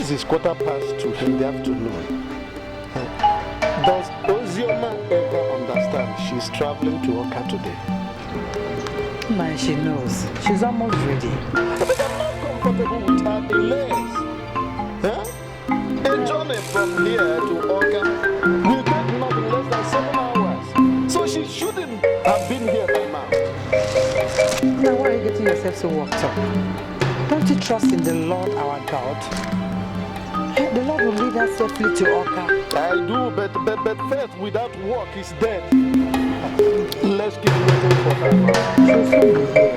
This is 2:15 in the afternoon. Does Ozioma ever understand she's traveling to Oka today? Man, she knows. She's almost ready. But I'm not comfortable with her delays. A journey from here to Oka will take nothing less than 7 hours. So she shouldn't have been here by now. Now, why are you getting yourself so worked up? Don't you trust in the Lord our God? The Lord will lead us safely to Oka. I do, but faith without work is dead. Let's keep waiting for her. She'll soon be here.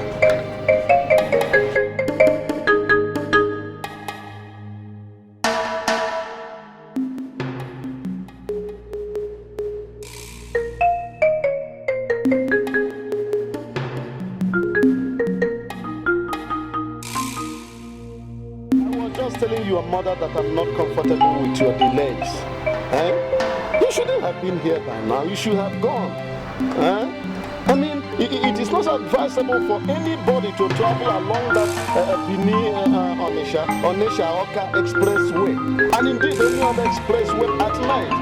Telling your mother that I'm not comfortable with your delays. You shouldn't have been here by now. You should have gone. I mean, it is not advisable for anybody to travel along that Onisha-Oka expressway. And indeed, any other expressway at night.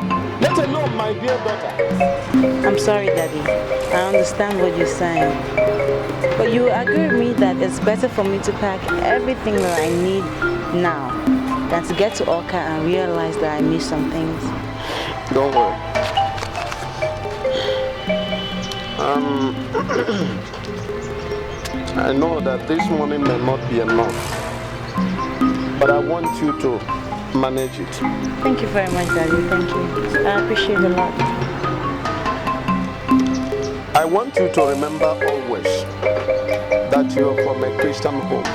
Let alone my dear daughter. I'm sorry, Daddy. I understand what you're saying. But you agree with me that it's better for me to pack everything that I need now than to get to Oka and realize that I missed some things. Don't worry. I know that this money may not be enough, but I want you to manage it. Thank you very much, Daddy. Thank you. I appreciate it a lot. I want you to remember always that you're from a Christian home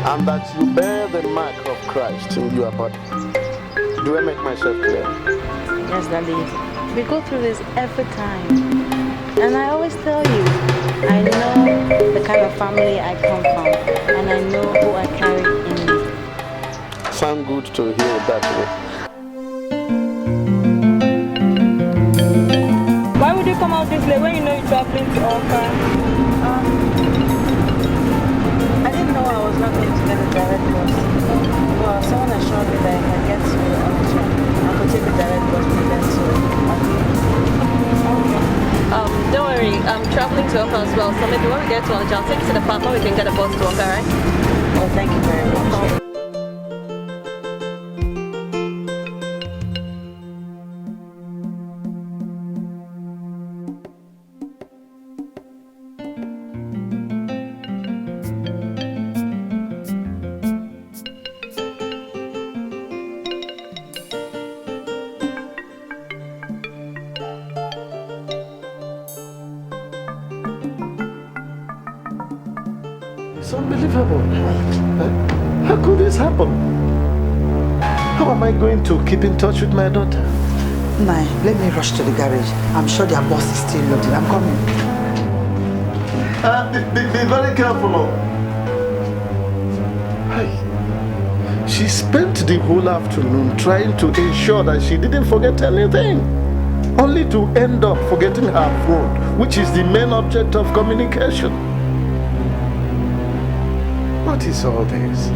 and that you bear the mark of Christ in your body. Do I make myself clear? Yes, Daddy. We go through this every time. And I always tell you, I know the kind of family I come from, and I know who I carry in me. Sound good to hear it that way. Why would you come out this late when you know you're traveling to Oka? I didn't know I was not going to get a direct bus. Well, someone assured me that I can get to Onitsha. I could take a direct bus to them, so Don't worry, I'm traveling to Oka as well, so maybe when we get to Onitsha, I'll take you to the park where we can get a bus to Oka, right? Oh, thank you very much. It's unbelievable. How could this happen? How am I going to keep in touch with my daughter? Nai, let me rush to the garage. I'm sure their bus is still loaded. I'm coming. Be very careful. Hey, she spent the whole afternoon trying to ensure that she didn't forget anything, only to end up forgetting her phone, which is the main object of communication. What is all this?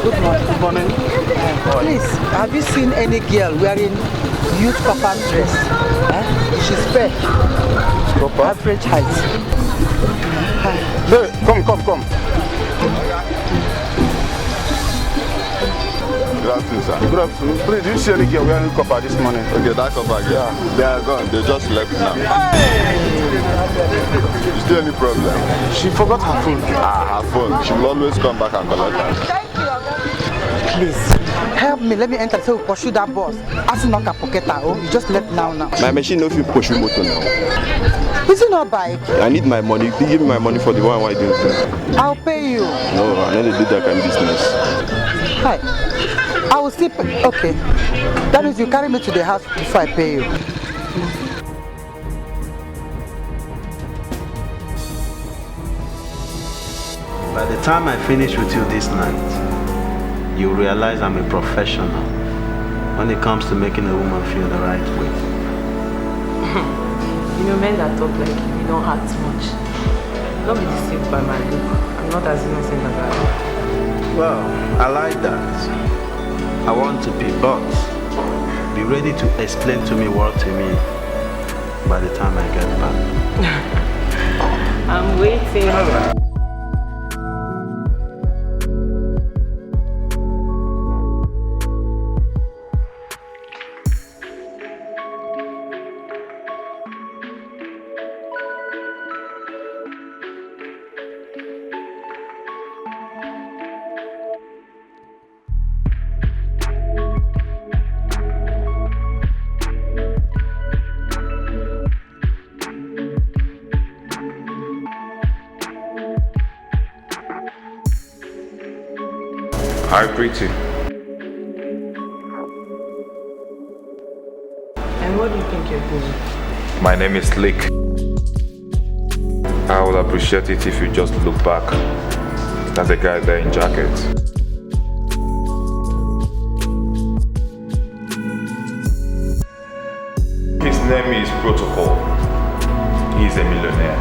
Good morning. Good morning. Please, have you seen any girl wearing youth papa's dress? She's fair. Average height. Hey, come. Good afternoon, sir. Good afternoon. Please, do you see any girl wearing copper this morning? Okay, that copper, yeah. They are gone. They just left now. Is there any problem? She forgot her phone. Her phone. She will always come back and collect her. Please, help me. Let me enter so we pursue that bus. As not a pocket, you just left now. My machine no fit pursue motor now. Is you not bike? I need my money. You give me my money for the one why you do. I'll pay you. No, I never did that kind of business. Hi. I will still pay. Okay. That means you carry me to the house before I pay you. By the time I finish with you this night, you realize I'm a professional when it comes to making a woman feel the right way. You know, men that talk like you don't act much. Don't be deceived by my look. I'm not as innocent as I am. Well, I like that. I want to be, but be ready to explain to me what you mean by the time I get back. I'm waiting. Hi, pretty. And what do you think you're doing? My name is Lick. I would appreciate it if you just look back. There's a guy there in jacket. His name is Protocol. He's a millionaire.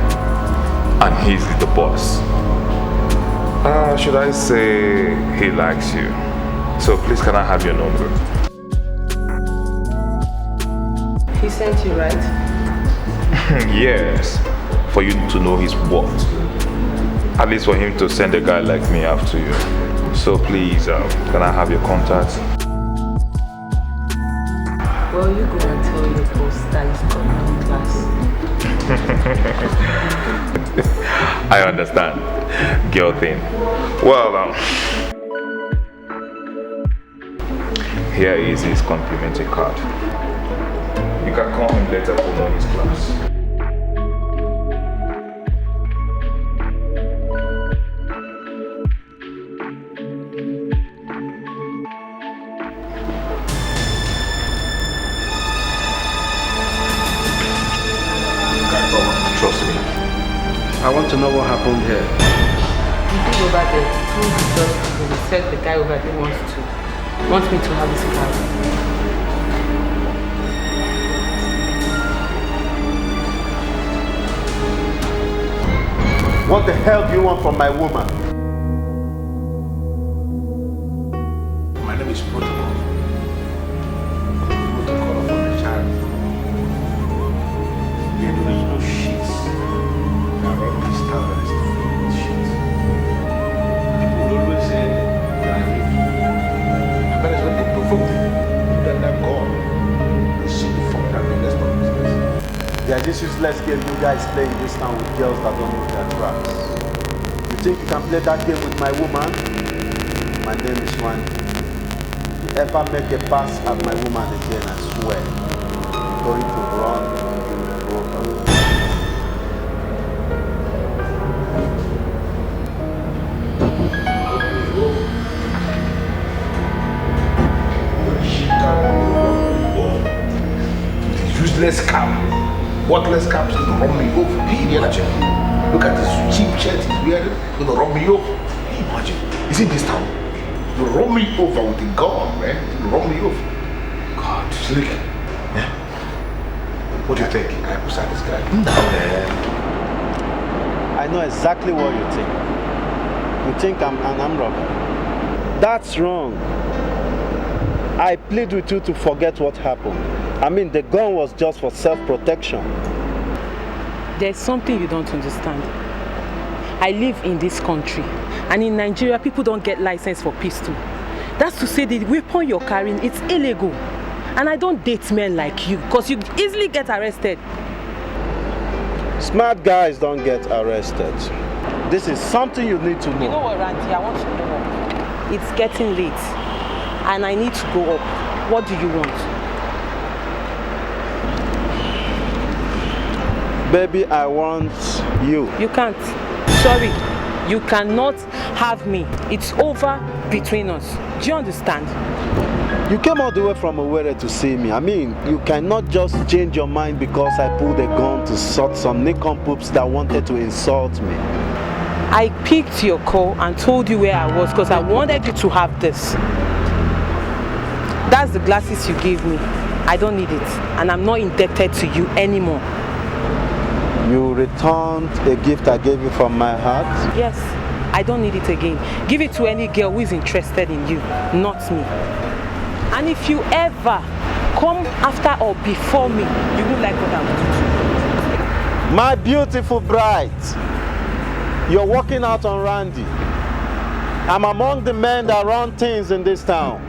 And he's the boss. Should I say he likes you? So please, can I have your number? He sent you, right? Yes, for you to know his worth. At least for him to send a guy like me after you. So please, can I have your contact? Well, you go and tell your boss that he's got no class. I understand. Girl thing. Well, here is his complimentary card. You can call him later to know his class. Trust me. I want to know what happened here. You think over there, he said the guy over there wants me to have his car. What the hell do you want from my woman? My name is Protocol. Protocol of the child. We are doing no shit. We are all established shit. People always say they are evil. But it's when they provoke me, let them go. They should be fucked up in this business. They are this useless game you guys play in this town with girls that don't know their tracks. You think you can play that game with my woman? My name is Randy. If you ever make a pass at my woman again, I swear, I'm going to run you over. Useless cow. Worthless caps is gonna run me over. Imagine. Look at this cheap shirt he's wearing. Gonna run me over. Imagine. Is it this town? You run me over with a gun, man. You run me over. God, slick. Yeah? What do you think? I beside this guy. No, man. I know exactly what you think. You think I'm an armed robber. That's wrong. I plead with you to forget what happened. I mean, the gun was just for self-protection. There's something you don't understand. I live in this country, and in Nigeria, people don't get license for pistol. That's to say the weapon you're carrying, it's illegal. And I don't date men like you, because you easily get arrested. Smart guys don't get arrested. This is something you need to know. You know what, Randy? I want to go up. It's getting late, and I need to go up. What do you want? Baby, I want you. You can't. Sorry. You cannot have me. It's over between us. Do you understand? You came all the way from Owerri to see me. I mean, you cannot just change your mind because I pulled a gun to sort some nincompoops that wanted to insult me. I picked your call and told you where I was because I wanted you to have this. That's the glasses you gave me. I don't need it. And I'm not indebted to you anymore. You returned a gift I gave you from my heart? Yes. I don't need it again. Give it to any girl who is interested in you, not me. And if you ever come after or before me, you won't like what I'm doing. My beautiful bride, you're walking out on Randy. I'm among the men that run things in this town.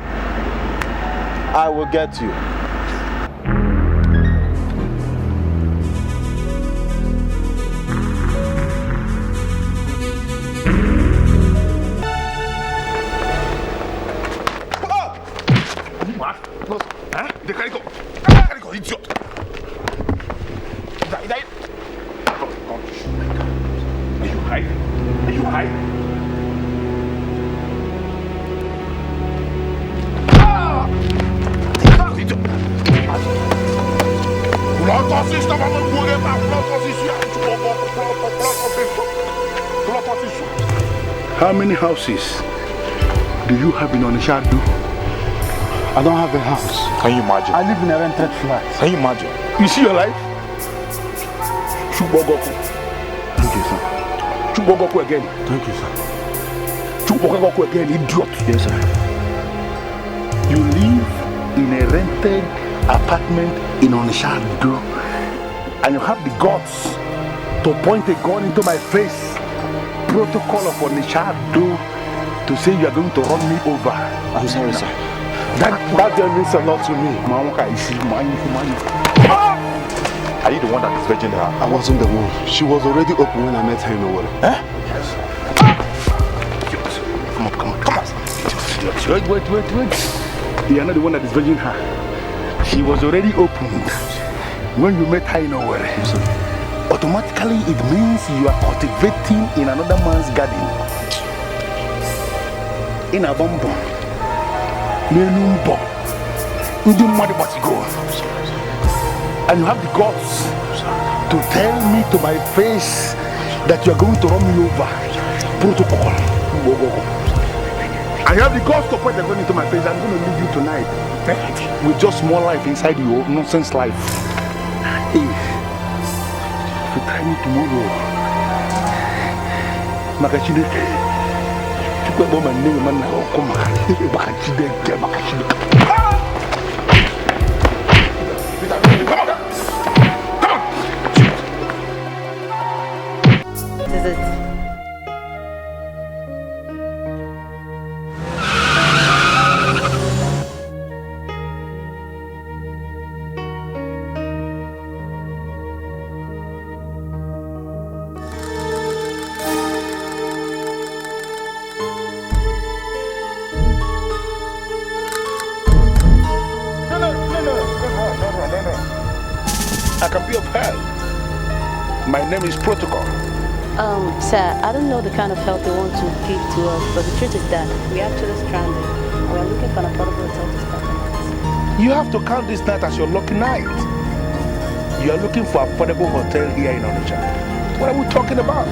I will get you. How many houses do you have in Onitsha? I don't have a house. Can you imagine? I live in a rented flat. Can you imagine? You see your life? Chubogoku. Thank you, sir. Chubogoku again. Thank you, sir. Chubogoku again, idiot. Yes, sir. You live in a rented apartment in Onitsha, and you have the guts to point a gun into my face. Protocol of Onitsha to say you are going to run me over. I'm sorry, sir. That means a lot to me. Are you the one that is virgin her? I wasn't the one. She was already open when I met her in Owerri. Eh? Yes. Come on. Wait. You are not the one that is virgin her. She was already opened when you met her in Owerri. Yes, sir. Automatically it means you are cultivating in another man's garden. In a bombo. Menumbo. And you have the guts to tell me to my face that you are going to run me over. Protocol. I have the guts to point a gun into my face. I'm going to leave you tonight with just more life inside you, nonsense life. Hey. To try me tomorrow. Makachide. Tukwe bomba nene man na ko makachide bakachide bakachide. This is it. I can be of help. My name is Protocol. Sir, I don't know the kind of help they want to give to us, but the truth is that we are actually stranded. We are looking for an affordable hotel to start with. You have to count this night as your lucky night. You are looking for an affordable hotel here in Onitsha. What are we talking about?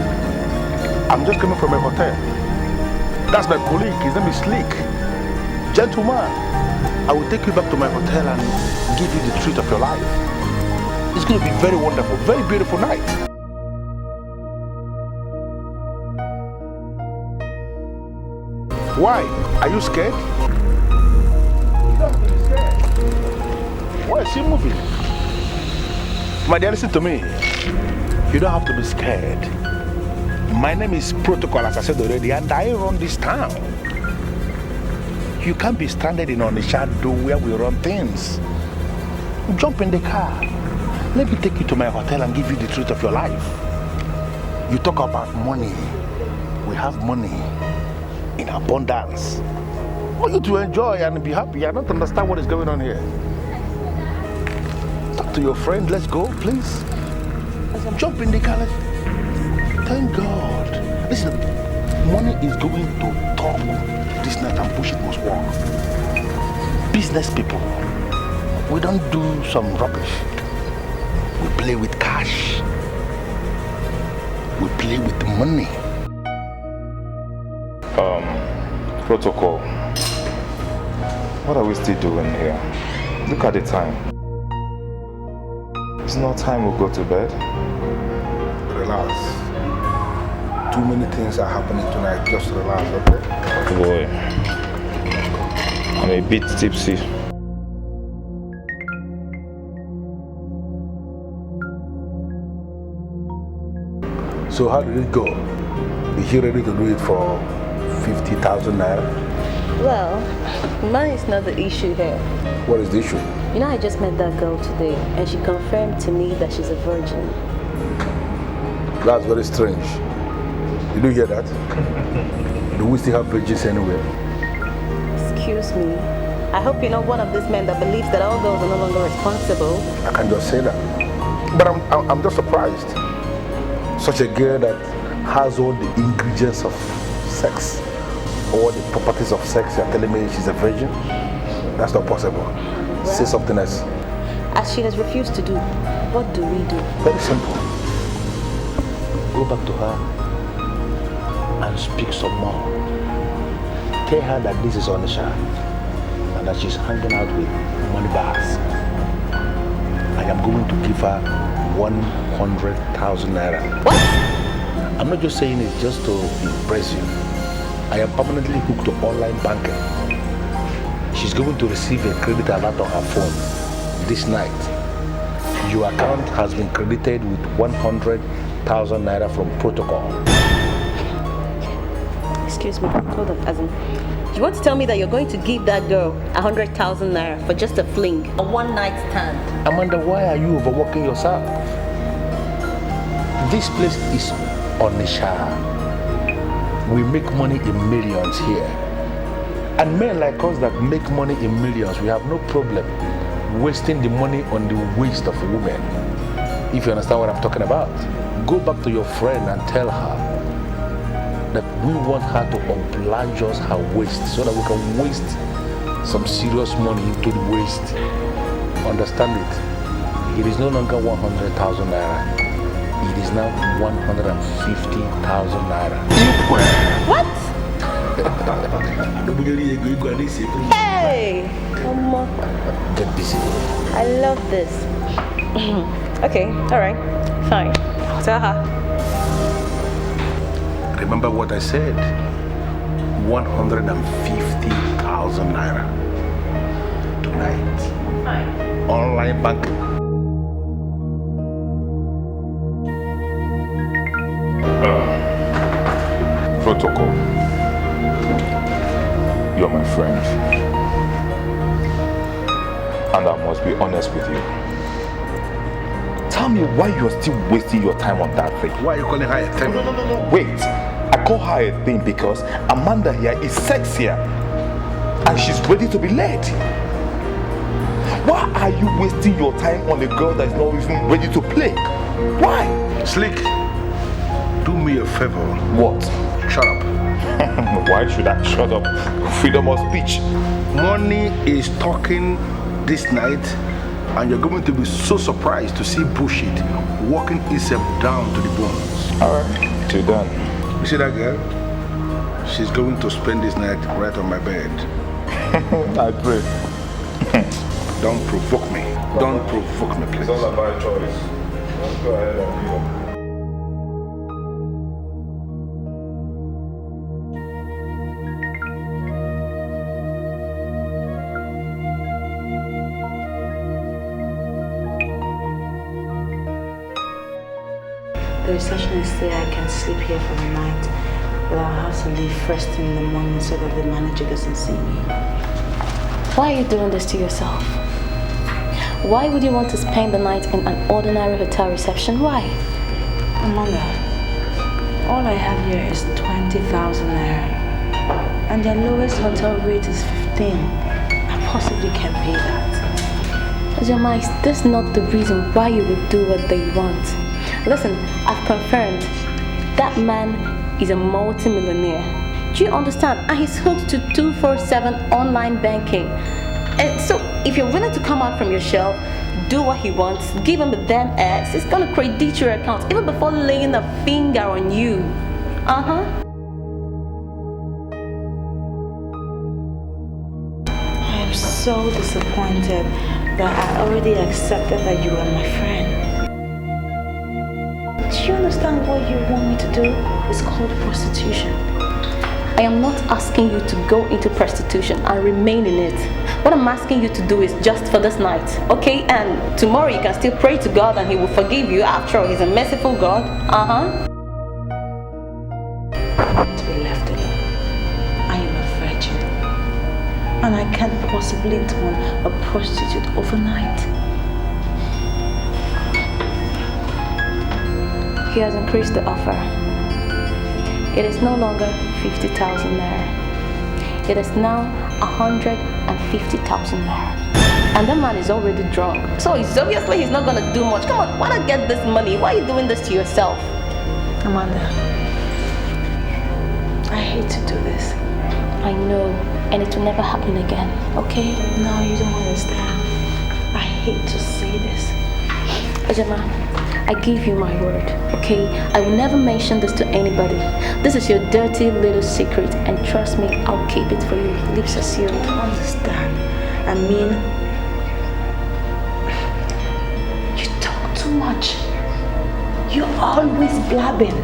I'm just coming from a hotel. That's my colleague. His name is Slick. Gentleman, I will take you back to my hotel and give you the treat of your life. It's going to be very wonderful, very beautiful night. Why? Are you scared? You don't have to be scared. Why is she moving? My dear, listen to me. You don't have to be scared. My name is Protocol, as I said already, and I run this town. You can't be stranded in Onitsha where we run things. Jump in the car. Let me take you to my hotel and give you the truth of your life. You talk about money. We have money in abundance. I want you to enjoy and be happy. I don't understand what is going on here. Talk to your friend. Let's go, please. Jump in the car. Thank God. Listen, money is going to talk this night and push it must work. Business people, we don't do some rubbish. We play with cash. We play with money. Protocol. What are we still doing here? Look at the time. It's not time we'll go to bed. Relax. Too many things are happening tonight. Just relax, okay? Boy, I'm a bit tipsy. So how did it go? Is she ready to do it for 50,000 naira? Well, money is not the issue here. What is the issue? You know, I just met that girl today, and she confirmed to me that she's a virgin. That's very strange. Did you hear that? Do we still have virgins anywhere? Excuse me. I hope you're not one of these men that believes that all girls are no longer responsible. I can just say that. But I'm just surprised. Such a girl that has all the ingredients of sex, all the properties of sex, you're telling me she's a virgin? That's not possible. Well, say something else. As she has refused to do, what do we do? Very simple. Go back to her and speak some more. Tell her that this is Onisha and that she's hanging out with money bars. I am going to give her 100,000 naira. What? I'm not just saying it just to impress you. I am permanently hooked to online banking. She's going to receive a credit alert on her phone this night. Your account has been credited with 100,000 naira from Protocol. Excuse me, hold on. As in, you want to tell me that you're going to give that girl 100,000 naira for just a fling, a one-night stand? Amanda, why are you overworking yourself? This place is Onisha. We make money in millions here. And men like us that make money in millions, we have no problem wasting the money on the waist of women. If you understand what I'm talking about. Go back to your friend and tell her that we want her to oblige us her waist so that we can waste some serious money into the waist. Understand it? It is no longer 100,000 naira. It is now 150,000 naira. What? Hey! Get busy. I love this. Okay, alright, fine. I'll tell her. Remember what I said? 150,000 naira. Tonight. Fine. Online banking. Protocol. You're my friend. And I must be honest with you. Tell me why you're still wasting your time on that thing. Why are you calling her a thing? No. Wait. I call her a thing because Amanda here is sexier. And she's ready to be led. Why are you wasting your time on a girl that is not even ready to play? Why? Slick, do me a favor. What? Shut up. Why should I shut up? Freedom of speech. Money is talking this night, and you're going to be so surprised to see bullshit walking itself down to the bones. Alright, till done. You see that girl? She's going to spend this night right on my bed. I pray. Don't provoke me. Don't provoke me, please. It's all about choice. Let's go ahead and do it. The receptionist said I can sleep here for the night, but I'll have to leave first thing in the morning so that the manager doesn't see me. Why are you doing this to yourself? Why would you want to spend the night in an ordinary hotel reception? Why? Amanda, all I have here is 20,000 naira. And their lowest hotel rate is 15. I possibly can't pay that. Jama, is this not the reason why you would do what they want? Listen, I've confirmed that man is a multi-millionaire. Do you understand? And he's hooked to 247 online banking. And so if you're willing to come out from your shell, do what he wants, give him the damn ass, he's gonna credit your account even before laying a finger on you. I am so disappointed that I already accepted that you are my friend. Do you understand what you want me to do? It's called prostitution. I am not asking you to go into prostitution and remain in it. What I'm asking you to do is just for this night, okay? And tomorrow you can still pray to God and He will forgive you. After all, He's a merciful God. To be left alone. I am a virgin. And I can't possibly turn a prostitute overnight. He has increased the offer. It is no longer 50,000 naira. It is now 150,000 naira. And that man is already drunk. So it's obviously he's not gonna do much. Come on, why not get this money? Why are you doing this to yourself? Amanda, I hate to do this. I know, and it will never happen again, okay? No, you don't understand. I hate to say this. Ejema, I give you my word, okay? I will never mention this to anybody. This is your dirty little secret, and trust me, I'll keep it for you. Lips are sealed. I don't understand. I mean, you talk too much. You're always blabbing.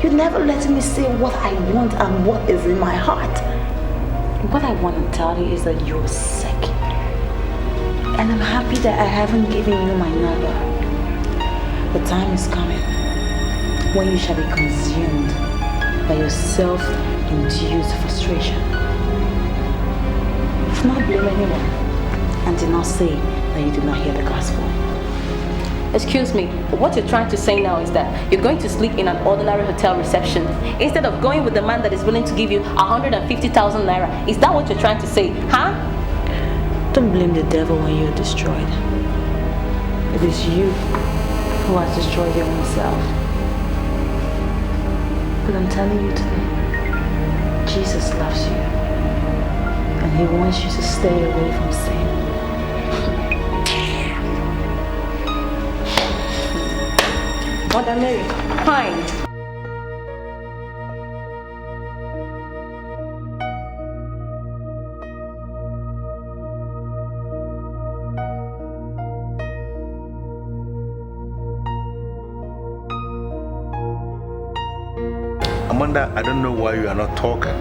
You never let me say what I want and what is in my heart. What I want to tell you is that you're sick. And I'm happy that I haven't given you my number. The time is coming when you shall be consumed by your self-induced frustration. Do not blame anyone and do not say that you did not hear the gospel. Excuse me, what you're trying to say now is that you're going to sleep in an ordinary hotel reception instead of going with the man that is willing to give you 150,000 naira. Is that what you're trying to say, huh? Don't blame the devil when you're destroyed. It is you who has destroyed your own self. But I'm telling you today, Jesus loves you. And He wants you to stay away from sin. Mother Mary, fine. Amanda, I don't know why you are not talking.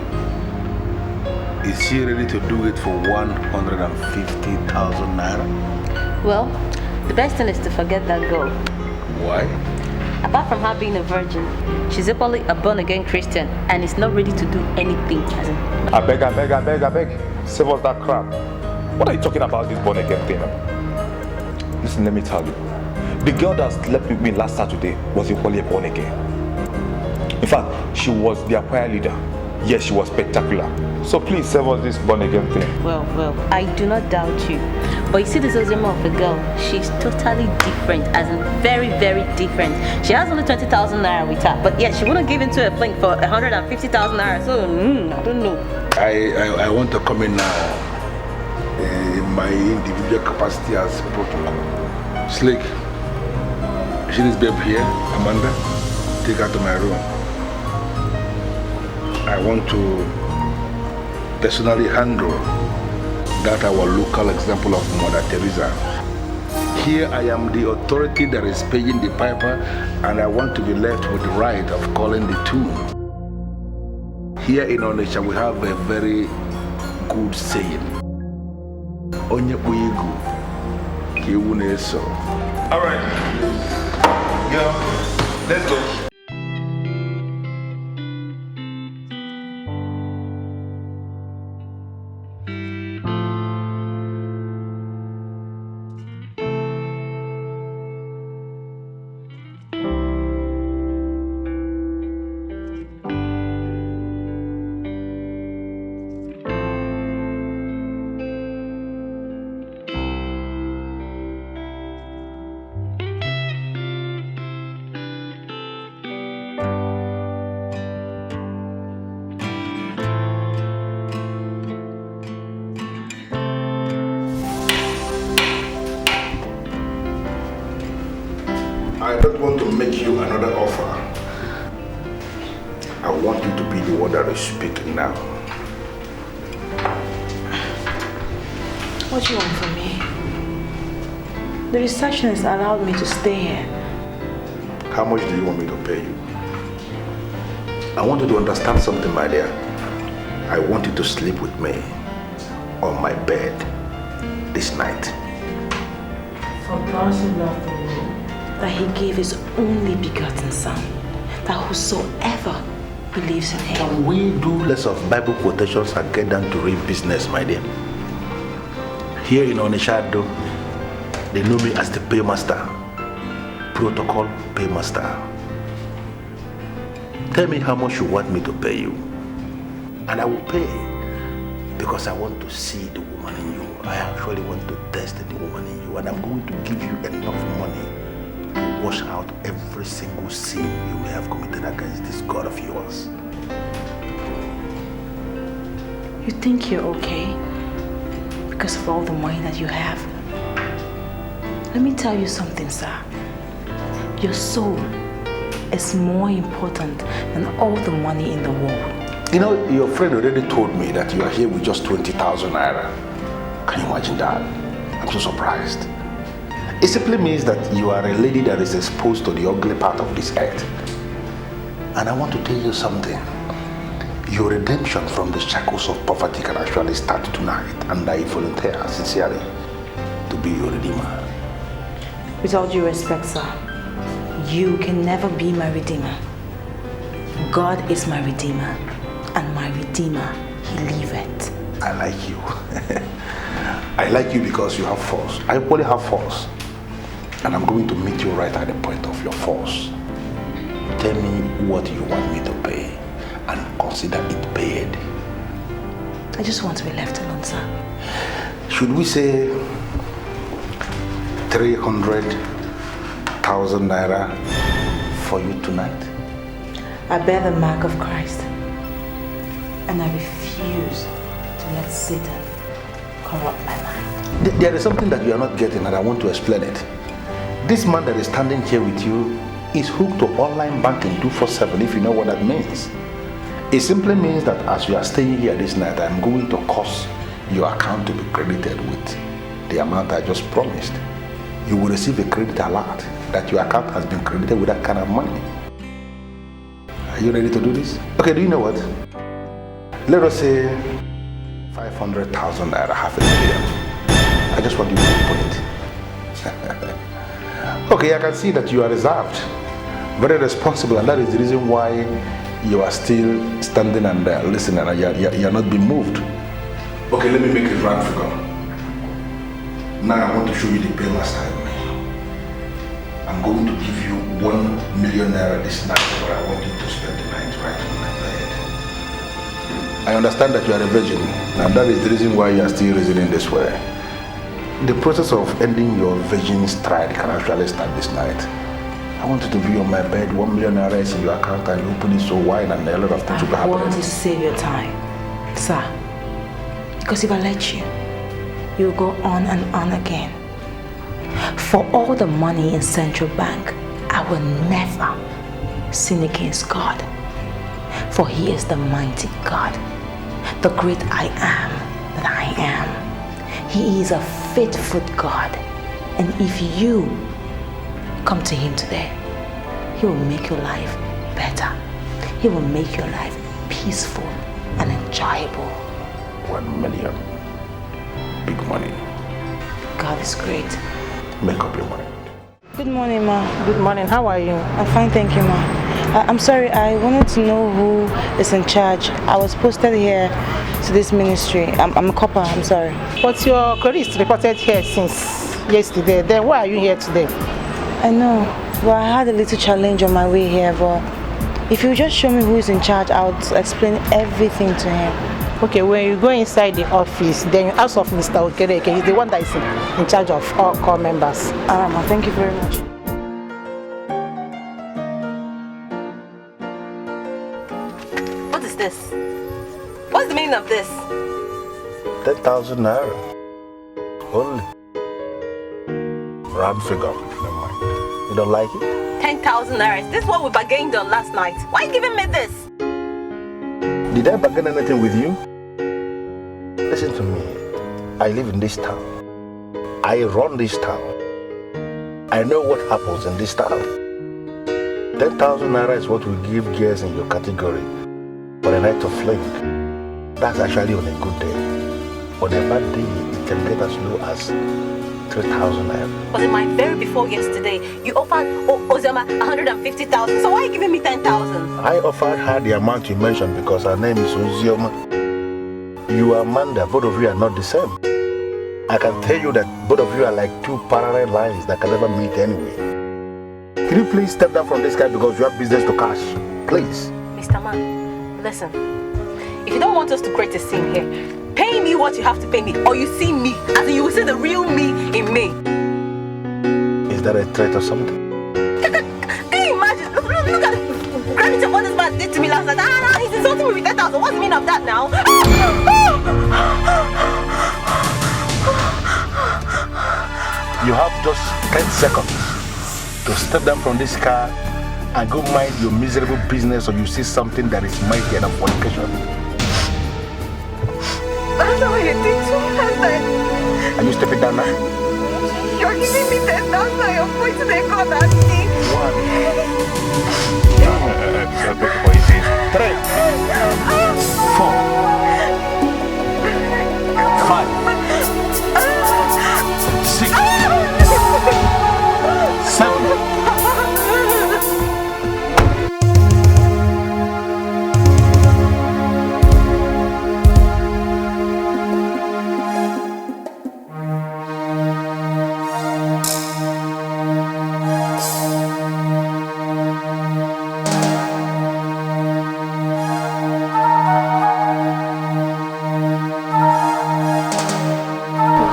Is she ready to do it for 150,000 naira? Well, the best thing is to forget that girl. Why? Apart from her being a virgin, she's equally a born-again Christian and is not ready to do anything. I beg. Save us that crap. What are you talking about, this born-again thing? Listen, let me tell you. The girl that slept with me last Saturday was equally born again. In fact, she was the choir leader. Yes, she was spectacular. So please save us this born-again thing. Well, I do not doubt you. But you see this Ozema of a girl, she's totally different, as in very, very different. She has only 20,000 naira with her, but yet she wouldn't give into a fling for 150,000 naira, so I don't know. I want to come in now in my individual capacity as protocol. Slick, see this babe here, Amanda? Take her to my room. I want to personally handle that our local example of Mother Teresa. Here I am the authority that is paying the piper, and I want to be left with the right of calling the tune. Here in Onitsha we have a very good saying. Onye kuigu, kiune so. All right. Girl, let's go. I don't want to make you another offer. I want you to be the one that is speaking now. What do you want from me? The receptionist allowed me to stay here. How much do you want me to pay you? I want you to understand something, my dear. I want you to sleep with me on my bed this night. For God so loved the world that he gave his only begotten Son, that whosoever believes in him. Can we do less of Bible quotations and get down to real business, my dear? Here in Onishado, they know me as the paymaster. Protocol paymaster. Tell me how much you want me to pay you. And I will pay. Because I want to see the woman in you. I actually want to test the woman in you. And I'm going to give you enough money to wash out every single sin you may have committed against this God of yours. You think you're okay because of all the money that you have? Let me tell you something, sir. Your soul is more important than all the money in the world. You know, your friend already told me that you are here with just 20,000 naira. Can you imagine that? I'm so surprised. It simply means that you are a lady that is exposed to the ugly part of this earth. And I want to tell you something. Your redemption from the shackles of poverty can actually start tonight. And I volunteer sincerely to be your redeemer. With all due respect, sir, you can never be my redeemer. God is my redeemer, and my redeemer, he liveth. I like you. I like you because you have force. I only have force. And I'm going to meet you right at the point of your force. Tell me what you want me to pay, and consider it paid. I just want to be left alone, sir. Should we say 300,000 naira for you tonight? I bear the mark of Christ, and I refuse to let Satan corrupt my mind. There is something that you are not getting, and I want to explain it. This man that is standing here with you is hooked to online banking 24/7, if you know what that means. It simply means that as you are staying here this night, I'm going to cause your account to be credited with the amount I just promised. You will receive a credit alert that your account has been credited with that kind of money. Are you ready to do this? Okay, do you know what? Let us say 500,000 naira, half a million. I just want you to open it. Okay, I can see that you are reserved, very responsible, and that is the reason why you are still standing and listening, and you are not being moved. Okay, let me make it round figure. Now I want to show you the payment style. I'm going to give you 1 million naira this night, but I want you to spend the night right on my bed. I understand that you are a virgin, and that is the reason why you are still reasoning this way. The process of ending your virgin stride can actually start this night. I want you to be on my bed, 1 million naira is in your account, and you open it so wide, and a lot of things will happen. I want you to save your time, sir. Because if I let you, you'll go on and on again. For all the money in Central Bank, I will never sin against God. For he is the mighty God, the great I am that I am. He is a faithful God. And if you come to him today, he will make your life better. He will make your life peaceful and enjoyable. 1 million. Big money. God is great. Make up your mind. Good morning, ma. Good morning. How are you? I'm fine, thank you, ma. I'm sorry, I wanted to know who is in charge. I was posted here to this ministry. I'm a copper, I'm sorry. But your colleague is reported here since yesterday. Then why are you here today? I know. Well, I had a little challenge on my way here, but if you just show me who is in charge, I'll explain everything to him. Okay, when you go inside the office, then you ask of Mr. Okereke. He's the one that is in charge of all core members. Alright, ma, thank you very much. What is this? What's the meaning of this? 10,000 naira. Only. Round figure. Never mind. You don't like it? 10,000 naira. This is what we bargained on last night. Why are you giving me this? Did I bargain anything with you? Listen to me. I live in this town. I run this town. I know what happens in this town. 10,000 naira is what we give girls in your category for a night of fling. That's actually on a good day. On a bad day, it can get as low as 3,000 naira. Was it my very before yesterday? You offered Ozema 150,000. So why are you giving me 10,000? I offered her the amount you mentioned because her name is Ozioma. You are Amanda. Both of you are not the same. I can tell you that both of you are like two parallel lines that can never meet anyway. Can you please step down from this guy because you have business to cash? Please. Mr. Man, listen. If you don't want us to create a scene here, pay me what you have to pay me, or you see me, as in you will see the real me in me. Is that a threat or something? Can you imagine? Look at the gravity of what this man did to me last night. He's insulting me with 10,000. What's the meaning of that now? You have just 10 seconds to step down from this car and go mind your miserable business, or you see something that is mighty enough for fornication. That's not what you did to me last night. Are you stepping down now? You're giving me 10,000. You're pointing a gun at me. 1, 2, 3, 4, 5, 6, 7.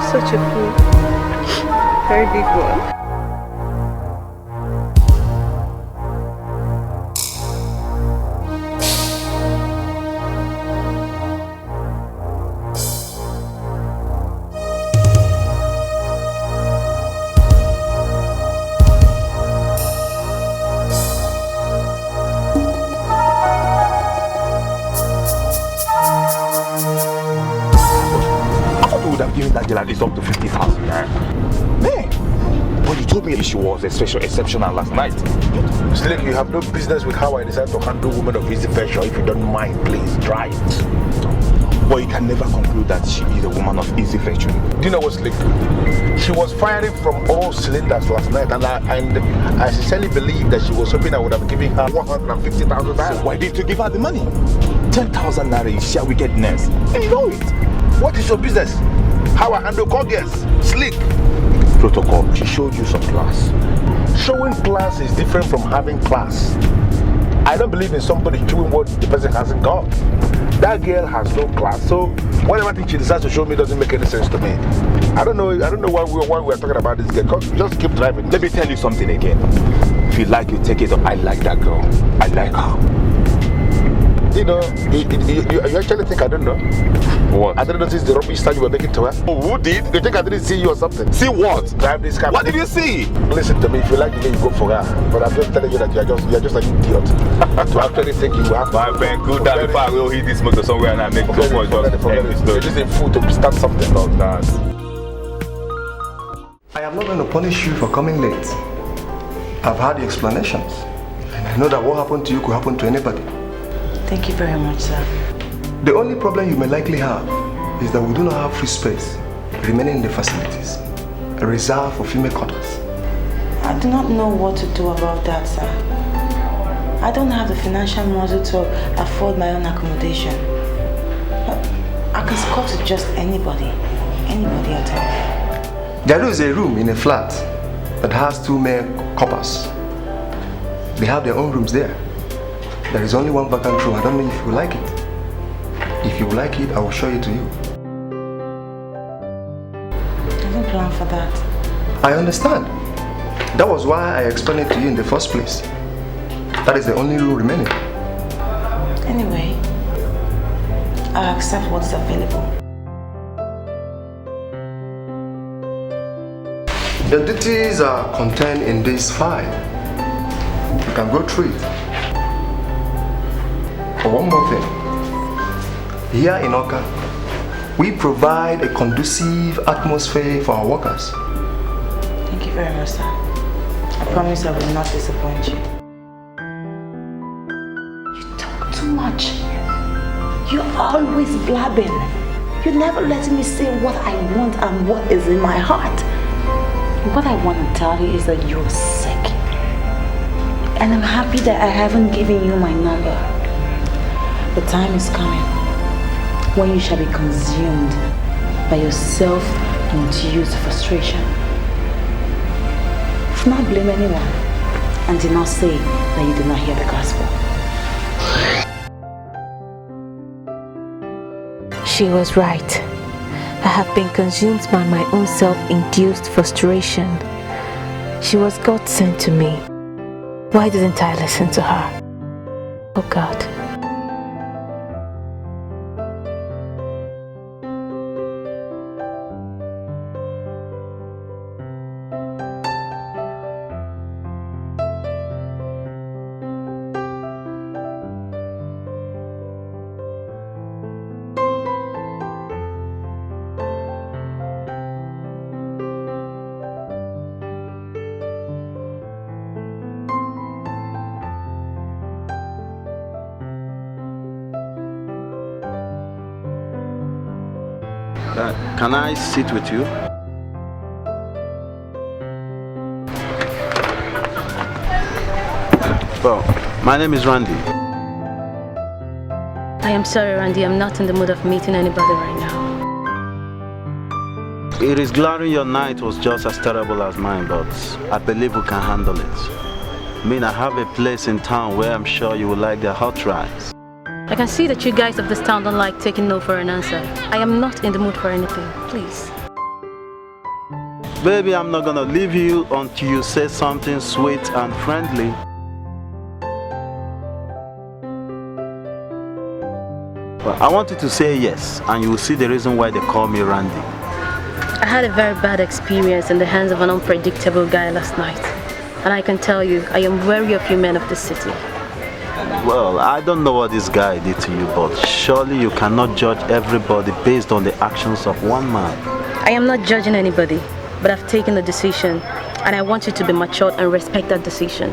Such a fool. Very big one. Giving that girl at least up to 50,000. Man, but you told me she was exceptional last night. Slick, you have no business with how I decide to handle women of easy fashion. If you don't mind, please try it. But you can never conclude that she is a woman of easy fortune. Do you know what, Slick? She was firing from all cylinders last night, and I sincerely believe that she was hoping I would have given her 150,000 naira. So why didn't you give her the money? 10,000 naira is sheer wickedness. And you know it. What is your business? How I handle call girls? Slick. Protocol. She showed you some class. Showing class is different from having class. I don't believe in somebody showing what the person hasn't got. That girl has no class, so whatever thing she decides to show me doesn't make any sense to me. I don't know why we're talking about this girl. Just keep driving. Let me tell you something again. If you like, you take it up. I like that girl. I like her. You know, you actually think I don't know? What? I didn't notice the rubbish style you were making to her. Oh, who did? You think I didn't see you or something? See what? Drive this car. What did you see? Listen to me, if you like the way you go for her. But I'm just telling you that you're just like an idiot. To actually think you have to. My man, cool down before I will hit this motor somewhere and I make so much of it. You're just a fool to start something like that. I am not going to punish you for coming late. I've had the explanations. And I know that what happened to you could happen to anybody. Thank you very much, sir. The only problem you may likely have is that we do not have free space remaining in the facilities, reserved for female quarters. I do not know what to do about that, sir. I don't have the financial muscle to afford my own accommodation. I can score to just anybody at all. There is a room in a flat that has 2 male coppers. They have their own rooms there. There is only one vacant room. I don't know if you like it. If you like it, I will show it to you. I didn't plan for that. I understand. That was why I explained it to you in the first place. That is the only room remaining. Anyway, I accept what is available. The duties are contained in this file. can go through it. But one more thing. Here in Oka, we provide a conducive atmosphere for our workers. Thank you very much, sir. I promise I will not disappoint you. You talk too much. You're always blabbing. You're never letting me say what I want and what is in my heart. What I want to tell you is that you're sick. And I'm happy that I haven't given you my number. The time is coming when you shall be consumed by your self-induced frustration. Do not blame anyone and do not say that you did not hear the gospel. She was right. I have been consumed by my own self-induced frustration. She was God sent to me. Why didn't I listen to her? Oh God. Can I sit with you? Well, my name is Randy. I am sorry, Randy. I'm not in the mood of meeting anybody right now. It is glaring your night was just as terrible as mine, but I believe we can handle it. I mean, I have a place in town where I'm sure you will like their hot rice. I can see that you guys of this town don't like taking no for an answer. I am not in the mood for anything. Please. Baby, I'm not gonna leave you until you say something sweet and friendly. Well, I want you to say yes, and you will see the reason why they call me Randy. I had a very bad experience in the hands of an unpredictable guy last night. And I can tell you, I am wary of you men of this city. Well, I don't know what this guy did to you, but surely you cannot judge everybody based on the actions of one man. I am not judging anybody, but I've taken a decision, and I want you to be matured and respect that decision.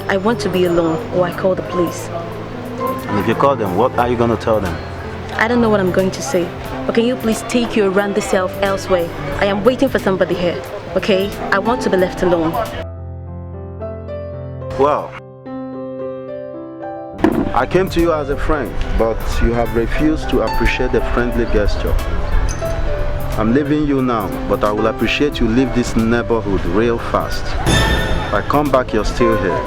I want to be alone, or I call the police. And if you call them, what are you going to tell them? I don't know what I'm going to say, but can you please take your Randy self elsewhere? I am waiting for somebody here, okay? I want to be left alone. Well, I came to you as a friend, but you have refused to appreciate the friendly gesture. I'm leaving you now, but I will appreciate you leave this neighborhood real fast. If I come back, you're still here.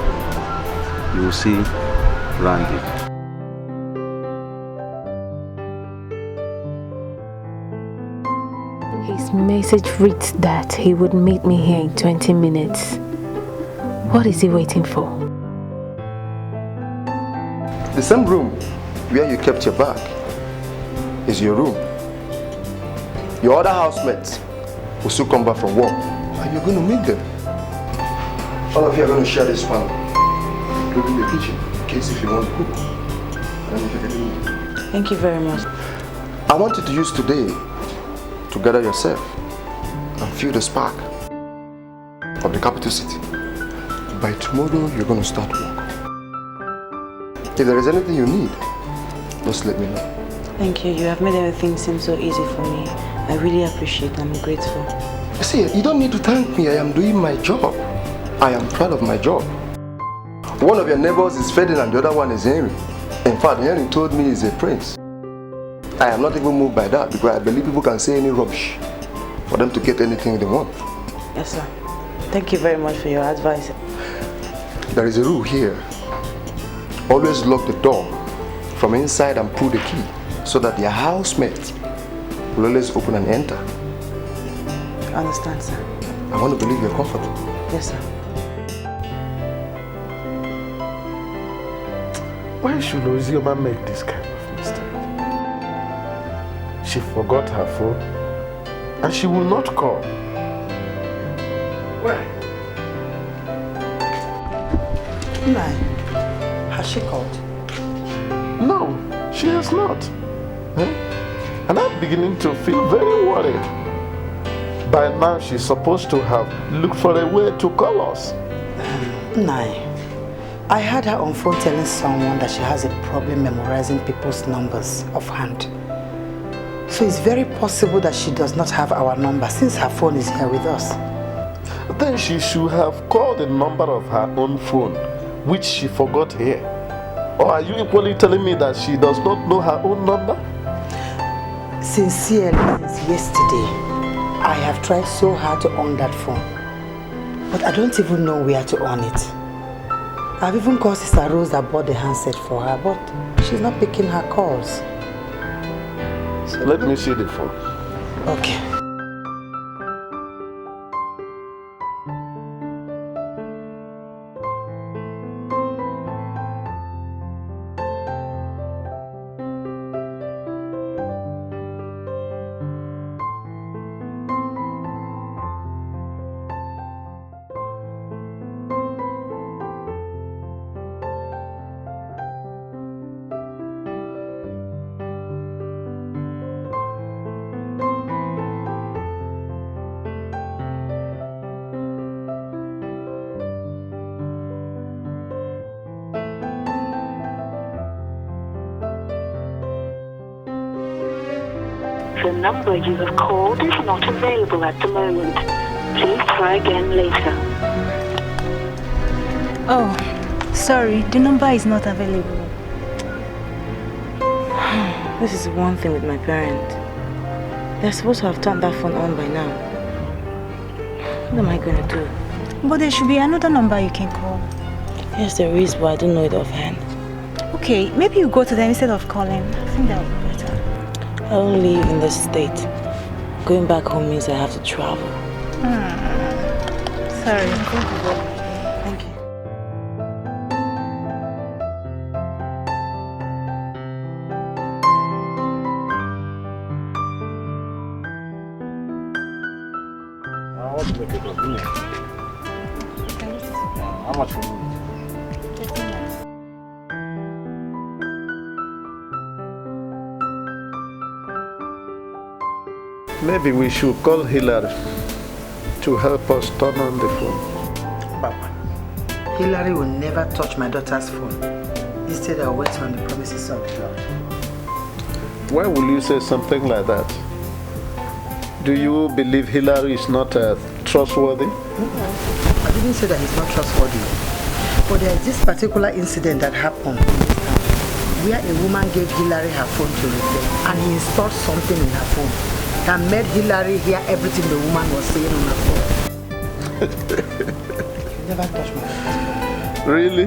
You will see Randy. His message reads that he would meet me here in 20 minutes. What is he waiting for? The same room where you kept your bag is your room. Your other housemates will soon come back from work and you're going to meet them. All of you are going to share this panel, including the kitchen, in case if you want to cook. Thank you very much. I want you to use today to gather yourself and feel the spark of the capital city. By tomorrow, you're going to start work. If there is anything you need, just let me know. Thank you. You have made everything seem so easy for me. I really appreciate it. I'm grateful. See, you don't need to thank me. I am doing my job. I am proud of my job. One of your neighbors is Ferdinand, the other one is Henry. In fact, Henry told me he's a prince. I am not even moved by that because I believe people can say any rubbish for them to get anything they want. Yes, sir. Thank you very much for your advice. There is a rule here. Always lock the door from inside and pull the key so that your housemates will always open and enter. I understand, sir. I want to believe you're comfortable. Yes, sir. Why should Ozioma make this kind of mistake? She forgot her phone and she will not call. Why? Nai, has she called? No, she has not. And I'm beginning to feel very worried. By now, she's supposed to have looked for a way to call us. Nai, I heard her on phone telling someone that she has a problem memorizing people's numbers offhand. So it's very possible that she does not have our number since her phone is here with us. Then she should have called the number of her own phone, which she forgot here. Or are you equally telling me that she does not know her own number? Sincerely, since yesterday, I have tried so hard to on that phone. But I don't even know where to on it. I've even called Sister Rose that bought the handset for her, but she's not picking her calls. So let me see the phone. Okay. The number you have called is not available at the moment. Please try again later. Oh, sorry, the number is not available. This is one thing with my parents. They're supposed to have turned that phone on by now. What am I going to do? But there should be another number you can call. Yes, there is, but I don't know it offhand. Okay, maybe you go to them instead of calling. I think that would be better. I don't live in this state. Going back home means I have to travel. Sorry. Thank you. How much for me? Maybe we should call Hillary to help us turn on the phone. Papa, Hillary will never touch my daughter's phone. Instead, I'll wait on the promises of the Lord. Why will you say something like that? Do you believe Hillary is not trustworthy? I didn't say that he's not trustworthy. But there's this particular incident that happened in this town where a woman gave Hillary her phone to repair and he installed something in her phone that made Hillary hear everything the woman was saying on her phone. You never touched my daughter's phone. Really?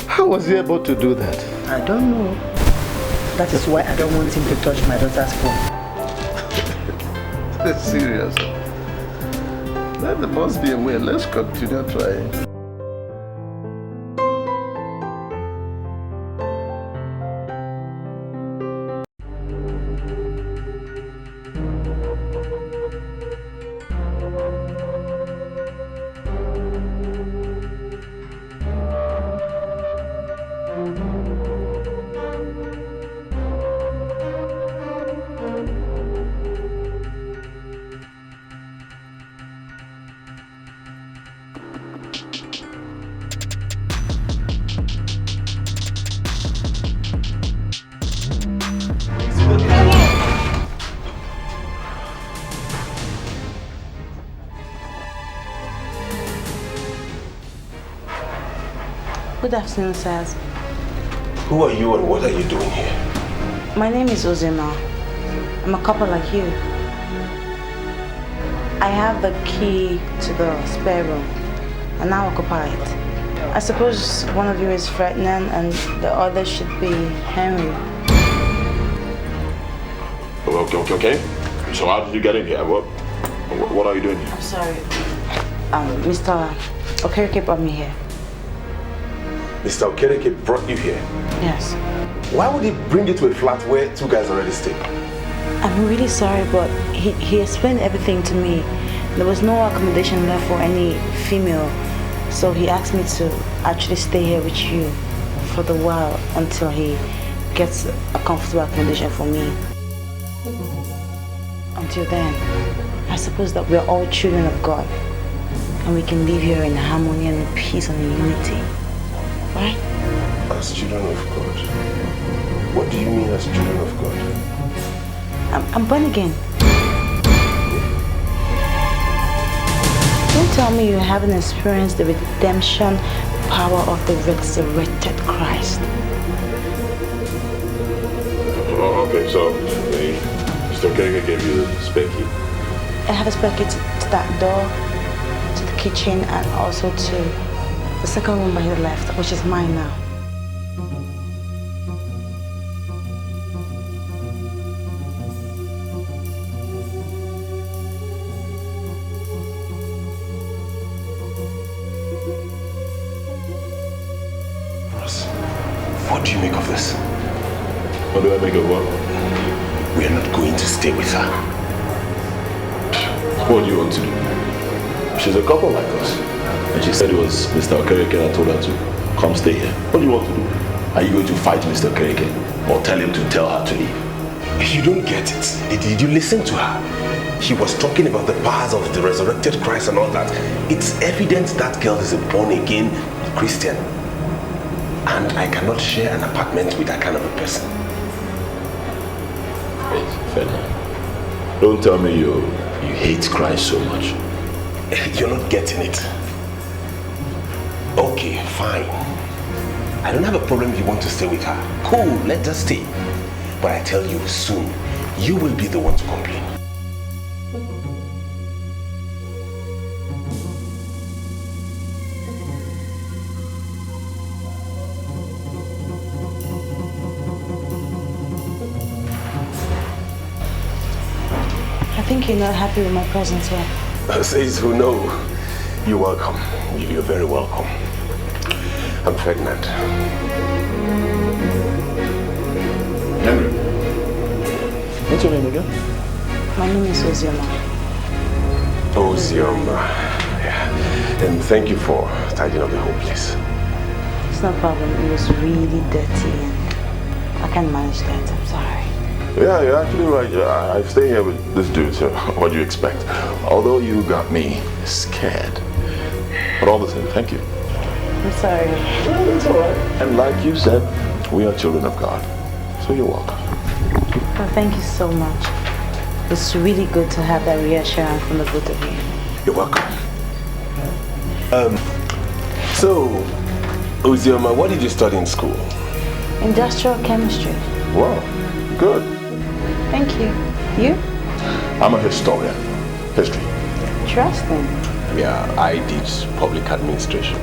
How was he able to do that? I don't know. That is why I don't want him to touch my daughter's phone. Serious? Then there must be a way. Let's continue trying. Good afternoon, sirs. Who are you and what are you doing here? My name is Ozema. I'm a couple like you. I have the key to the spare room and now occupy it. I suppose one of you is Ferdinand and the other should be Henry. Okay. So how did you get in here? What are you doing here? I'm sorry. Mr. Okereke brought me here. Mr. Okereke brought you here? Yes. Why would he bring you to a flat where two guys already stay? I'm really sorry, but he explained everything to me. There was no accommodation left for any female So he asked me to actually stay here with you for the while until he gets a comfortable accommodation for me. Until then, I suppose that we're all children of God and we can live here in harmony and in peace and in unity. Right? As children of God? What do you mean as children of God? I'm born again. Don't tell me you haven't experienced the redemption power of the resurrected Christ. Oh, okay, so Mr. Kereke gave you the spare key? I have a spare key to that door, to the kitchen, and also to the second room by the left, which is mine now. What do you make of this? What do I make of what? We are not going to stay with her. What do you want to do? She's a couple like us. And she said it was Mr. Okereke that told her to come stay here. What do you want to do? Are you going to fight Mr. Okereke or tell him to tell her to leave? You don't get it. Did you listen to her? She was talking about the powers of the resurrected Christ and all that. It's evident that girl is a born-again Christian. And I cannot share an apartment with that kind of a person. Wait, Frederick. Don't tell me you hate Christ so much. You're not getting it. Okay, fine. I don't have a problem if you want to stay with her. Cool, let us stay. But I tell you, soon, you will be the one to complain. I think you're not happy with my presence here. Says who know. You're welcome. You're very welcome. I'm Ferdinand. Henry. What's your name again? My name is Ozioma. Ozioma. Yeah. And thank you for tidying up the whole place. It's no problem. It was really dirty and I can't manage that. I'm sorry. Yeah, you're actually right. I stay here with this dude, so what do you expect? Although you got me scared. But all the same, thank you. I'm sorry. Well, it's all right. And like you said, we are children of God. So you're welcome. Well, thank you so much. It's really good to have that reassurance from the both of you. You're welcome. So, Ozioma, what did you study in school? Industrial chemistry. Wow, good. Thank you. You? I'm a historian. History. Interesting. Yeah, I did public administration.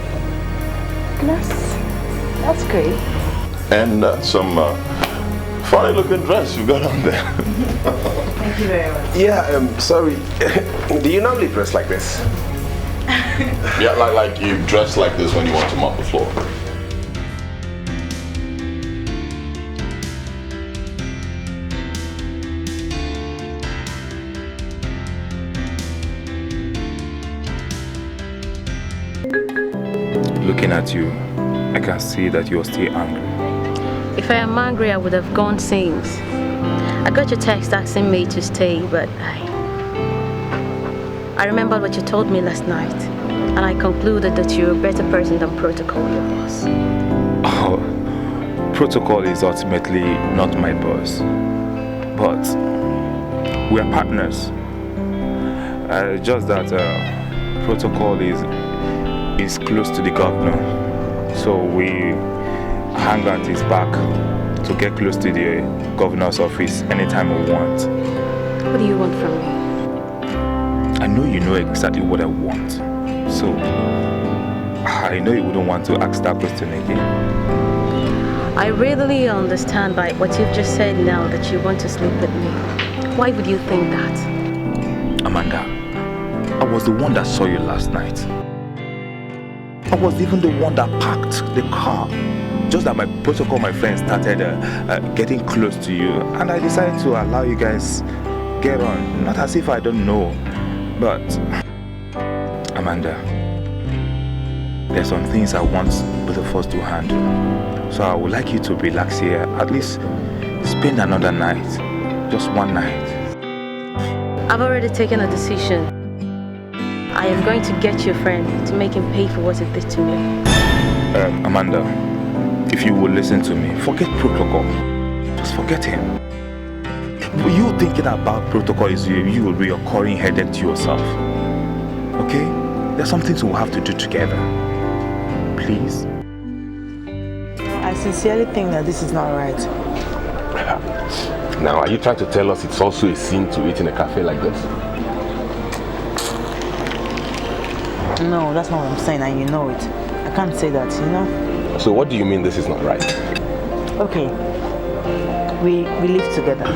That's great. And some funny looking dress you got on there. Thank you very much. Yeah, sorry. Do you normally dress like this? Yeah, like you dress like this when you want to mop the floor. Looking at you, I can see that you're still angry. If I am angry, I would have gone since. I got your text asking me to stay, but I remembered what you told me last night, and I concluded that you're a better person than Protocol, your boss. Oh, Protocol is ultimately not my boss, but we are partners. Just that Protocol is close to the governor, so we hang out his back to get close to the governor's office anytime we want. What do you want from me? I know you know exactly what I want, so I know you wouldn't want to ask that question again. I readily understand by what you've just said now that you want to sleep with me. Why would you think that? Amanda, I was the one that saw you last night. I was even the one that parked the car. Just that my Protocol, my friend, started getting close to you, and I decided to allow you guys get on. Not as if I don't know, but Amanda, There's some things I want both of us to handle. So I would like you to relax here, at least spend another night. Just one night. I've already taken a decision. I am going to get your friend to make him pay for what he did to me. Amanda, if you will listen to me, forget protocol. Just forget him. You thinking about protocol is you a reoccurring headache to yourself. Okay? There's some things we'll have to do together. Please. I sincerely think that this is not right. Now, are you trying to tell us it's also a sin to eat in a cafe like this? No, that's not what I'm saying, and you know it. I can't say that, you know? So what do you mean this is not right? Okay, we live together.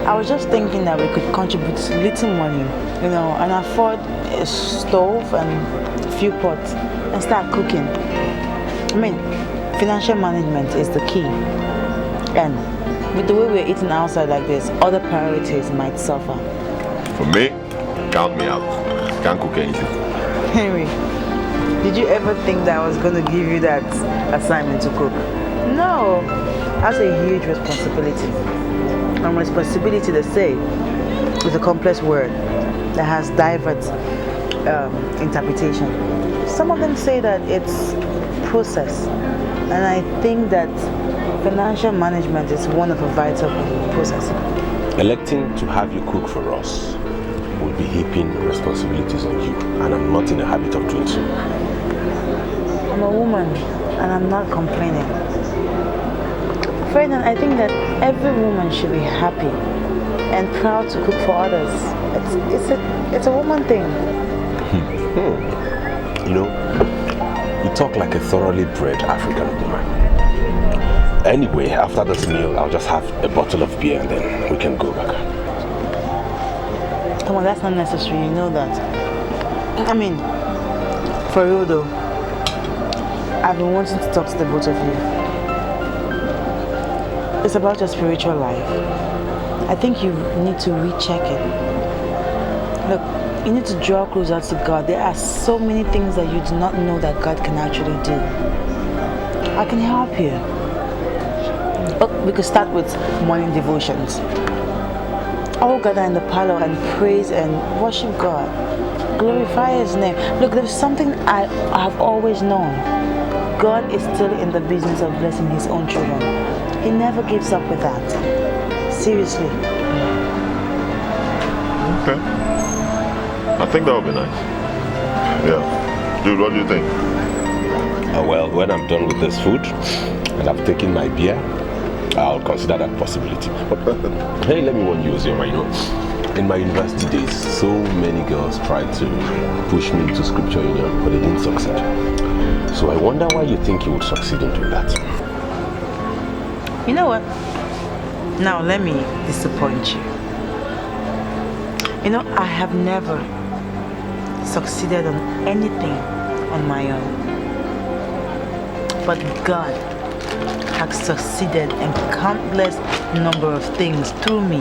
I was just thinking that we could contribute little money, you know, and afford a stove and a few pots and start cooking. I mean, financial management is the key. And with the way we're eating outside like this, other priorities might suffer. For me, count me out. Can't cook anything. Henry, did you ever think that I was going to give you that assignment to cook? No, that's a huge responsibility. And responsibility, they say, is a complex word that has diverse interpretation. Some of them say that it's process, and I think that financial management is one of a vital process. Electing to have you cook for us will be heaping responsibilities on you, and I'm not in the habit of doing so. I'm a woman, and I'm not complaining. Ferdinand, I think that every woman should be happy and proud to cook for others. It's a woman thing. You know, you talk like a thoroughly bred African woman. Anyway, after this meal, I'll just have a bottle of beer and then we can go back. Come on, that's not necessary, you know that. I mean, for real though, I've been wanting to talk to the both of you. It's about your spiritual life. I think you need to recheck it. Look, you need to draw closer to God. There are so many things that you do not know that God can actually do. I can help you. Oh, we could start with morning devotions. All gather in the parlor and praise and worship God. Glorify His name. Look, there's something I have always known. God is still in the business of blessing His own children. He never gives up with that. Seriously. Okay. I think that would be nice. Yeah. Dude, what do you think? Well, when I'm done with this food and I've taken my beer, I'll consider that possibility. But hey, let me warn you, Ozoma, you know, in my university days, so many girls tried to push me into scripture union, but they didn't succeed. So I wonder why you think you would succeed in doing that. You know what? Now let me disappoint you. You know, I have never succeeded on anything on my own. But God has succeeded in countless number of things through me.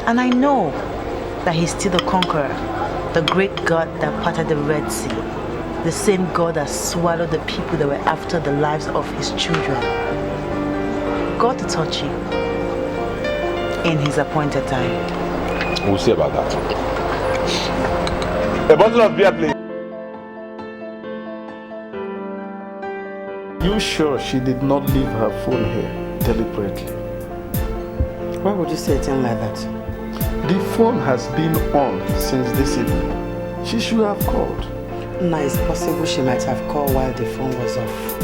And I know that He's still the conqueror, the great God that parted the Red Sea, the same God that swallowed the people that were after the lives of His children. God to touch you in His appointed time. We'll see about that. A bottle of beer, please. You sure she did not leave her phone here deliberately? Why would you say a thing like that? The phone has been on since this evening. She should have called. No, it's possible she might have called while the phone was off.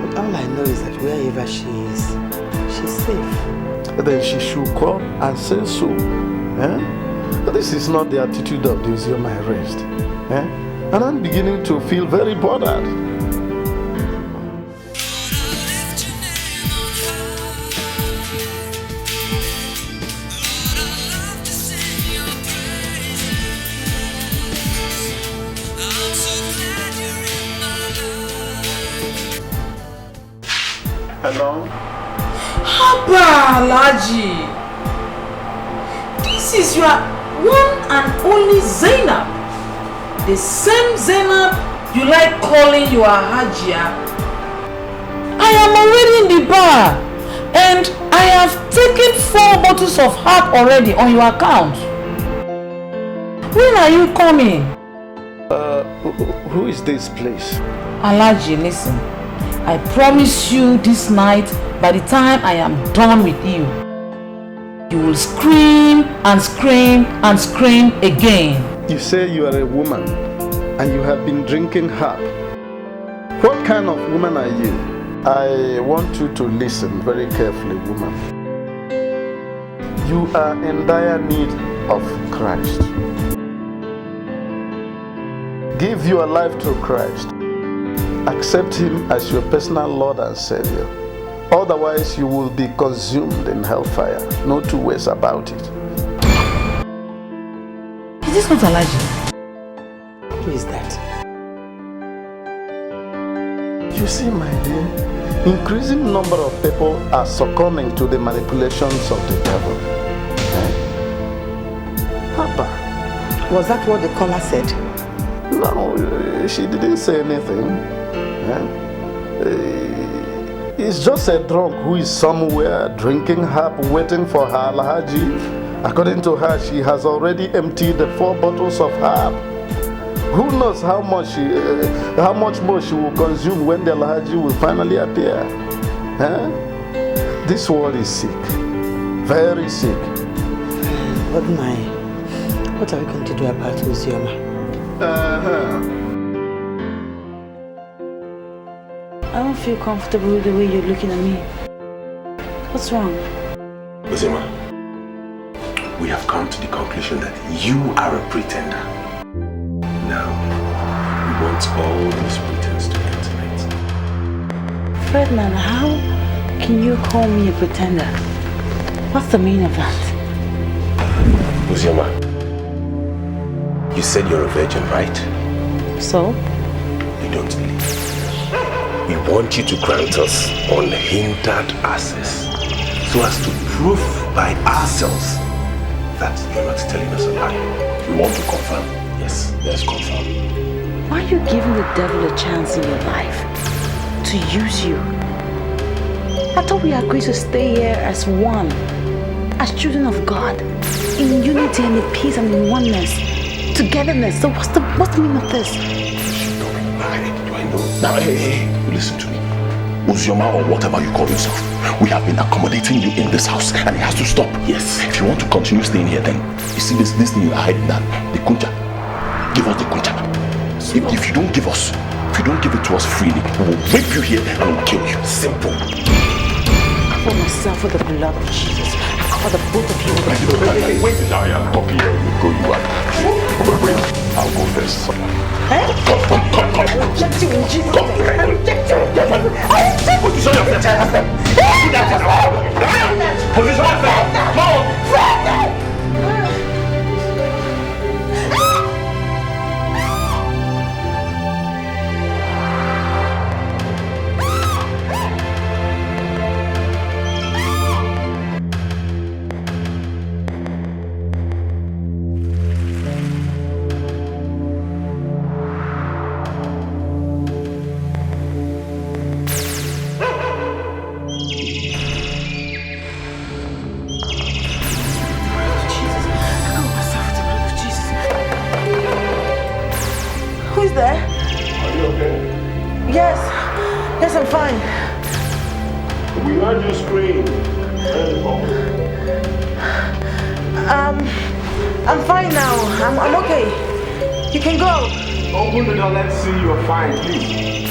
But all I know is that wherever she is, she's safe. Then she should call and say so. This is not the attitude of this your my rest. And I'm beginning to feel very bothered. Hello? Haba, Alaji. This is your one and only Zainab. The same Zainab you like calling your Hajia. I am already in the bar and I have taken 4 bottles of herb already on your account. When are you coming? Who is this, please? Alhaji, listen. I promise you this night, by the time I am done with you, you will scream and scream and scream again. You say you are a woman and you have been drinking herb. What kind of woman are you? I want you to listen very carefully, woman. You are in dire need of Christ. Give your life to Christ. Accept Him as your personal Lord and Savior. Otherwise, you will be consumed in hellfire. No two ways about it. Is this not Alhaji? Who is that? You see, my dear, increasing number of people are succumbing to the manipulations of the devil. Papa, was that what the caller said? No, she didn't say anything. It's just a drunk who is somewhere drinking herb, waiting for her Alhaji. According to her, she has already emptied the 4 bottles of herb. Who knows how much more she will consume when the Alhaji will finally appear? This world is sick, very sick. What are we going to do about Uzioma? I don't feel comfortable with the way you're looking at me. What's wrong? Uzima, we have come to the conclusion that you are a pretender. Now, we want all those pretense to end tonight. Ferdinand, how can you call me a pretender? What's the meaning of that? Uzima, you said you're a virgin, right? So? You don't believe. We want you to grant us unhindered access so as to prove by ourselves that you're not telling us a lie. We want to confirm. Yes, let's confirm. Why are you giving the devil a chance in your life to use you? I thought we agreed to stay here as one, as children of God, in unity and in peace and in oneness, togetherness. So what's the meaning of this? Do I know? Now, hey, listen to me. Uzioma or whatever you call yourself, we have been accommodating you in this house and it has to stop. Yes. If you want to continue staying here, then you see this thing you're hiding down, the kunja. Give us the kunja. If you don't give us, if you don't give it to us freely, we will rape you here and we'll kill you. Simple. I cover myself with the blood of Jesus. I cover the both of you with the blood. Wait, now you're talking here. You go, you are. Wait, I'll go first. Hey? Come. I reject you in Jesus' name. I reject you. Position yourself. Position yourself. Come on. Yes, I'm fine. We heard you scream. I'm fine now. I'm okay. You can go. Open the door, let's see you're fine, please.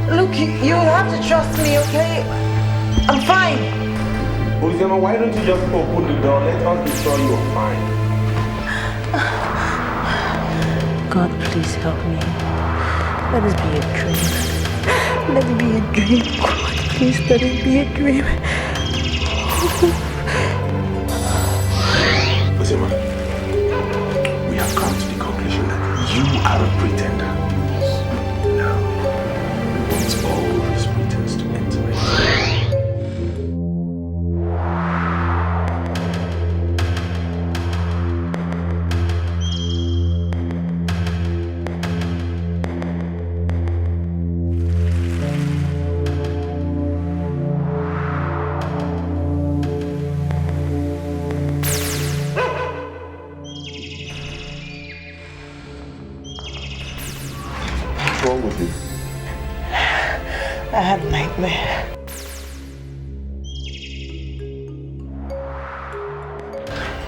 Look, you have to trust me, okay? I'm fine. Uzema, why don't you just open the door? Let us be sure you're fine. God, please help me. Let this be a dream. Let it be a dream. God, please let it be a dream. Uzema, we have come to the conclusion that you are a pretender. Now, we want all this pretense to end tonight. wrong with you? I had a nightmare.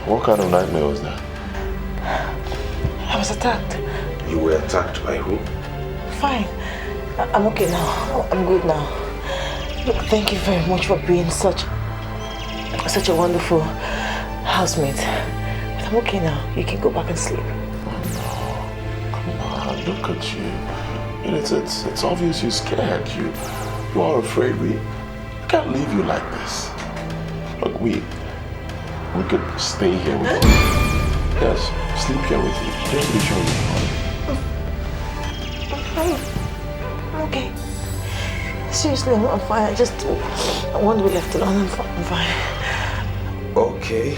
What kind of nightmare was that? I was attacked. You were attacked by who? Fine. I'm okay now. I'm good now. Look, thank you very much for being such a wonderful housemate. But I'm okay now. You can go back and sleep. Come on, look at you. It's obvious you're scared. You are afraid. We can't leave you like this. Look, we could stay here with you. Yes, sleep here with you. Just be sure you're fine. I'm okay. Seriously, I'm fine. I want to be left alone. I'm fine. Okay.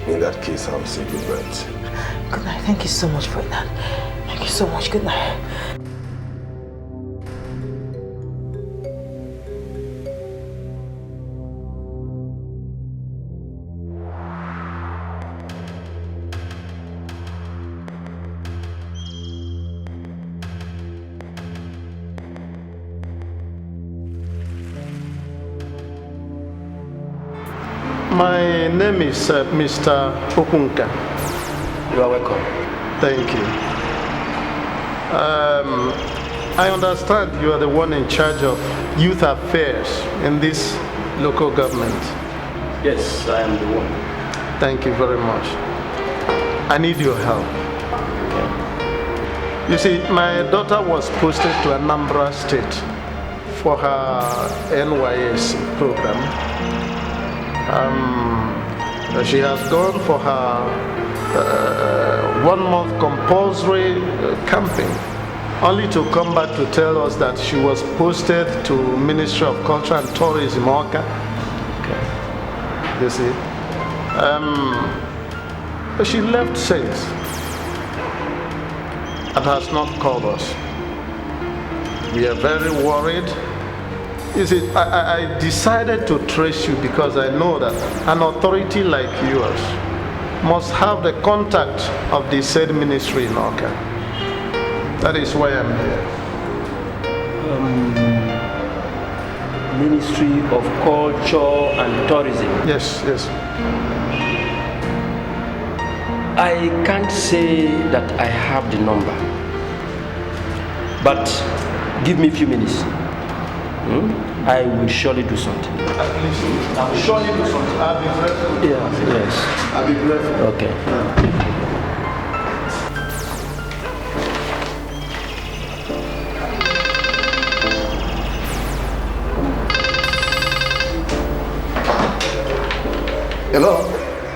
In that case, I'll say good night. Good night. Thank you so much for that. Thank you so much. Good night. My name is Mr. Okunka. You are welcome. Thank you. I understand you are the one in charge of youth affairs in this local government. Yes, I am the one. Thank you very much. I need your help. Okay. You see, my daughter was posted to Anambra State for her NYS program. She has gone for her 1 month compulsory camping, only to come back to tell us that she was posted to Ministry of Culture and Tourism, Oka. Okay. You see, she left since and has not called us. We are very worried. You see, I decided to trace you because I know that an authority like yours must have the contact of the said ministry in Oka. That is why I'm here. Ministry of Culture and Tourism. Yes, yes. I can't say that I have the number, but give me a few minutes. I will surely do something. At least I will surely do something. I'll be grateful. Yeah, yes. I'll be grateful. Okay. Hello?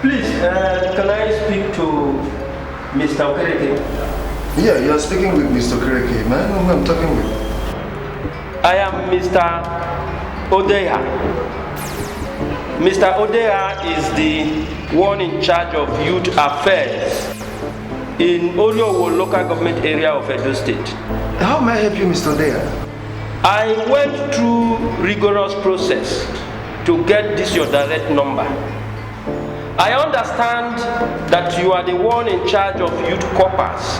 Please, can I speak to Mr. Okereke? Yeah, you're speaking with Mr. Okereke. Man, who I'm talking with? I am Mr. Odeya. Mr. Odeya is the one in charge of youth affairs in Oriowo local government area of Edo State. How may I help you, Mr. Odeya? I went through rigorous process to get this your direct number. I understand that you are the one in charge of youth corpers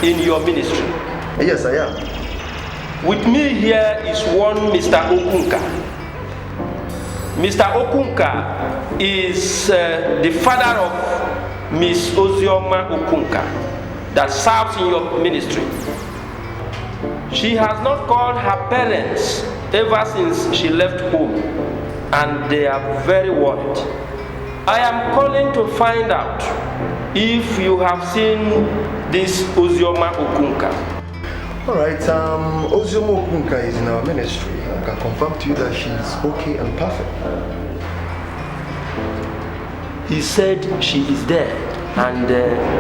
in your ministry. Yes, I am. With me here is one Mr. Okunka. Mr. Okunka is the father of Miss Ozioma Okunka that serves in your ministry. She has not called her parents ever since she left home, and they are very worried. I am calling to find out if you have seen this Ozioma Okunka. Alright, Ozioma Okunka is in our ministry. I can confirm to you that she's okay and perfect. He said she is there and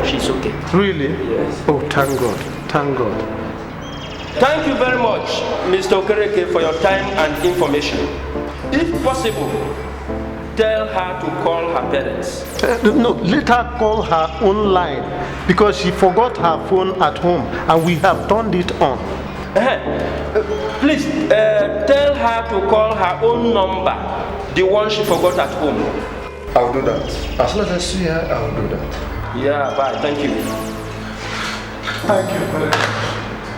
she's okay. Really? Yes. Oh, thank God. Thank God. Thank you very much, Mr. Okereke, for your time and information. If possible, tell her to call her parents. No, let her call her own line because she forgot her phone at home and we have turned it on. Please tell her to call her own number, the one she forgot at home. I'll do that. As soon as I see her, I'll do that. Yeah, bye. Thank you. Thank you very much.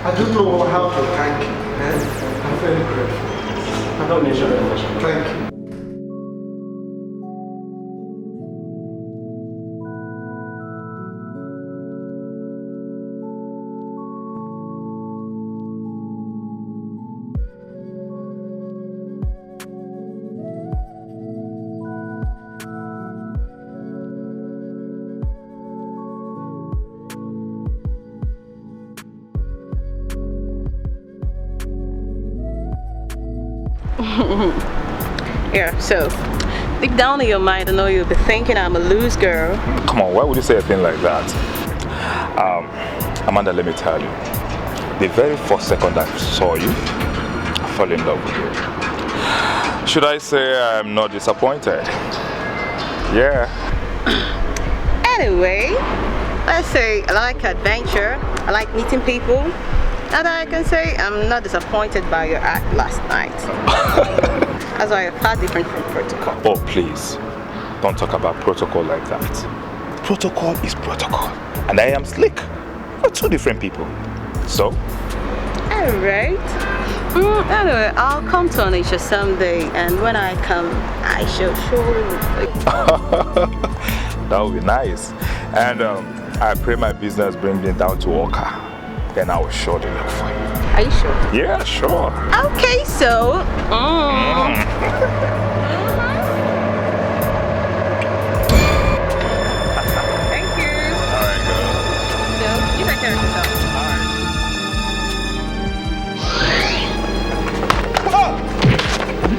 I don't know how to thank you. I'm very grateful. I don't need your emotion. Thank you. Yeah, so deep down in your mind, I know you'll be thinking I'm a loose girl. Come on, why would you say a thing like that? Amanda, let me tell you. The very first second I saw you, I fell in love with you. Should I say I'm not disappointed? Yeah. Anyway, let's say I like adventure, I like meeting people. Now that I can say I'm not disappointed by your act last night. That's why you're far different from protocol. Oh, please. Don't talk about protocol like that. Protocol is protocol. And I am slick. We're two different people. So? Alright. Anyway, I'll come to Onitsha someday. And when I come, I shall show you. That would be nice. And I pray my business brings me down to Oka. Then I will surely look for you. Are you sure? Yeah, sure. Okay, so. Thank you. Alright, go. So, you take care of yourself.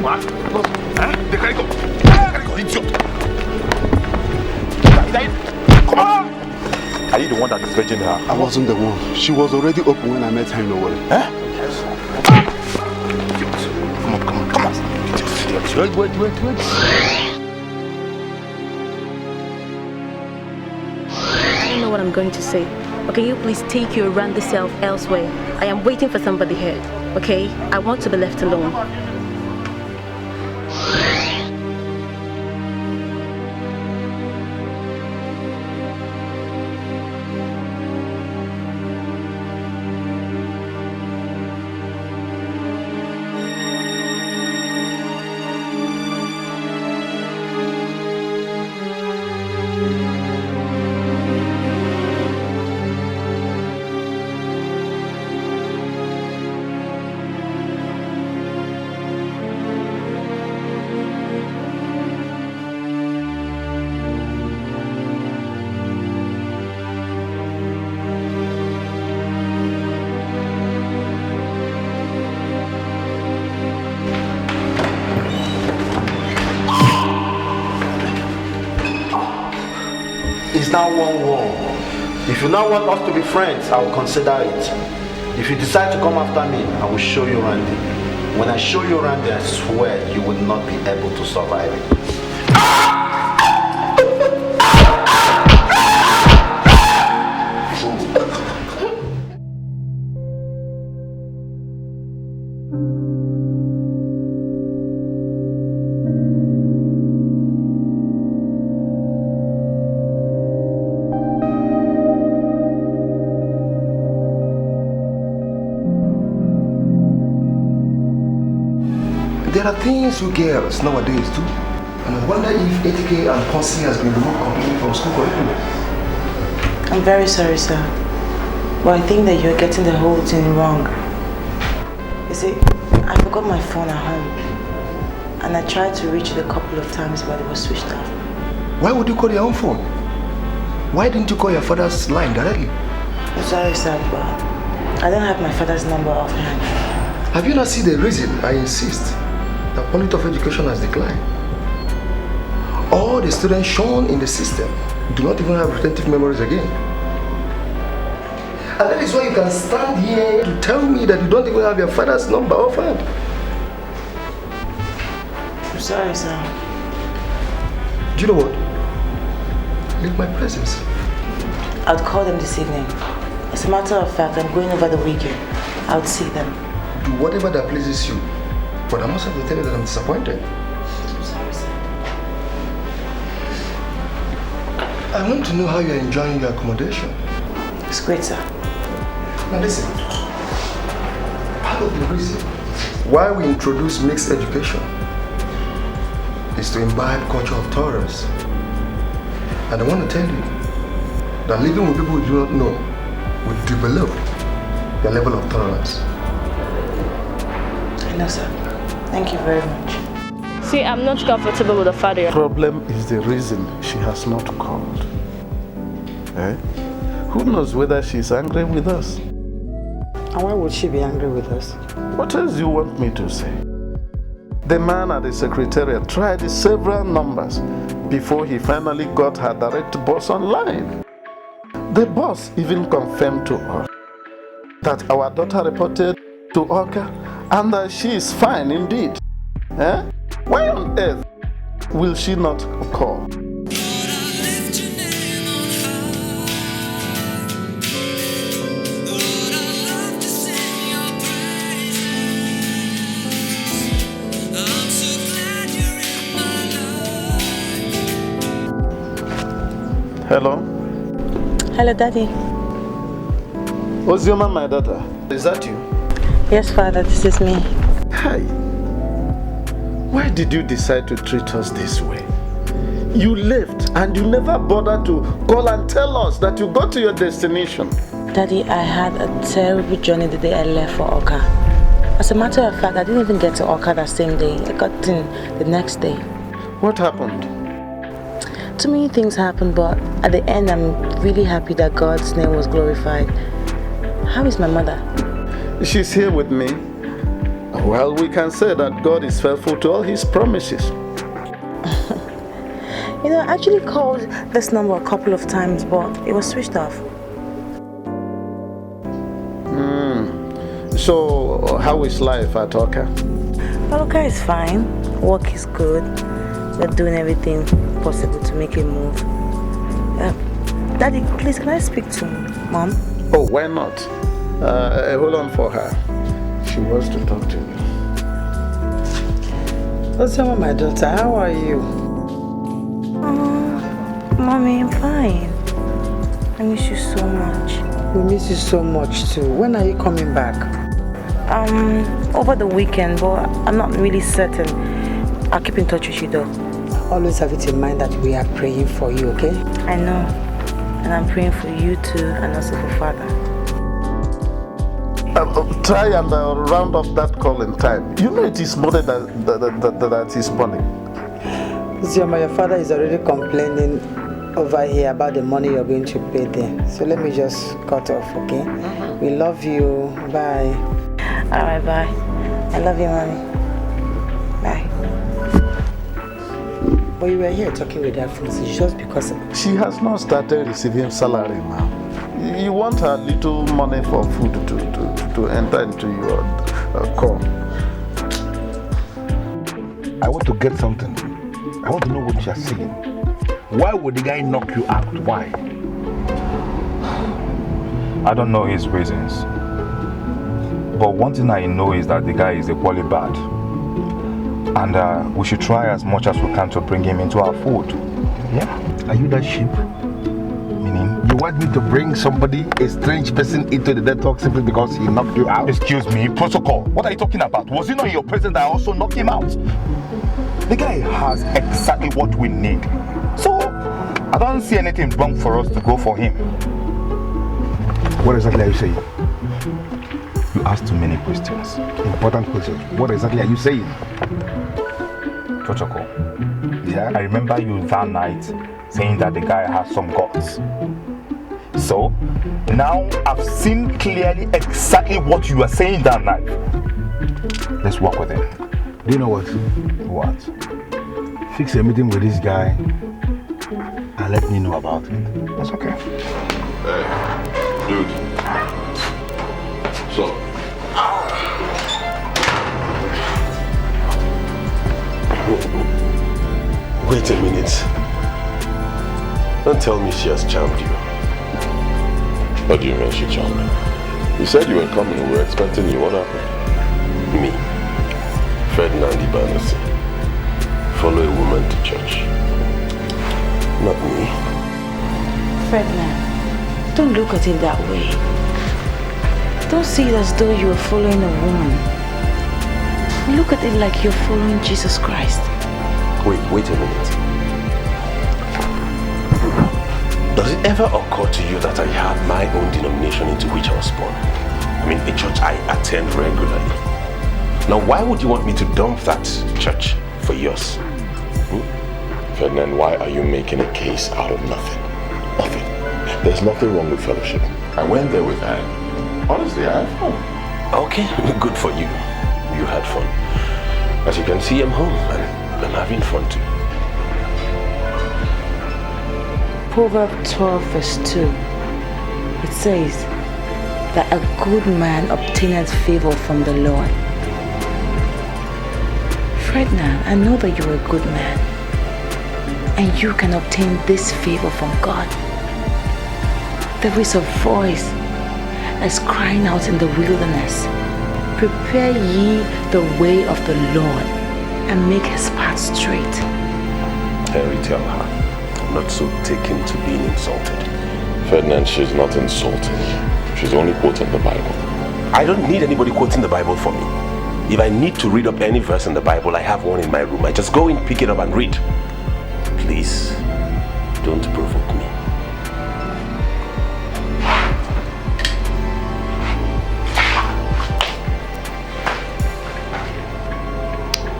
What? Huh? They can't go. Idiot. Come on. Are you the one that is fetching her? I wasn't the one. She was already up when I met her in Nollywood. Huh? Come on. Wait. I don't know what I'm going to say. But can you please take your randy self elsewhere? I am waiting for somebody here. Okay? I want to be left alone. It's now 1-1. If you now want us to be friends, I will consider it. If you decide to come after me, I will show you Randy. When I show you Randy, I swear you will not be able to survive it. There are things you girls nowadays do. And I wonder if 8K and Ponzi has been removed completely from school curriculum. I'm very sorry, sir. But I think that you're getting the whole thing wrong. You see, I forgot my phone at home. And I tried to reach it a couple of times, but it was switched off. Why would you call your own phone? Why didn't you call your father's line directly? I'm sorry, sir, but I don't have my father's number offhand. Have you not seen the reason I insist? The quality of education has declined. All the students shown in the system do not even have retentive memories again. And that is why you can stand here to tell me that you don't even have your father's number offhand. I'm sorry, sir. Do you know what? Leave my presence. I'll call them this evening. As a matter of fact, I'm going over the weekend. I'll see them. Do whatever that pleases you. But I must have to tell you that I'm disappointed. I'm sorry, sir. I want to know how you're enjoying your accommodation. It's great, sir. Now listen, part of the reason why we introduce mixed education is to imbibe culture of tolerance. And I want to tell you that living with people who do not know will develop their level of tolerance. I know, sir. Thank you very much. See, I'm not comfortable with the father. The problem is the reason she has not called. Eh? Who knows whether she's angry with us? And why would she be angry with us? What else do you want me to say? The man at the secretariat tried several numbers before he finally got her direct boss online. The boss even confirmed to us that our daughter reported to Oka and that she is fine indeed. Eh? Why on earth will she not call? Hello? Hello, Daddy. Ozioma, my daughter. Is that you? Yes, Father, this is me. Hi. Why did you decide to treat us this way? You left and you never bothered to call and tell us that you got to your destination. Daddy, I had a terrible journey the day I left for Oka. As a matter of fact, I didn't even get to Oka that same day. I got in the next day. What happened? Too many things happened, but at the end, I'm really happy that God's name was glorified. How is my mother? She's here with me. Well, we can say that God is faithful to all his promises. You know, I actually called this number a couple of times, but it was switched off. So, how is life at Oka? Well, Oka is fine. Work is good. We're doing everything possible to make a move. Daddy, please, can I speak to Mom? Oh, why not? Hold on for her. She wants to talk to you. Ozioma, my daughter, how are you? Mommy, I'm fine. I miss you so much. We miss you so much too. When are you coming back? Over the weekend, but I'm not really certain. I'll keep in touch with you though. Always have it in mind that we are praying for you, okay? I know. And I'm praying for you too, and also for Father. Try and round off that call in time. You know it is money that is money. Ozioma, your father is already complaining over here about the money you're going to pay there. So let me just cut off, okay? We love you. Bye. Alright, bye. I love you, Mommy. Bye. But you were here talking with that Francis just because... She has not started receiving salary now. You want her little money for food to enter into your call. I want to get something. I want to know what you're saying. Why would the guy knock you out? Why? I don't know his reasons. But one thing I know is that the guy is equally bad. And we should try as much as we can to bring him into our fold. Yeah? Are you that sheep? Meaning? You want me to bring somebody, a strange person, into the dead talk simply because he knocked you out? Excuse me, protocol. What are you talking about? Was it not in your presence that I also knocked him out? The guy has exactly what we need. So, I don't see anything wrong for us to go for him. What exactly are you saying? You asked too many questions. Important questions. What exactly are you saying? Protocol. Yeah? I remember you that night saying that the guy has some guts. So, now I've seen clearly exactly what you were saying that night. Let's work with him. Do you know what? What? Fix a meeting with this guy and let me know about it. That's okay. Hey, dude. So. Wait a minute. Don't tell me she has charmed you. What do you mean she charmed me? You said you were coming. We were expecting you. What happened? Me, Ferdinand Ibanesi, follow a woman to church. Not me. Ferdinand, don't look at it that way. Don't see it as though you are following a woman. Look at it like you're following Jesus Christ. Wait a minute. Does it ever occur to you that I have my own denomination into which I was born? I mean, a church I attend regularly. Now, why would you want me to dump that church for yours? Ferdinand, why are you making a case out of nothing? Nothing. There's nothing wrong with fellowship. I went there with Anne. Honestly, I had fun. Okay, good for you. You had fun. As you can see, I'm home and I'm having fun too. Proverbs 12 verse 2. It says that a good man obtaineth favor from the Lord. Ferdinand, I know that you're a good man and you can obtain this favor from God. There is a voice that's crying out in the wilderness. Prepare ye the way of the Lord and make his path straight. Henry, tell her I'm not so taken to being insulted. Ferdinand, she's not insulting you. She's only quoting the Bible. I don't need anybody quoting the Bible for me. If I need to read up any verse in the Bible, I have one in my room. I just go in, pick it up and read. Please, don't provoke me.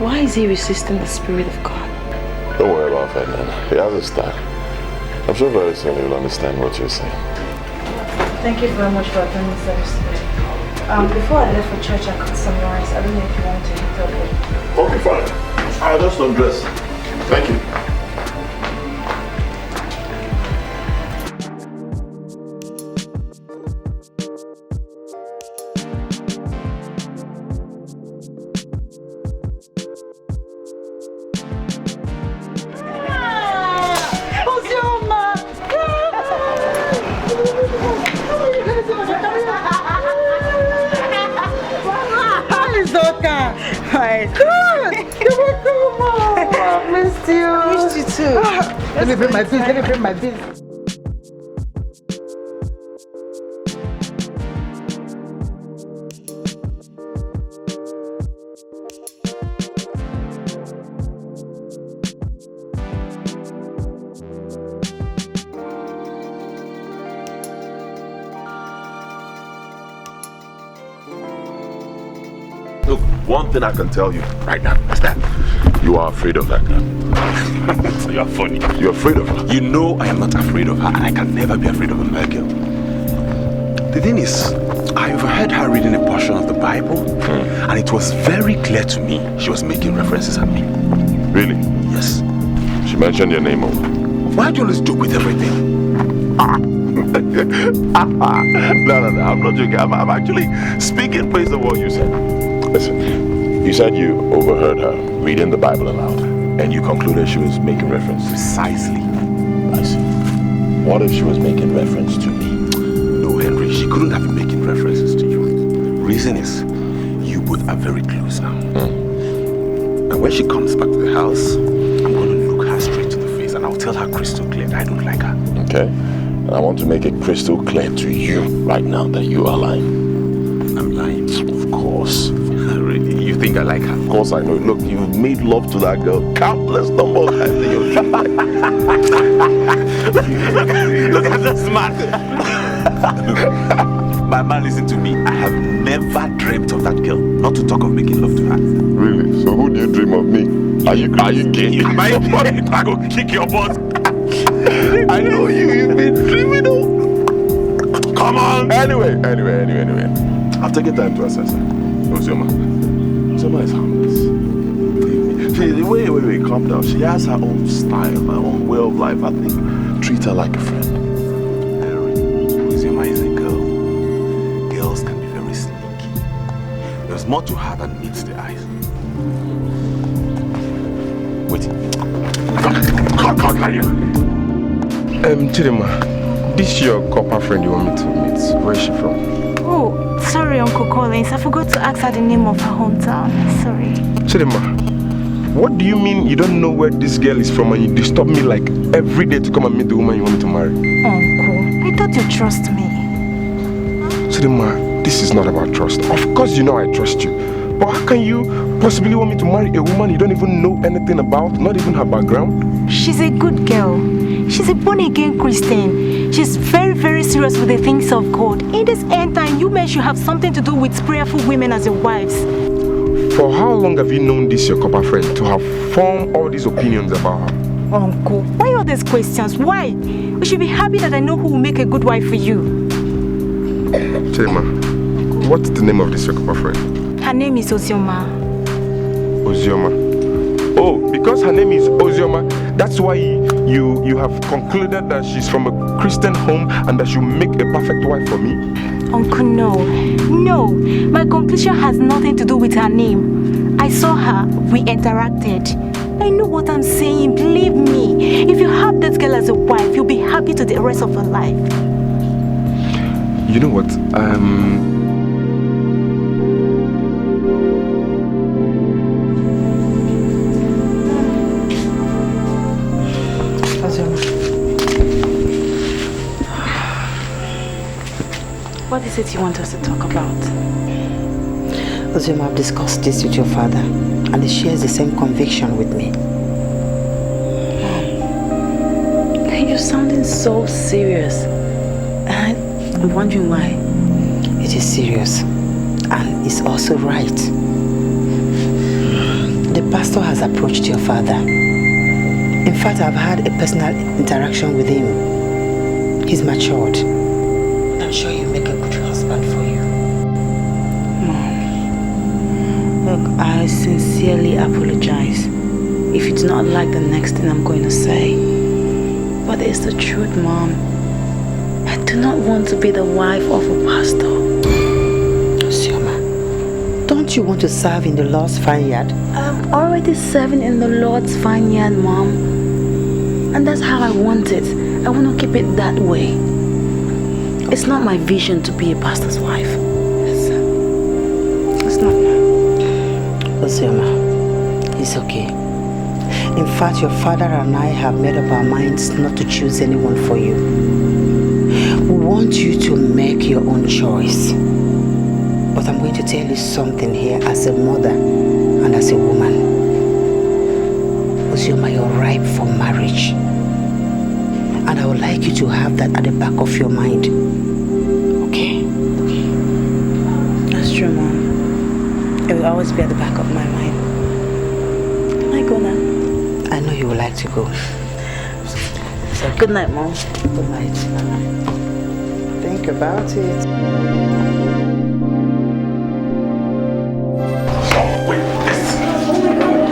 Why is he resisting the Spirit of God? Don't worry about Ferdinand. He has a style. I'm sure very soon he'll understand what you're saying. Thank you very much for attending service today. Before I left for church, I cut some rice. I don't know if you want to eat or Okay, fine. I'll just undress. Thank you. Let me bring my beans. Look, one thing I can tell you right now is that you are afraid of that girl. You're funny. You're afraid of her. You know I am not afraid of her, and I can never be afraid of a male girl. The thing is, I overheard her reading a portion of the Bible, and it was very clear to me she was making references at me. Really? Yes. She mentioned your name. Why do you always joke with everything? No, I'm not joking. I'm actually speaking based on what you said. Listen, you said you overheard her reading the Bible aloud, and you concluded she was making reference. Precisely. I see. What if she was making reference to me? No, Henry, she couldn't have been making references to you. Reason is, you both are very close now. And when she comes back to the house, I'm going to look her straight to the face, and I'll tell her crystal clear that I don't like her. Okay. And I want to make it crystal clear to you right now that you are lying. I'm lying? Of course. Really? You think I like her? Of course I know. Look, you've made love to that girl countless number of times in your dream. Look at this man. My man, listen to me. I have never dreamt of that girl. Not to talk of making love to her. Really? So who do you dream of me? Are you gay? Am I gay? I go kick your butt. I know you've been dreaming of. Come on. Anyway. I've taken time to assess her. Ozoma is harmless. Wait, calm down. She has her own style, her own way of life. I think treat her like a friend. Ozoma is a girl. Girls can be very sneaky. There's more to her than meets the eyes. Wait. Come here. Chidima, this is your copper friend you want me to meet. Where is she from? Oh, sorry, Uncle Collins. I forgot to ask her the name of her hometown. Sorry. Chidima, what do you mean you don't know where this girl is from and you disturb me like every day to come and meet the woman you want me to marry? Uncle, I thought you trust me. Chidima, this is not about trust. Of course you know I trust you. But how can you possibly want me to marry a woman you don't even know anything about, not even her background? She's a good girl. She's a born-again Christian. She's very, very serious with the things of God. In this end time, you men should have something to do with prayerful women as your wives. For how long have you known this, your copper friend, to have formed all these opinions about her? Uncle, why all these questions? Why? You should be happy that I know who will make a good wife for you. Chema, what's the name of this your copper friend? Her name is Ozioma. Ozioma. Oh, because her name is Ozioma, that's why you have concluded that she's from a Christian home and that she'll make a perfect wife for me? Uncle, no. No, my conclusion has nothing to do with her name. I saw her, we interacted. I know what I'm saying, believe me. If you have this girl as a wife, you'll be happy to the rest of her life. You know what, What is it you want us to talk about? Ozioma, I've discussed this with your father, and he shares the same conviction with me. Mom, you're sounding so serious. I'm wondering why. It is serious, and it's also right. The pastor has approached your father. In fact, I've had a personal interaction with him. He's matured. I'm sure you make a good husband for you. Mom, look, I sincerely apologize if you do not like the next thing I'm going to say. But it's the truth, Mom. I do not want to be the wife of a pastor. Ozioma, don't you want to serve in the Lord's vineyard? I'm already serving in the Lord's vineyard, Mom. And that's how I want it. I want to keep it that way. It's not my vision to be a pastor's wife. It's not. Ozioma, it's okay. In fact, your father and I have made up our minds not to choose anyone for you. We want you to make your own choice. But I'm going to tell you something here as a mother and as a woman. Ozioma, you're ripe for marriage. And I would like you to have that at the back of your mind. Okay? That's true, Mom. It will always be at the back of my mind. Can I go now? I know you would like to go. So, good night, Mom. Good night. Think about it.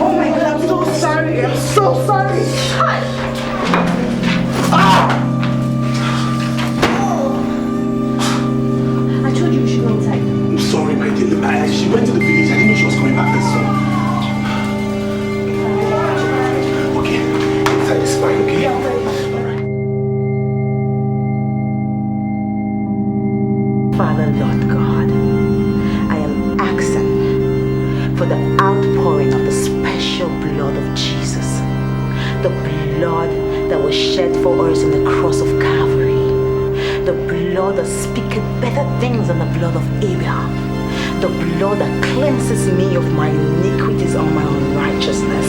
Oh my God, I'm so sorry. I'm so sorry. I told you should go inside. I'm sorry, my dear. She went to the village. I didn't know she was coming back this soon. Okay, inside is fine, okay? Alright. Father, Lord God, I am asking for the outpouring of the special blood of Jesus. The blood that was shed for us on the cross of Calvary. The blood that speaketh better things than the blood of Abel. The blood that cleanses me of my iniquities and my unrighteousness.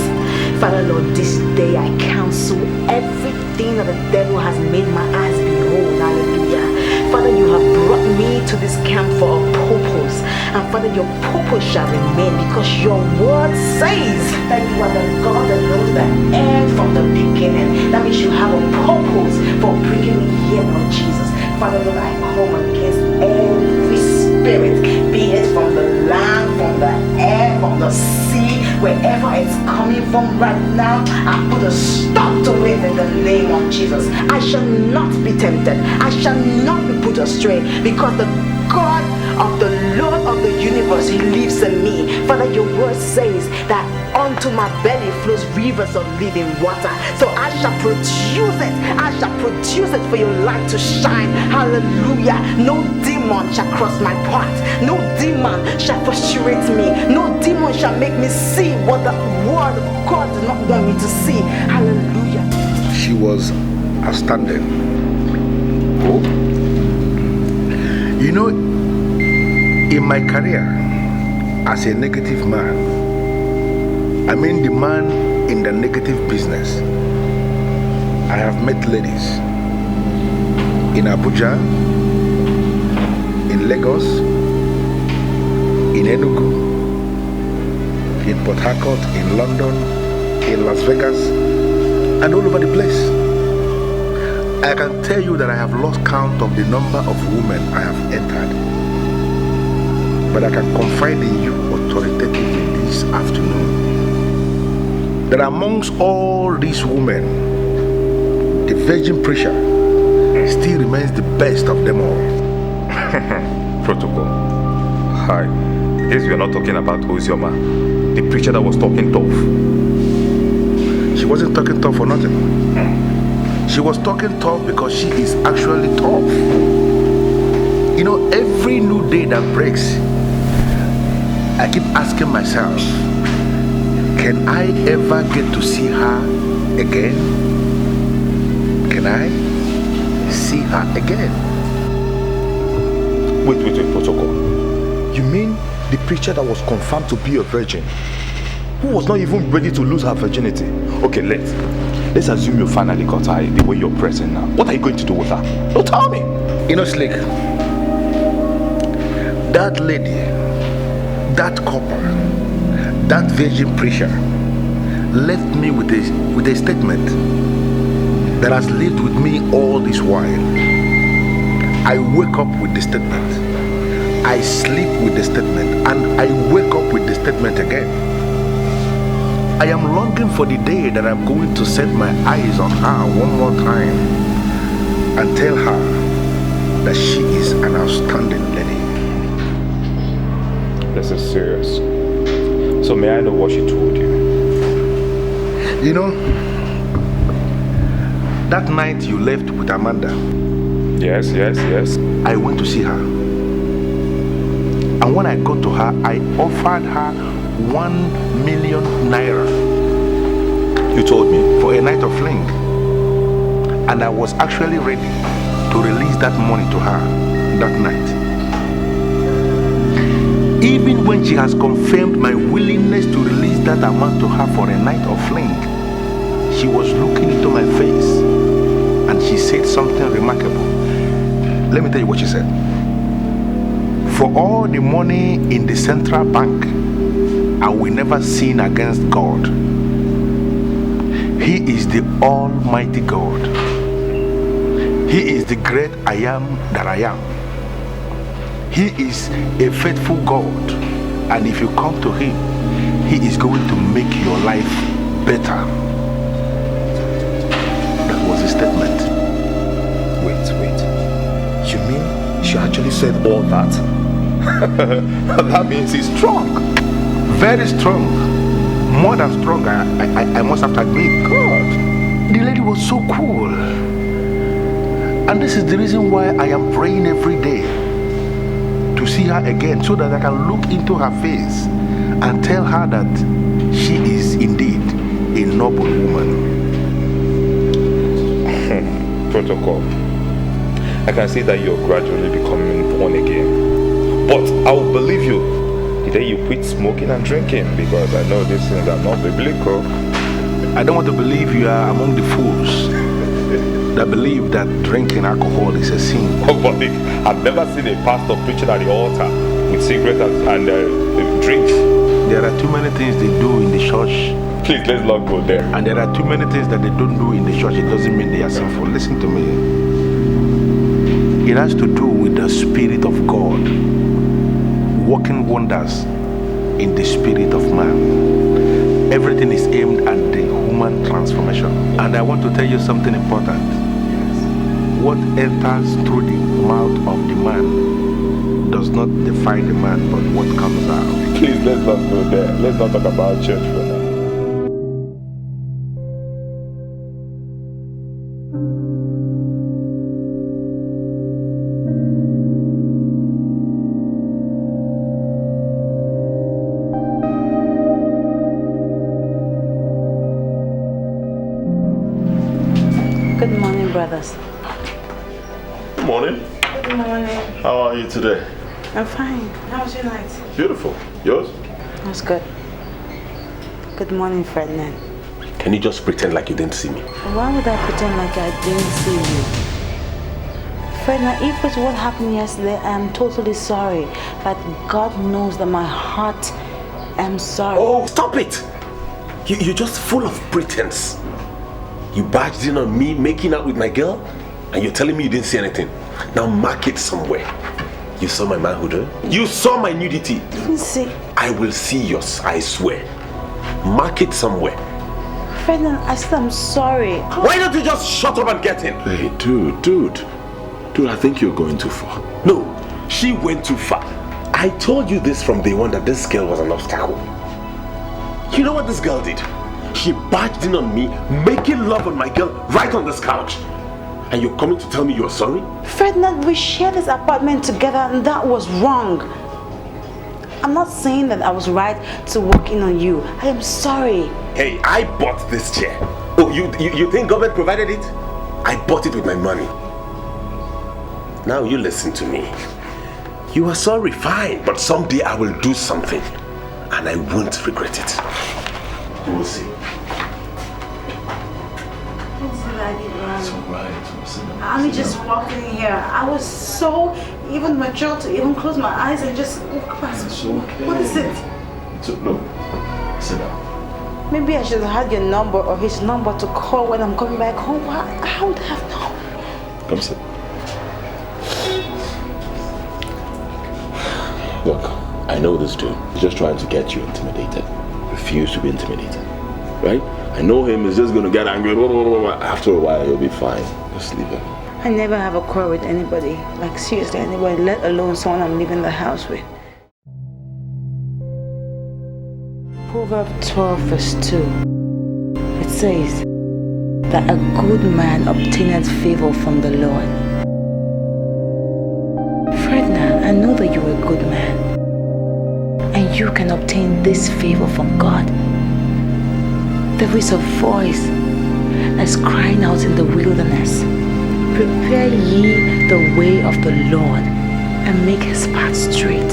Father, Lord, this day I cancel everything that the devil has made my eyes behold. Hallelujah. Father, you have brought me to this camp for a purpose. And Father, your purpose shall remain because your word says that you are the God that knows the end from the beginning. That means you have a purpose for bringing me here, Lord Jesus. Father, Lord, I come against every spirit, be it from the land, from the air, from the sea, wherever it's coming from right now. I put a stop to it in the name of Jesus. I shall not be tempted. I shall not be put astray because the God of the Lord of the universe, He lives in me. Father, your word says that unto my belly flows rivers of living water. So I shall produce it. I shall produce it for your light to shine. Hallelujah. No demon shall cross my path. No demon shall frustrate me. No demon shall make me see what the word of God does not want me to see. Hallelujah. She was outstanding. Oh. You know, In my career as a negative man, I mean the man in the negative business, I have met ladies in Abuja, in Lagos, in Enugu, in Port Harcourt, in London, in Las Vegas, and all over the place. I can tell you that I have lost count of the number of women I have entered. But I can confide in you authoritatively this afternoon that amongst all these women, the virgin preacher still remains the best of them all. Protocol. Hi. Yes, we are not talking about Ozioma, the preacher that was talking tough. She wasn't talking tough for nothing. She was talking tough because she is actually tough. You know, every new day that breaks, I keep asking myself, can I ever get to see her again? Can I see her again? Wait, Protocol. You mean the preacher that was confirmed to be a virgin, who was not even ready to lose her virginity? Okay, let's assume you finally got her the way you're pressing now. What are you going to do with her? No, tell me. You know, Slick, that lady, that couple, that virgin preacher left me with a statement that has lived with me all this while. I wake up with the statement, I sleep with the statement, and I wake up with the statement again. I am longing for the day that I'm going to set my eyes on her one more time and tell her that she is an outstanding lady. This is serious. So may I know what she told you? You know, that night you left with Amanda. Yes. I went to see her. And when I got to her, I offered her 1 million naira. You told me? For a night of fling. And I was actually ready to release that money to her that night. Even when she has confirmed my willingness to release that amount to her for a night of fling, she was looking into my face and she said something remarkable. Let me tell you what she said. For all the money in the central bank, I will never sin against God. He is the Almighty God. He is the great I am that I am. He is a faithful God, and if you come to Him, He is going to make your life better. That was the statement. Wait. You mean she actually said all that? That means he's strong. Very strong. More than strong, I must have to admit. God, the lady was so cool. And this is the reason why I am praying every day to see her again, so that I can look into her face and tell her that she is indeed a noble woman. Protocol. I can see that you're gradually becoming born again. But I will believe you the day you quit smoking and drinking, because I know these things are not biblical. I don't want to believe you are among the fools that believe that drinking alcohol is a sin. Oh, but I've never seen a pastor preaching at the altar with cigarettes and drinks. There are too many things they do in the church. Please, let's not go there. And there are too many things that they don't do in the church. It doesn't mean they are sinful. Listen to me. It has to do with the Spirit of God working wonders in the spirit of man. Everything is aimed at the human transformation. And I want to tell you something important. What enters through the mouth of the man does not define the man, but what comes out. Please, let's not go there. Let's not talk about church for now. Good morning, brothers. Good morning. Good morning. How are you today? I'm fine. How was your night? Beautiful. Yours? It was good. Good morning, Ferdinand. Can you just pretend like you didn't see me? Why would I pretend like I didn't see you? Ferdinand, if it's what happened yesterday, I am totally sorry. But God knows that my heart am sorry. Oh, stop it! You're just full of pretense. You barged in on me making out with my girl, and you're telling me you didn't see anything. Now mark it somewhere. You saw my manhood, eh? You saw my nudity. Didn't see. I will see yours, I swear. Mark it somewhere. Ferdinand, I said I'm sorry. Why don't you just shut up and get in? Hey, dude, I think you're going too far. No, she went too far. I told you this from day one that this girl was an obstacle. You know what this girl did? She barged in on me, making love on my girl right on this couch. And you're coming to tell me you're sorry? Ferdinand, we shared this apartment together and that was wrong. I'm not saying that I was right to walk in on you. I am sorry. Hey, I bought this chair. Oh, you think government provided it? I bought it with my money. Now you listen to me. You are sorry, fine, but someday I will do something and I won't regret it. You will see. It's alright. I'm just walking here. I was so even mature to even close my eyes and just walk past. It's okay. What is it? No. Sit down. Maybe I should have had your number or his number to call when I'm coming back home. I would have known. Come sit. Look, I know this dude. He's just trying to get you intimidated. Refuse to be intimidated. Right? I know him. He's just going to get angry. After a while, he'll be fine. Just leave him. I never have a quarrel with anybody. Like seriously, anybody, let alone someone I'm leaving the house with. Proverbs 12 verse 2. It says that a good man obtaineth favor from the Lord. Ferdinand, I know that you're a good man. And you can obtain this favor from God. There is a voice that's crying out in the wilderness. Prepare ye the way of the Lord and make his path straight.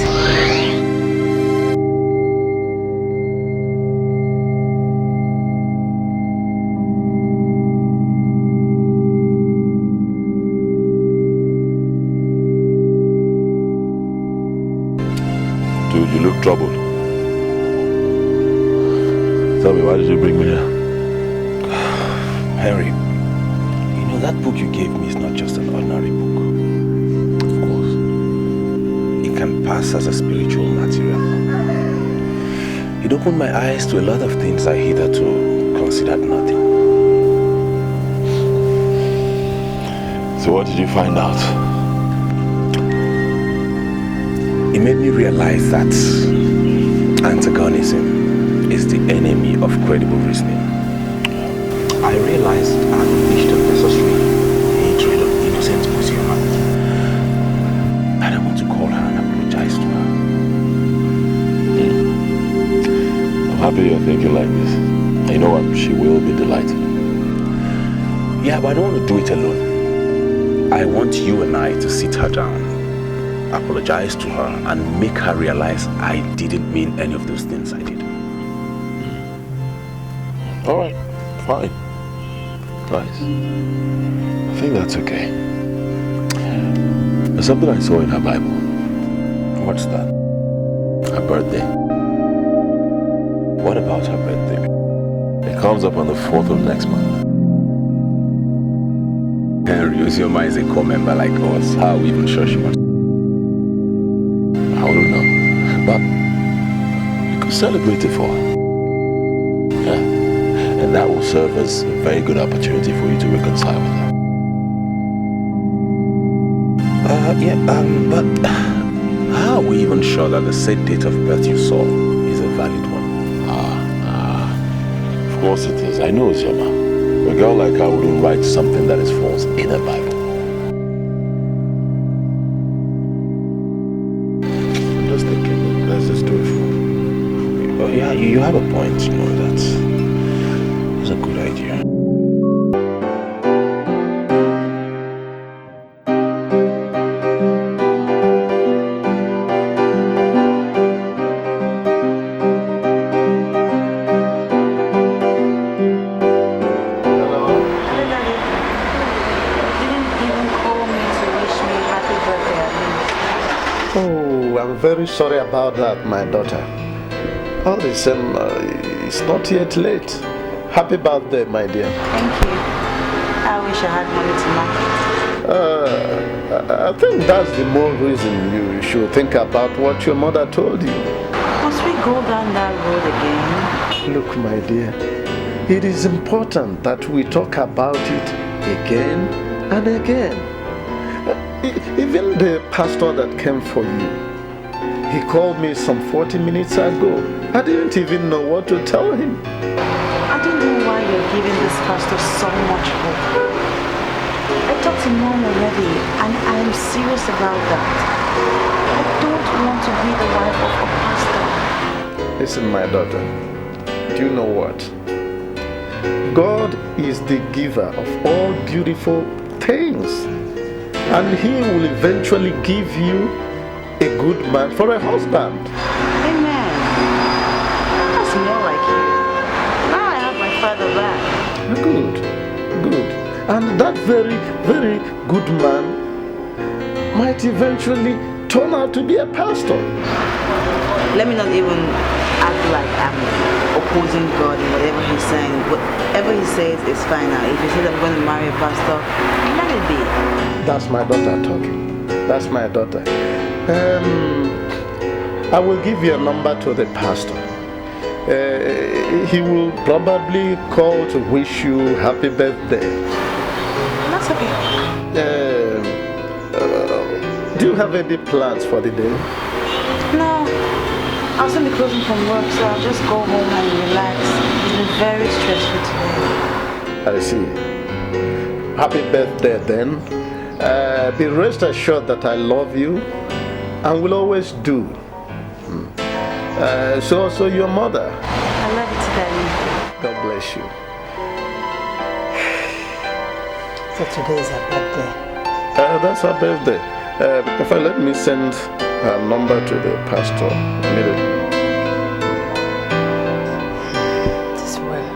Dude, you look troubled. Tell me, why did you bring me here? Harry, you know that book you gave me is not just an ordinary book. Of course. It can pass as a spiritual material. It opened my eyes to a lot of things I hitherto considered nothing. So what did you find out? It made me realize that antagonism is the enemy of credible reasoning. I realized I had unleashed unnecessary hatred of innocent Osioma. And I want to call her and apologize to her. I'm happy you're thinking like this. I know she will be delighted. Yeah, but I don't want to do it alone. I want you and I to sit her down, apologize to her, and make her realize I didn't mean any of those things I did. Alright, fine. Nice. I think that's okay. There's something I saw in her Bible. What's that? Her birthday. What about her birthday? It comes up on the 4th of next month. Henry Osioma is a core member like us. How are we even sure she wants? I don't know. But we could celebrate it for her. Yeah. And that will serve as a very good opportunity for you to reconcile with her. But how are we even sure that the said date of birth you saw is a valid one? Of course it is. I know Osioma. A girl like her wouldn't write something that is false in a Bible. I'm just thinking, let's just do it for. Oh, yeah, you have a point, you know, that's a good idea. very sorry about that, my daughter. All the same, it's not yet late. Happy birthday, my dear. Thank you. I wish I had money to market. I think that's the more reason you should think about what your mother told you. Must we go down that road again? Look, my dear, it is important that we talk about it again and again. Even the pastor that came for you, he called me some 40 minutes ago. I didn't even know what to tell him. I don't know why you're giving this pastor so much hope. I talked to Mom already, and I am serious about that. I don't want to be the wife of a pastor. Listen, my daughter, do you know what? God is the giver of all beautiful things, and He will eventually give you a good man for a husband. Amen. That's more like you. Now I have my father back. Good, good. And that very, very good man might eventually turn out to be a pastor. Let me not even act like I'm opposing God in whatever He's saying. Whatever He says is fine now. If He says I'm going to marry a pastor, let it be. That's my daughter talking. That's my daughter. I will give you a number to the pastor. He will probably call to wish you happy birthday. That's okay. Do you have any plans for the day? No. I'll soon be closing from work, so I'll just go home and relax. It's been very stressful today. I see. Happy birthday then. Be rest assured that I love you and will always do. So also your mother. I love you too, Daddy. God bless you. So today is her birthday. That's her birthday. If I let me send her number to the pastor immediately. It is well.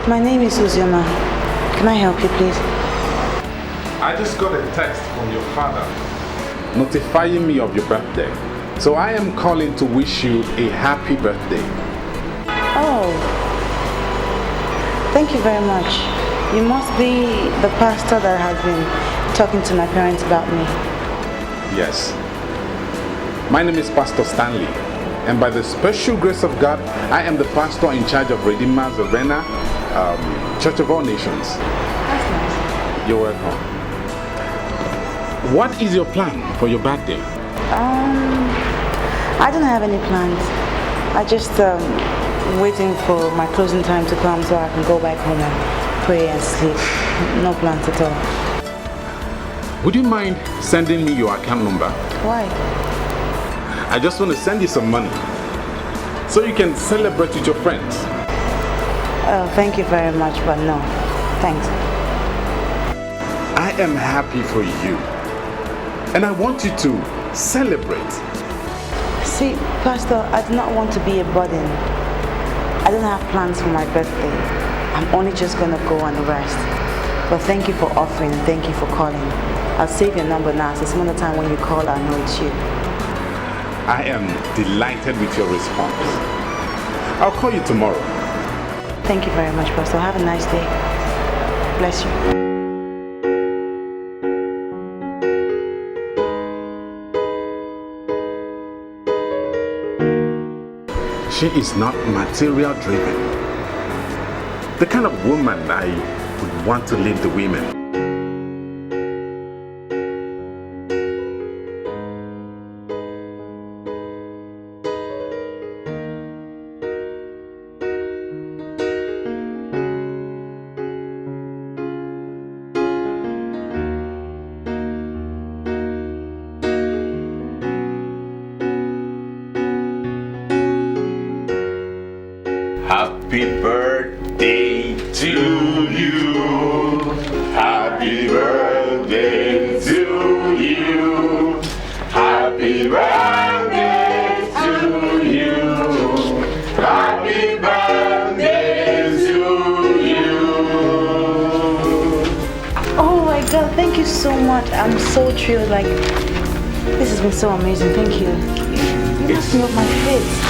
My name is Uzioma. Can I help you, please? I just got a text from your father notifying me of your birthday. So I am calling to wish you a happy birthday. Oh, thank you very much. You must be the pastor that has been talking to my parents about me. Yes. My name is Pastor Stanley, and by the special grace of God, I am the pastor in charge of Redeemer's Arena, Church of All Nations. That's nice. You're welcome. What is your plan for your birthday? I don't have any plans. I just waiting for my closing time to come so I can go back home and pray and sleep. No plans at all. Would you mind sending me your account number? Why? I just want to send you some money so you can celebrate with your friends. Thank you very much, but no. Thanks. I am happy for you, and I want you to celebrate. See, Pastor, I do not want to be a burden. I don't have plans for my birthday. I'm only just going to go and rest. But thank you for offering and thank you for calling. I'll save your number now, so some other time when you call, I'll know it's you. I am delighted with your response. I'll call you tomorrow. Thank you very much, Pastor. Have a nice day. Bless you. She is not material driven. The kind of woman I would want to lead the women. Happy birthday to you. Happy Well, thank you so much. I'm so thrilled. Like, this has been so amazing. Thank you. You must me off my face.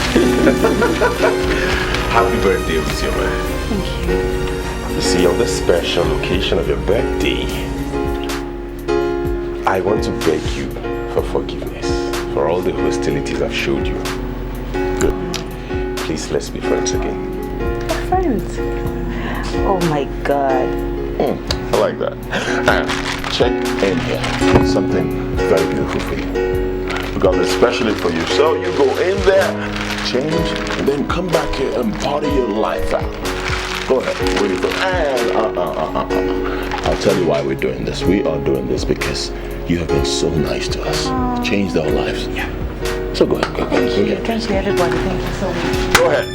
Happy birthday, Uzioma. Thank you. You see, on this special occasion of your birthday, I want to beg you for forgiveness for all the hostilities I've showed you. Good. Please, let's be friends again. Friends? Oh my God. I like that. Check in here. Something very beautiful for you. We got this specially for you. So you go in there, change, and then come back here and party your life out. Go ahead. What do you think? And I'll tell you why we're doing this. We are doing this because you have been so nice to us. Changed our lives. Yeah. So go ahead. Thank you. Thank you, everybody. Thank you so much. Go ahead.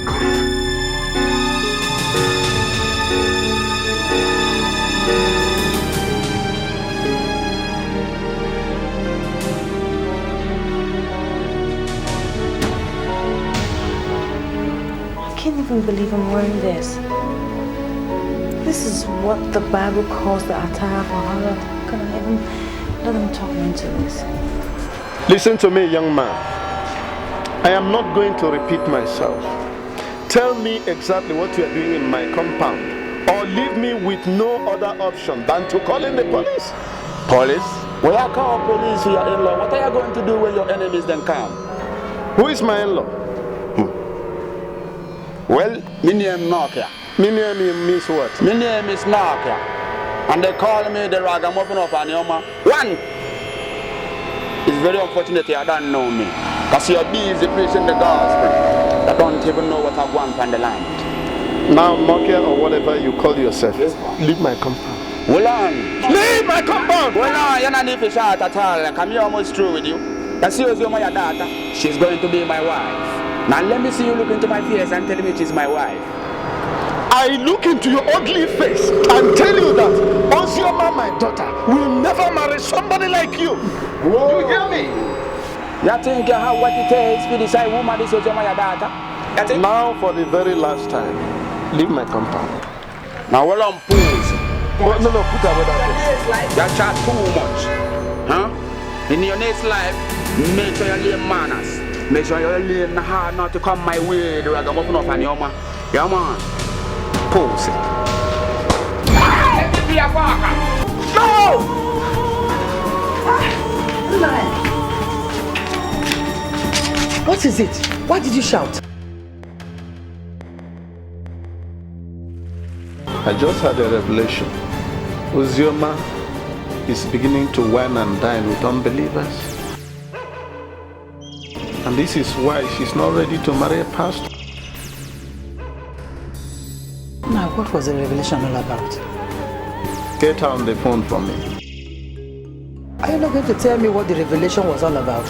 I can't even believe I'm wearing this. This is what the Bible calls the attire for horror. Can I even let them talk me into this? Listen to me, young man. I am not going to repeat myself. Tell me exactly what you are doing in my compound, or leave me with no other option than to call in the police. Police? When I call police for your in-law, what are you going to do when your enemies then come? Who is my in-law? Well, my name Nokia. My name means what? My name is Nokia. And they call me the ragamuffin of Anyoma. One! It's very unfortunate you don't know me. Because you're busy preaching the gospel. I don't even know what I want on the land. Now, Nokia or whatever you call yourself, leave my compound. Hold on. Leave my compound! Hold on, you're not even short at all. I'm here almost through with you. I see you my daughter. She's going to be my wife. Now let me see you look into my face and tell me she's my wife. I look into your ugly face and tell you that Ozioma, my daughter, will never marry somebody like you. Whoa. Do you hear me? You think you have what it takes to decide who marries Ozioma, your daughter? Now, for the very last time, leave my compound. Now, hold on, please. No, put away that face. You chat too much. Huh? In your next life, make sure you learn manners. Make sure you learn hard not to come my way. The ragamuffin of Anyoma. Yeah, man. Pose. Let me be a fucker. No! What is it? Why did you shout? I just had a revelation. Ozioma is beginning to wine and dine with unbelievers. And this is why she's not ready to marry a pastor. Now, what was the revelation all about? Get her on the phone for me. Are you not going to tell me what the revelation was all about?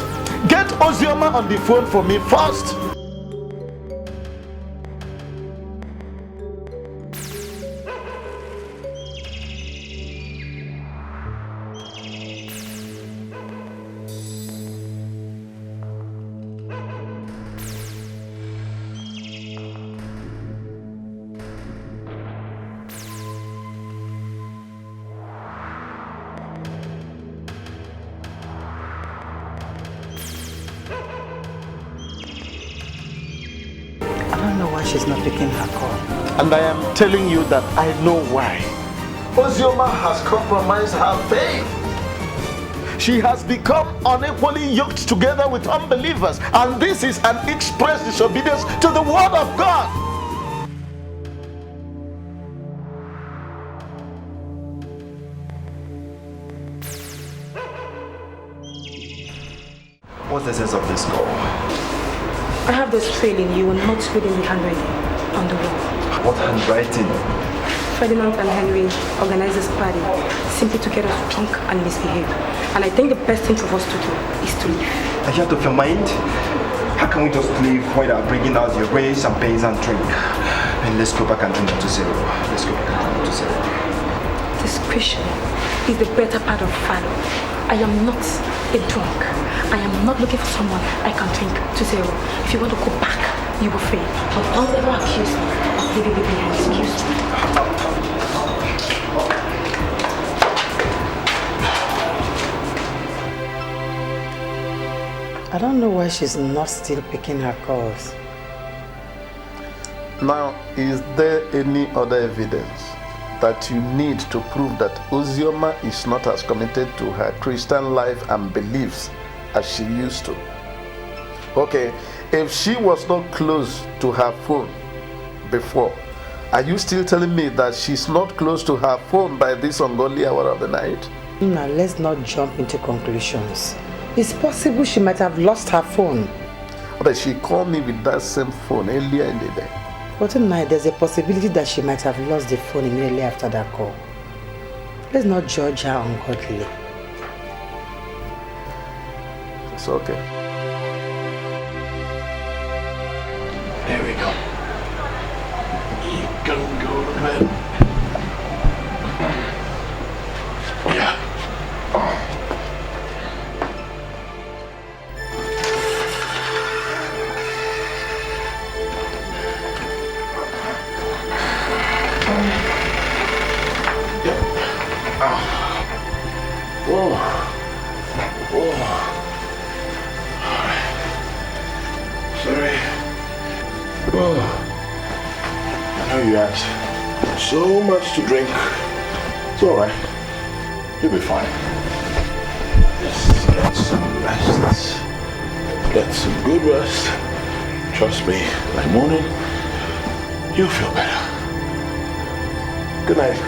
Get Ozioma on the phone for me first. She's not picking her call. And I am telling you that I know why. Ozioma has compromised her faith. She has become unequally yoked together with unbelievers, and this is an express disobedience to the word of God. What's the sense of this call? I have this feeling you will not read in the handwriting on the wall. What handwriting? Ferdinand and Henry organized this party simply to get us drunk and misbehave. And I think the best thing for us to do is to leave. Are you out of your mind? How can we just leave while they're bringing out your way, champagne and drink? And let's go back and drink to zero. Let's go back and drink to zero. Discretion is the better part of valor. I am not a drunk. I am not looking for someone I can drink to zero. If you want to go back, you will fail. But don't ever accuse me of leaving behind. Excuse me. I don't know why she's not still picking her calls. Now, is there any other evidence that you need to prove that Ozioma is not as committed to her Christian life and beliefs as she used to? Okay, if she was not close to her phone before, are you still telling me that she's not close to her phone by this ungodly hour of the night? Now, let's not jump into conclusions. It's possible she might have lost her phone. But she called me with that same phone earlier in the day. But tonight, there's a possibility that she might have lost the phone immediately after that call. Let's not judge her ungodly. It's okay. There we go. You can go to bed. Yeah. Whoa. Whoa. Sorry. Whoa. I know you had so much to drink. It's alright. You'll be fine. Just get some rest. Get some good rest. Trust me, by morning, you'll feel better. Good night.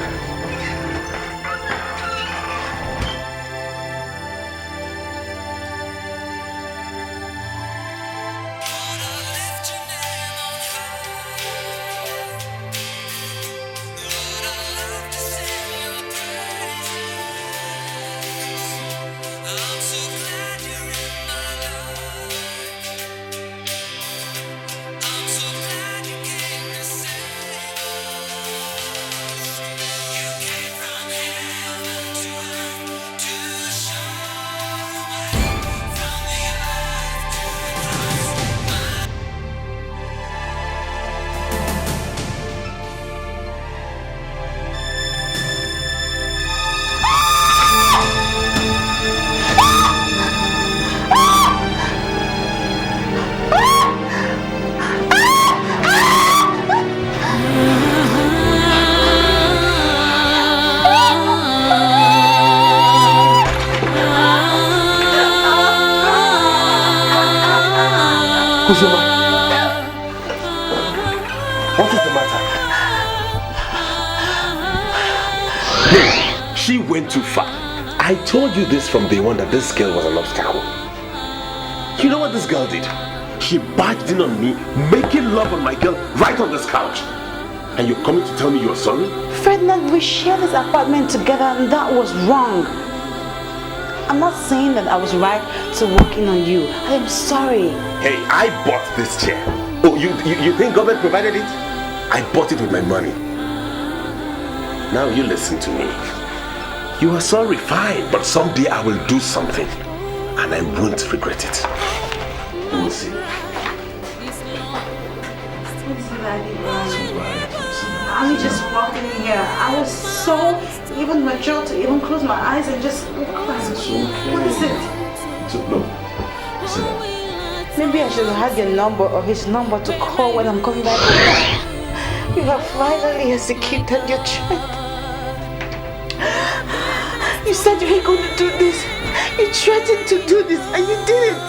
What is the matter? Hey, she went too far. I told you this from day one that this girl was an obstacle. You know what this girl did? She barged in on me, making love on my girl right on this couch. And you're coming to tell me you're sorry? Frederick, we shared this apartment together and that was wrong. I'm not saying that I was right to walk in on you. I am sorry. Hey, I bought this chair. Oh, you think government provided it? I bought it with my money. Now you listen to me. You are sorry, fine, but someday I will do something and I won't regret it. You will see. I'm just walking in here. I was so even mature to even close my eyes and just look at it. What is it? Look. Sit down. Maybe I should have had your number or his number to call when I'm coming back home. You have finally executed your threat. You said you were going to do this. You threatened to do this and you did it.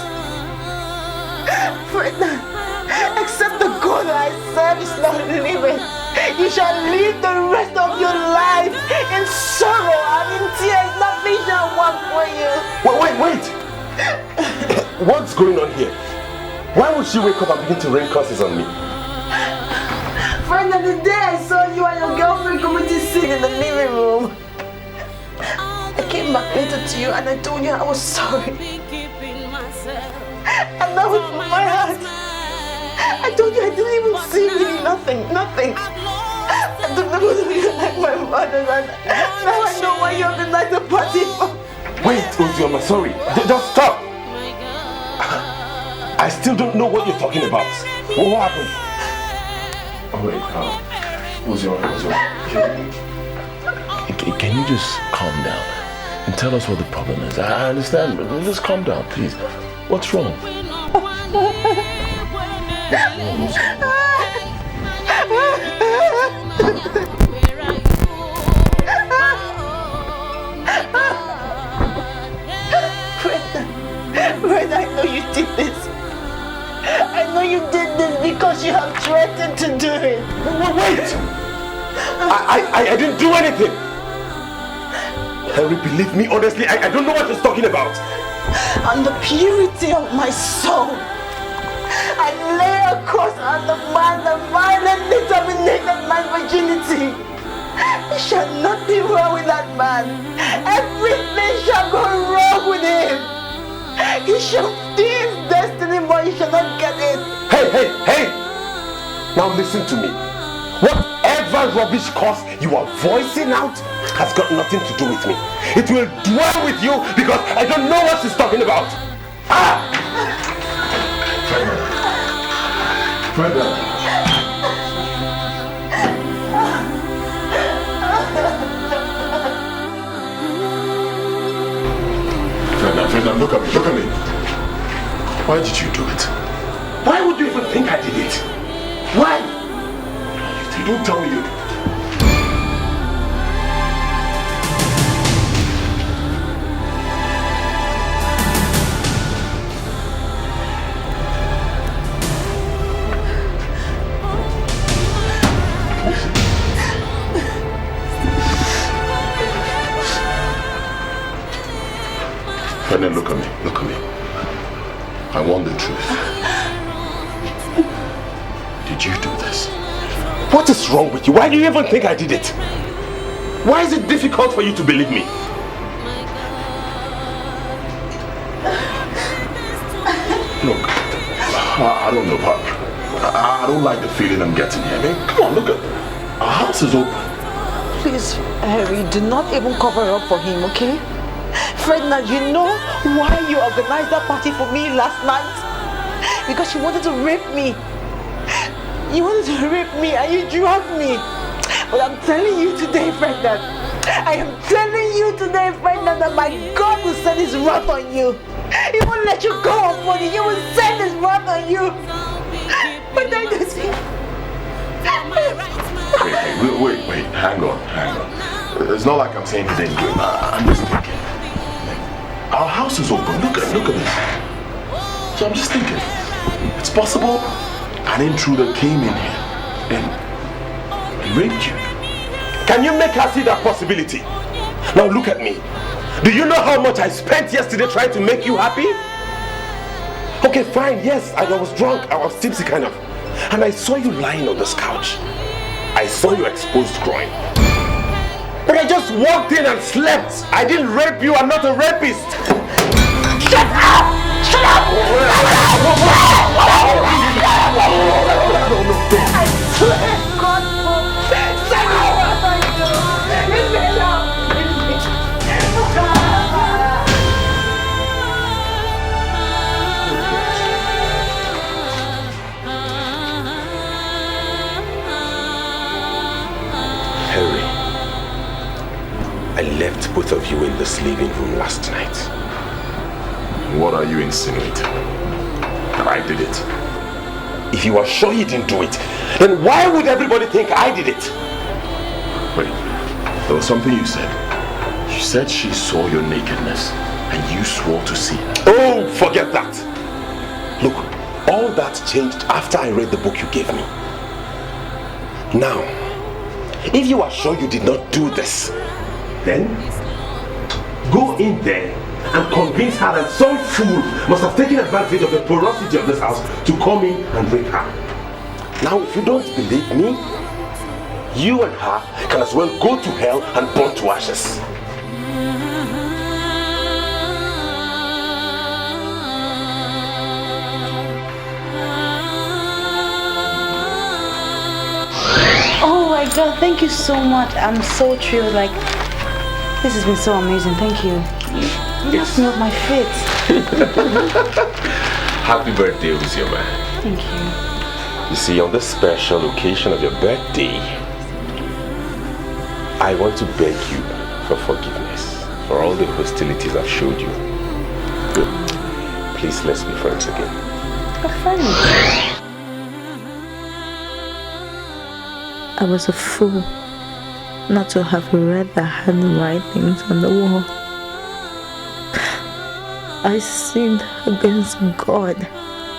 Frederick, except the God that I serve is not living. You shall live the rest of your life in sorrow and in tears. Nothing shall work for you. Wait. What's going on here? Why would she wake up and begin to rain curses on me? Friend, the day I saw you and your girlfriend committing sin in the living room, I came back later to you and I told you I was sorry. And that was my heart. I told you I didn't even see really nothing. I took the both of you like my mother and now I know why you have been like the party for. Wait, Ozioma, sorry. Just stop. I still don't know what you're talking about. What happened? Oh wait, Ozioma. Can you just calm down and tell us what the problem is? I understand, but just calm down, please. What's wrong? Fred, I know you did this. I know you did this because you have threatened to do it. Wait! I didn't do anything. Henry, believe me, honestly, I don't know what he's talking about. On the purity of my soul, I lay a curse on the man that violently terminated my virginity. It shall not be well with that man. Everything shall go wrong with him. He shall see his destiny, but he shall not get it. Hey! Now listen to me. Whatever rubbish cause you are voicing out has got nothing to do with me. It will dwell with you because I don't know what she's talking about. Frederick. Frederick, look at me. Why did you do it? Why would you even think I did it? Why? You don't tell me you... Frederick, look at me. I want the truth. Did you do this? What is wrong with you? Why do you even think I did it? Why is it difficult for you to believe me? Look, I don't know, but I don't like the feeling I'm getting here. I mean, come on, look at our house is open. Please, Harry, do not even cover up for him, okay? Frederick, you know why you organized that party for me last night? Because you wanted to rape me. You wanted to rape me and you dragged me. But I'm telling you today, Frederick. I am telling you today, Frederick, that my God will send his wrath on you. He won't let you go on money. He will send his wrath on you. But I don't see. Wait, hang on. It's not like I'm saying you didn't do it. I'm just thinking. Our house is open. Look at this. So I'm just thinking, it's possible an intruder came in here and raped you. Can you make her see that possibility? Now look at me. Do you know how much I spent yesterday trying to make you happy? Okay, fine, yes, I was drunk, I was tipsy kind of. And I saw you lying on this couch. I saw your exposed groin. But I just walked in and slept. I didn't rape you, I'm not a rapist. Shut up! Shut up! I swear God for send me what I do. Leave me alone. Harry, I left both of you in this living room last night. What are you insinuating? That I did it? If you are sure you didn't do it, then why would everybody think I did it? Wait, there was something you said. You said she saw your nakedness and you swore to see her. Oh, forget that. Look, all that changed after I read the book you gave me. Now, if you are sure you did not do this, then go in there and convince her that some fool must have taken advantage of the porosity of this house to come in and rape her. Now, if you don't believe me, you and her can as well go to hell and burn to ashes. Oh my God, thank you so much. I'm so thrilled. Like, this has been so amazing. Thank you. You knocked me off my feet. Happy birthday, Uzioma. Thank you. You see, on this special occasion of your birthday, I want to beg you for forgiveness for all the hostilities I've showed you. Please, let's be friends again. A friend? I was a fool not to have read the handwritings on the wall. I sinned against God,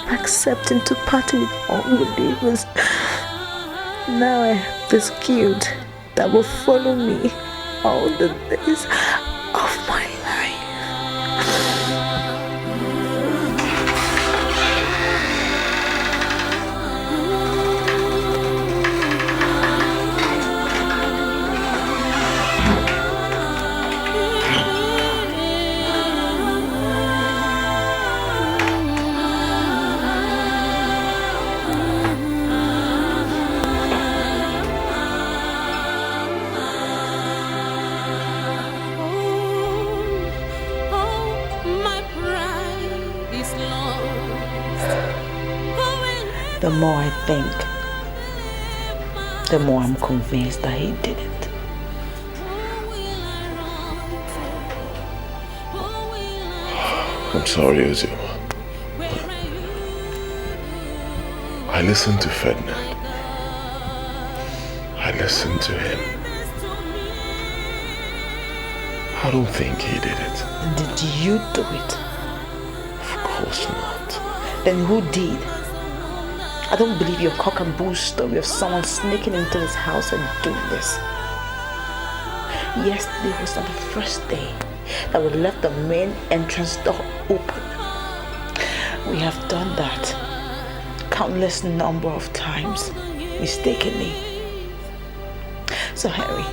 accepting to party with unbelievers. Now I have this guilt that will follow me all the days of my life. The more I think, the more I'm convinced that he did it. I'm sorry, Ozoma. I listened to Frederick. I listened to him. I don't think he did it. Did you do it? Of course not. Then who did? I don't believe your cock and bull story of someone sneaking into his house and doing this. Yesterday was not the first day that we left the main entrance door open. We have done that countless number of times, mistakenly. So Harry,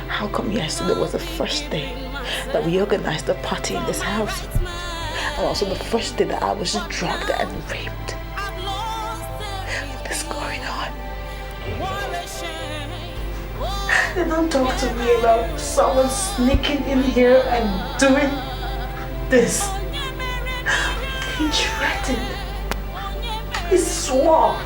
how come yesterday was the first day that we organized a party in this house? And also the first day that I was drugged and raped? They don't talk to me about someone sneaking in here and doing this. He threatened. He swore.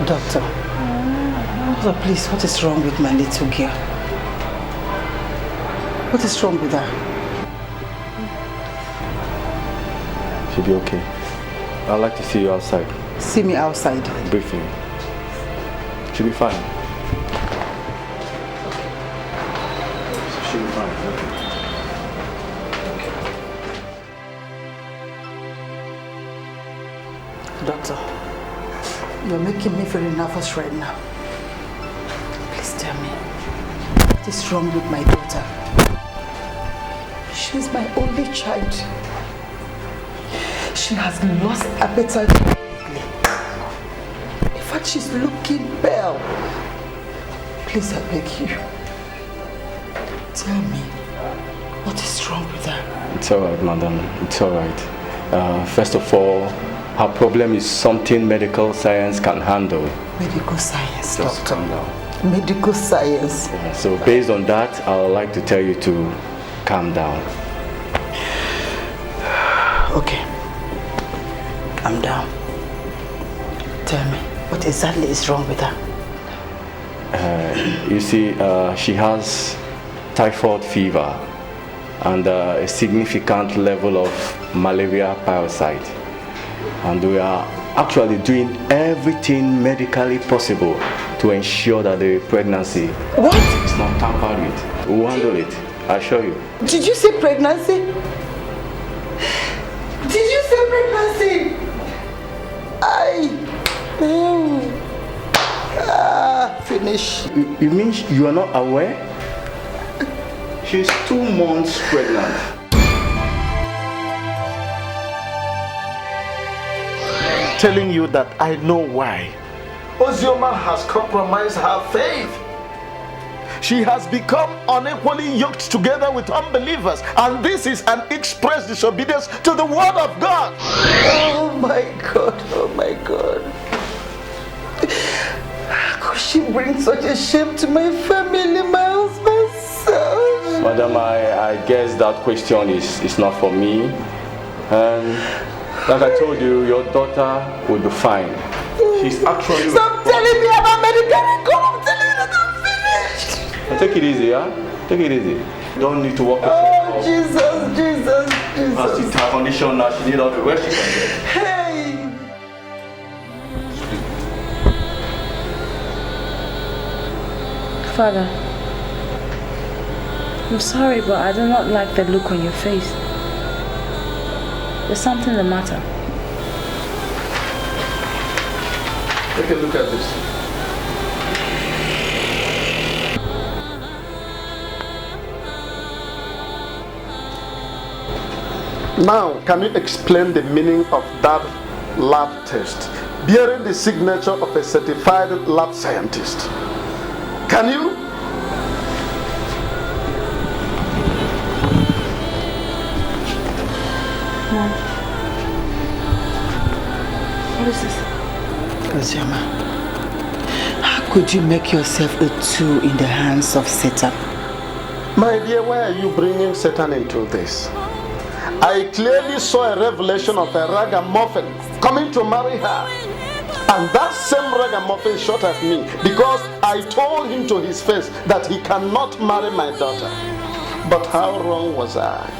Doctor, please, what is wrong with my little girl? What is wrong with her? She'll be okay. I'd like to see you outside. See me outside? Briefly. She'll be fine. She'll be fine. Okay. Doctor, you're making me very nervous right now. Please tell me, what is wrong with my daughter? She's my only child. She has lost appetite. In fact, she's looking pale. Please, I beg you. Tell me, what is wrong with her? It's alright, madam. It's alright. First of all, her problem is something medical science can handle. Medical science, Just doctor. calm down. Medical science. Yeah, so based on that, I would like to tell you to calm down. Okay. I'm down. Tell me, what exactly is wrong with her? You see, she has typhoid fever and a significant level of malaria parasite. And we are actually doing everything medically possible to ensure that the pregnancy is not tampered with. We'll handle it, I assure you. Did you say pregnancy? Did you say pregnancy? Finish. You mean you are not aware? She's 2 months pregnant. Telling you that I know why. Ozioma has compromised her faith. She has become unequally yoked together with unbelievers, and this is an express disobedience to the word of God. Oh my God, oh my God. How could she bring such a shame to my family, my husband's son? Madam, I guess that question is not for me. And like I told you, your daughter will be fine. She's actually... Stop telling me about medical record. I'm telling you that I'm finished. Take it easy, huh? Take it easy. You don't need to walk yourself Oh, up. Jesus. As in her condition now, she needs all the rest she can get. Hey! Father, I'm sorry, but I do not like the look on your face. There's something the matter. Take a look at this. Now, can you explain the meaning of that lab test bearing the signature of a certified lab scientist? Can you? Mom. What is this? Ozioma, how could you make yourself a tool in the hands of Satan? My dear, why are you bringing Satan into this? I clearly saw a revelation of a ragamuffin coming to marry her. And that same ragamuffin shot at me because I told him to his face that he cannot marry my daughter. But how wrong was I?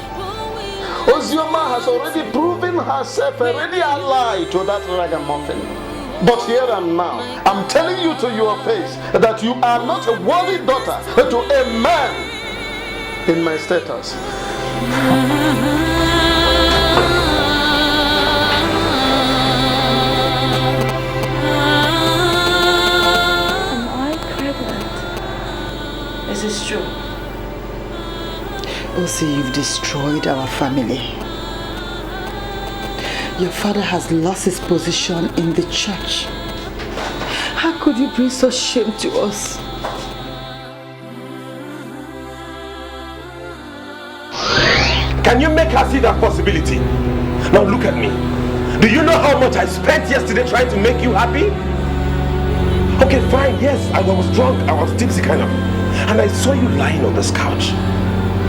Ozioma has already proven herself already ally to that ragamuffin. But here and now, I'm telling you to your face that you are not a worthy daughter to a man in my status. This is true. Also, you've destroyed our family. Your father has lost his position in the church. How could you bring such shame to us? Can you make her see that possibility? Now look at me. Do you know how much I spent yesterday trying to make you happy? Okay, fine, yes, I was drunk, I was tipsy kind of. And I saw you lying on this couch.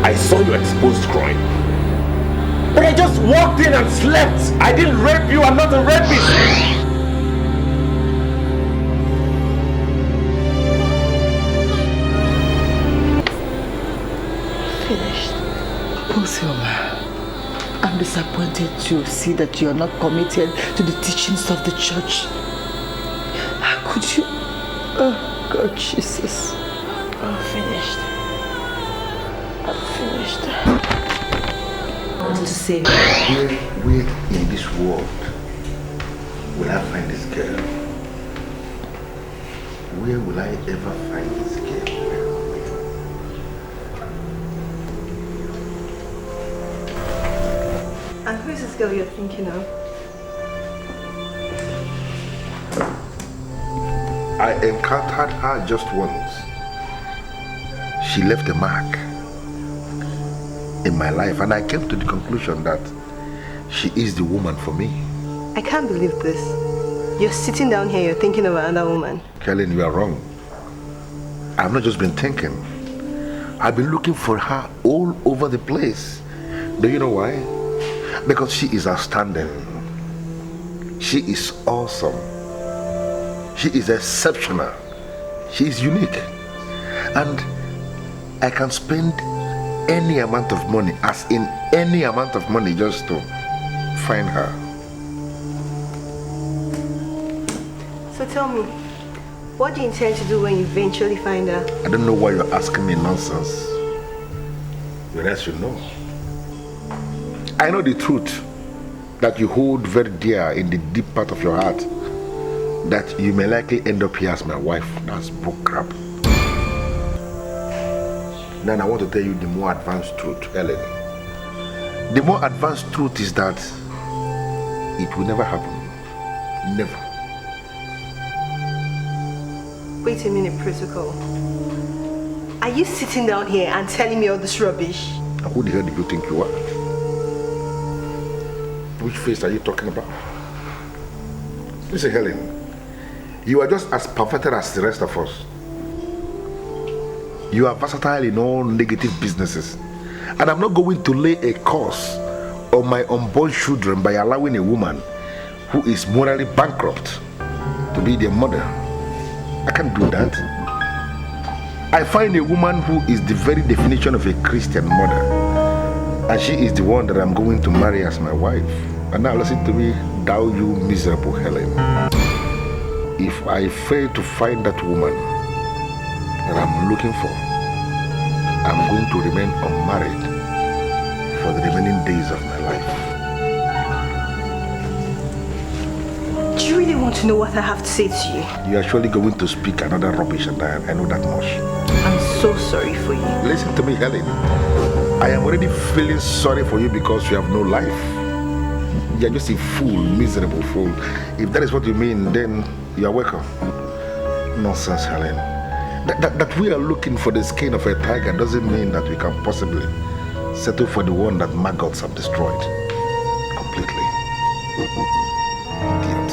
I saw your exposed groin. But I just walked in and slept. I didn't rape you, I'm not a rapist. Finished. Ozioma, I'm disappointed to see that you are not committed to the teachings of the church. How could you? Oh, God, Jesus. I'm finished. I'm finished. I wanted to say, where in this world will I find this girl? Where will I ever find this girl? And who is this girl you're thinking of? I encountered her just once. She left a mark in my life, and I came to the conclusion that she is the woman for me. I can't believe this. You're sitting down here, you're thinking of another woman. Helen, you are wrong. I've not just been thinking. I've been looking for her all over the place. Do you know why? Because she is outstanding. She is awesome. She is exceptional. She is unique. And I can spend any amount of money, as in any amount of money, just to find her. So tell me, what do you intend to do when you eventually find her? I don't know why you're asking me nonsense. The rest should know. I know the truth that you hold very dear in the deep part of your heart, that you may likely end up here as my wife. That's bull crap. Then I want to tell you the more advanced truth, Helen. The more advanced truth is that it will never happen. Never. Wait a minute, Protocol. Are you sitting down here and telling me all this rubbish? And who the hell do you think you are? Which face are you talking about? Listen, Helen, you are just as perfect as the rest of us. You are versatile in all negative businesses. And I'm not going to lay a curse on my unborn children by allowing a woman who is morally bankrupt to be their mother. I can't do that. I find a woman who is the very definition of a Christian mother, and she is the one that I'm going to marry as my wife. And now listen to me, thou you miserable Helen. If I fail to find that woman that I'm looking for, I'm going to remain unmarried for the remaining days of my life. Do you really want to know what I have to say to you? You are surely going to speak another rubbish, and I know that much. I'm so sorry for you. Listen to me, Helen. I am already feeling sorry for you because you have no life. You are just a fool, miserable fool. If that is what you mean, then you are welcome. Nonsense, Helen. That we are looking for the skin of a tiger doesn't mean that we can possibly settle for the one that maggots have destroyed completely. Idiot.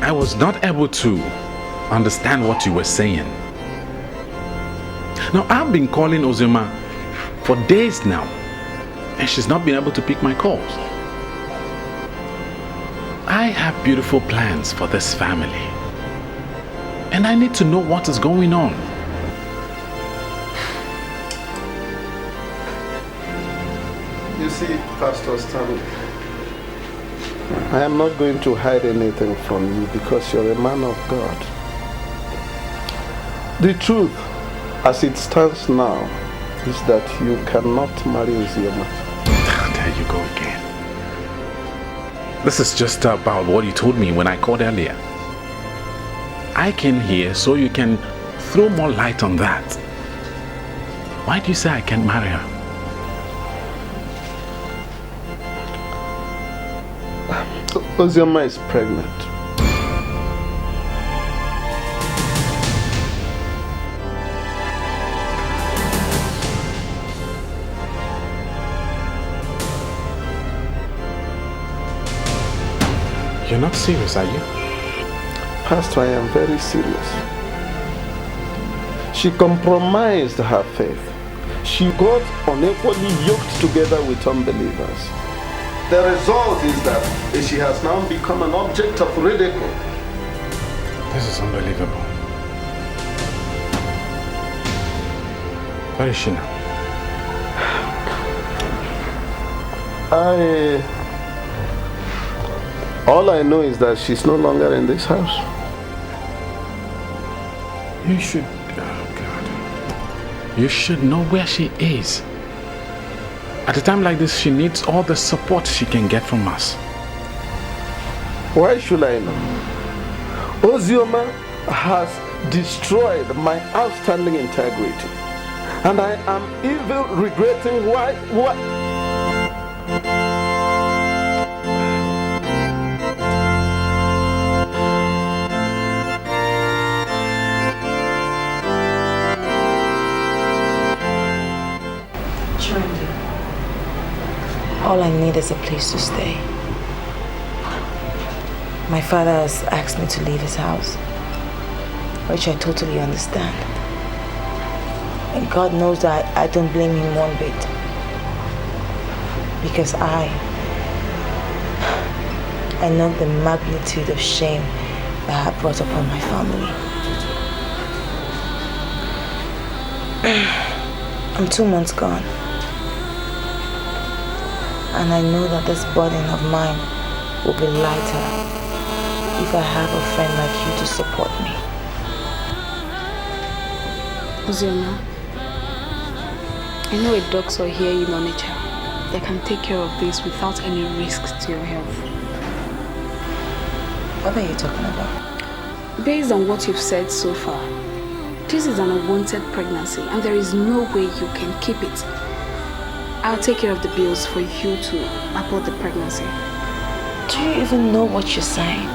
I was not able to understand what you were saying. Now, I've been calling Ozioma for days now, and she's not been able to pick my calls. I have beautiful plans for this family, and I need to know what is going on. You see, Pastor Stanley, I am not going to hide anything from you because you're a man of God. The truth, as it stands now, is that you cannot marry Ozioma. There you go again. This is just about what you told me when I called earlier. I came here so you can throw more light on that. Why do you say I can't marry her? Ozioma is pregnant. You're not serious, are you? Pastor, I am very serious. She compromised her faith. She got unequally yoked together with unbelievers. The result is that she has now become an object of ridicule. This is unbelievable. Where is she now? All I know is that she's no longer in this house. You should... Oh, God. You should know where she is. At a time like this, she needs all the support she can get from us. Why should I know? Ozioma has destroyed my outstanding integrity. And I am even regretting why... All I need is a place to stay. My father has asked me to leave his house, which I totally understand. And God knows that I don't blame him one bit. Because I know the magnitude of shame that I have brought upon my family. I'm 2 months gone. And I know that this burden of mine will be lighter if I have a friend like you to support me. Ozioma, I know a doctor here in Onitsha that can take care of this without any risks to your health. What are you talking about? Based on what you've said so far, this is an unwanted pregnancy and there is no way you can keep it. I'll take care of the bills for you to abort the pregnancy. Do you even know what you're saying?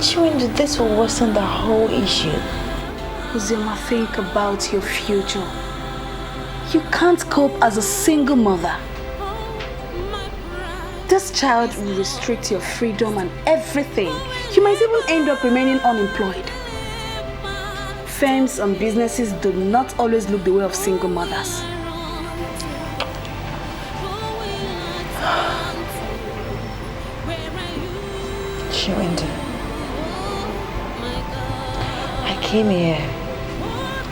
Chewing, this will worsen the whole issue. Ozioma, think about your future. You can't cope as a single mother. This child will restrict your freedom and everything. You might even end up remaining unemployed. firms and businesses do not always look the way of single mothers. Chiwende, I came here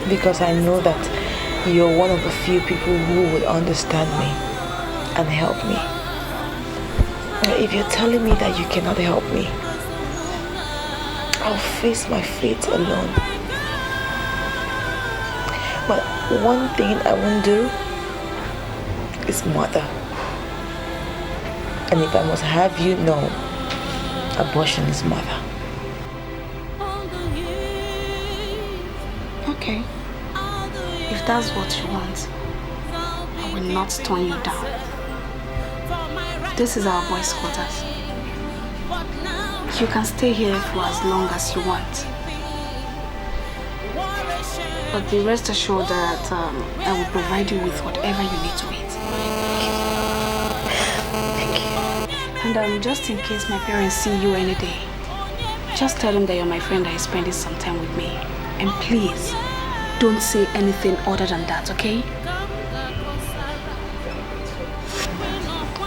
because I know that you're one of the few people who would understand me and help me. But if you're telling me that you cannot help me, I'll face my fate alone. But one thing I won't do is murder. And if I must have you know, abortion is murder. Okay. If that's what you want, I will not turn you down. This is our boys' quarters. You can stay here for as long as you want. But be rest assured that I will provide you with whatever you need to eat. Thank you. And just in case my parents see you any day, just tell them that you're my friend that is spending some time with me. And please, don't say anything other than that, okay?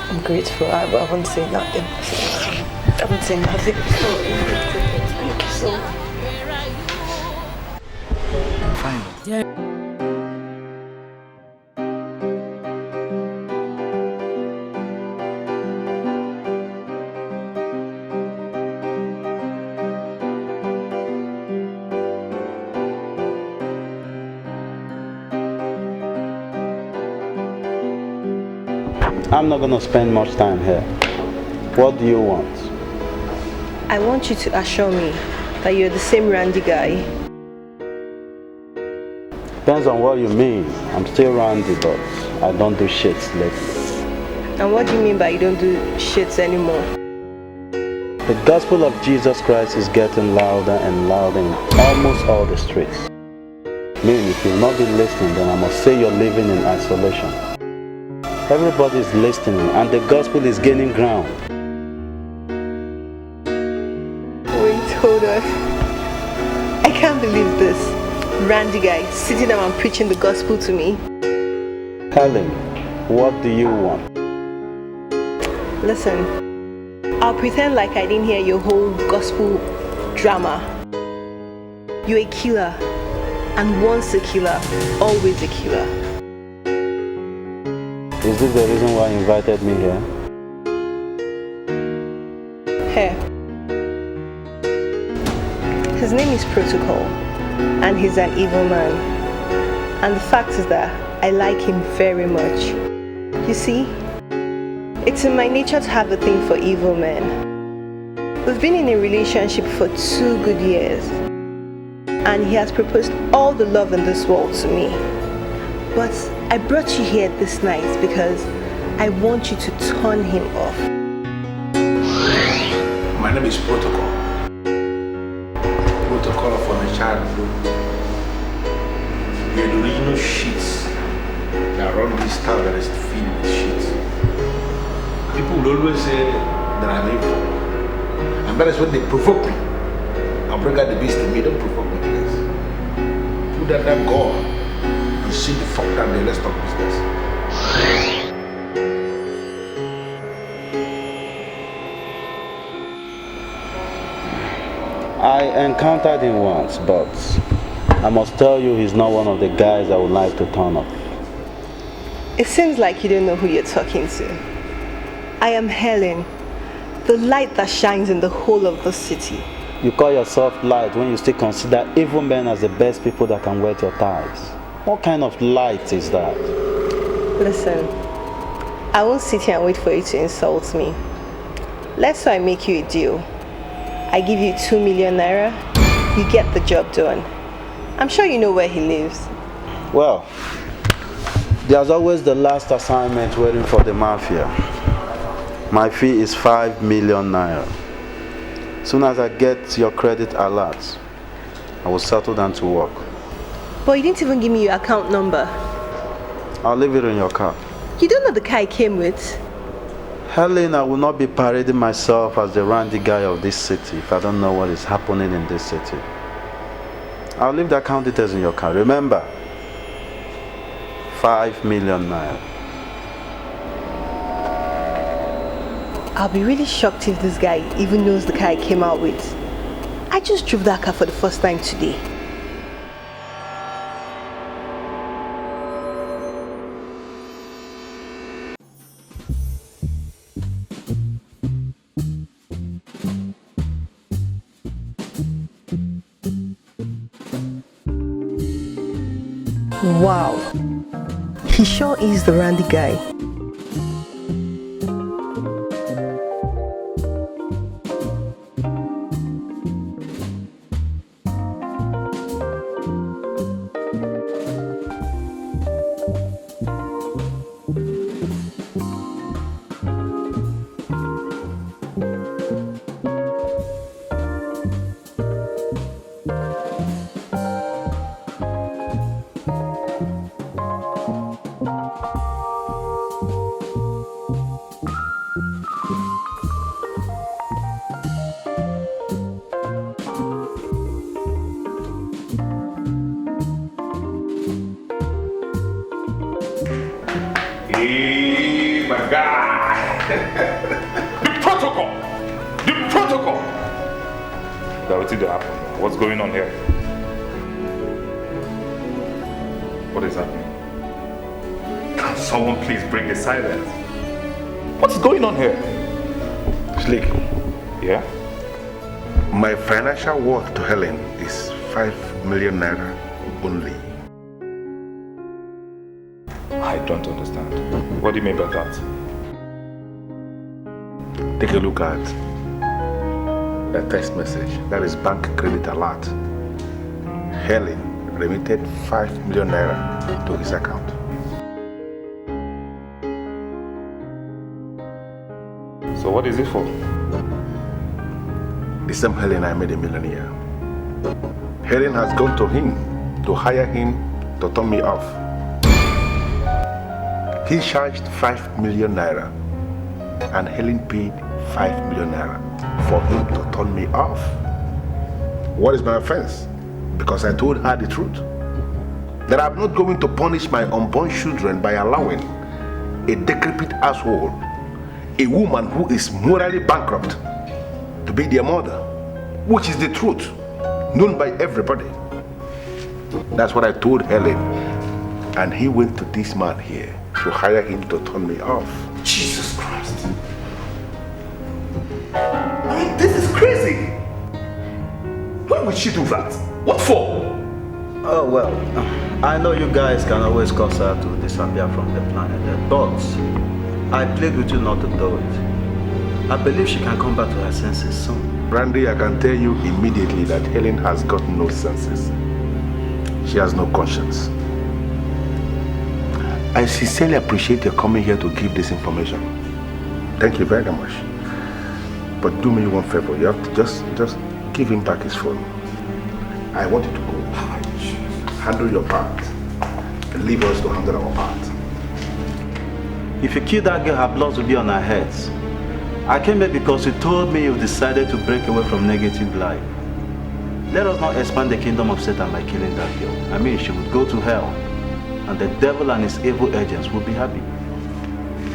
I'm grateful. I won't say nothing. I won't say nothing. Thank you so much. Fine. Yeah. I'm not gonna spend much time here. What do you want? I want you to assure me that you're the same Randy guy. Depends on what you mean. I'm still Randy, but I don't do shits lately. And what do you mean by you don't do shits anymore? The gospel of Jesus Christ is getting louder and louder in almost all the streets. I mean, if you'll not be listening, then I must say you're living in isolation. Everybody is listening and the gospel is gaining ground. Wait, hold on. I can't believe this. Randy guy sitting down and preaching the gospel to me. Helen, what do you want? Listen, I'll pretend like I didn't hear your whole gospel drama. You're a killer, and once a killer, always a killer. Is this the reason why you invited me here? Here. His name is Protocol, and he's an evil man. And the fact is that I like him very much. You see, it's in my nature to have a thing for evil men. We've been in a relationship for 2 good years, and he has proposed all the love in this world to me. But I brought you here this night because I want you to turn him off. My name is Protocol. Protocol from a childhood. We are the original sheets that run this town that is filled with sheets. People will always say that I'm evil. And that is when they provoke me. I'll bring out the beast in me, don't provoke me, please. Put that God. See the fuck down there, let's talk business. I encountered him once, but I must tell you he's not one of the guys I would like to turn off. It seems like you don't know who you're talking to. I am Helen, the light that shines in the whole of the city. You call yourself light when you still consider evil men as the best people that can wet your ties. What kind of light is that? Listen, I won't sit here and wait for you to insult me. Let's say I make you a deal. I give you 2 million naira, you get the job done. I'm sure you know where he lives. Well, there's always the last assignment waiting for the mafia. My fee is 5 million naira. Soon as I get your credit alert, I will settle down to work. But you didn't even give me your account number. I'll leave it in your car. You don't know the car I came with. Helen, I will not be parading myself as the Randy guy of this city if I don't know what is happening in this city. I'll leave the account details in your card. Remember, 5 million naira. I'll be really shocked if this guy even knows the car I came out with. I just drove that car for the first time today. Wow, he sure is the Randy guy. Hey, my guy. The protocol. That what did happen? What's going on here? What is happening? Can someone please bring the silence? What's going on here? Slick. Yeah? My financial worth to Helen is 5 million naira only. I don't understand. What do you mean by that? Take a look at a text message. That is bank credit alert. Helen remitted 5 million naira to his account. So what is it for? The same Helen I made a millionaire. Helen has gone to him to hire him to turn me off. He charged 5 million naira and Helen paid 5 million naira for him to turn me off. What is my offense? Because I told her the truth. That I'm not going to punish my unborn children by allowing a decrepit asshole, a woman who is morally bankrupt, to be their mother, which is the truth, known by everybody. That's what I told Helen. And he went to this man here to hire him to turn me off. Jesus Christ. I mean, this is crazy. Why would she do that? What for? Oh, well, I know you guys can always cause her to disappear from the planet, but I plead with you not to do it. I believe she can come back to her senses soon. Randy, I can tell you immediately that Helen has got no senses. She has no conscience. I sincerely appreciate your coming here to give this information. Thank you very much. But do me one favor. You have to just give him back his phone. I want you to go. Handle your part. And leave us to handle our part. If you kill that girl, her blood will be on her heads. I came here because you told me you decided to break away from negative life. Let us not expand the kingdom of Satan by killing that girl. I mean, she would go to hell. And the devil and his evil agents will be happy.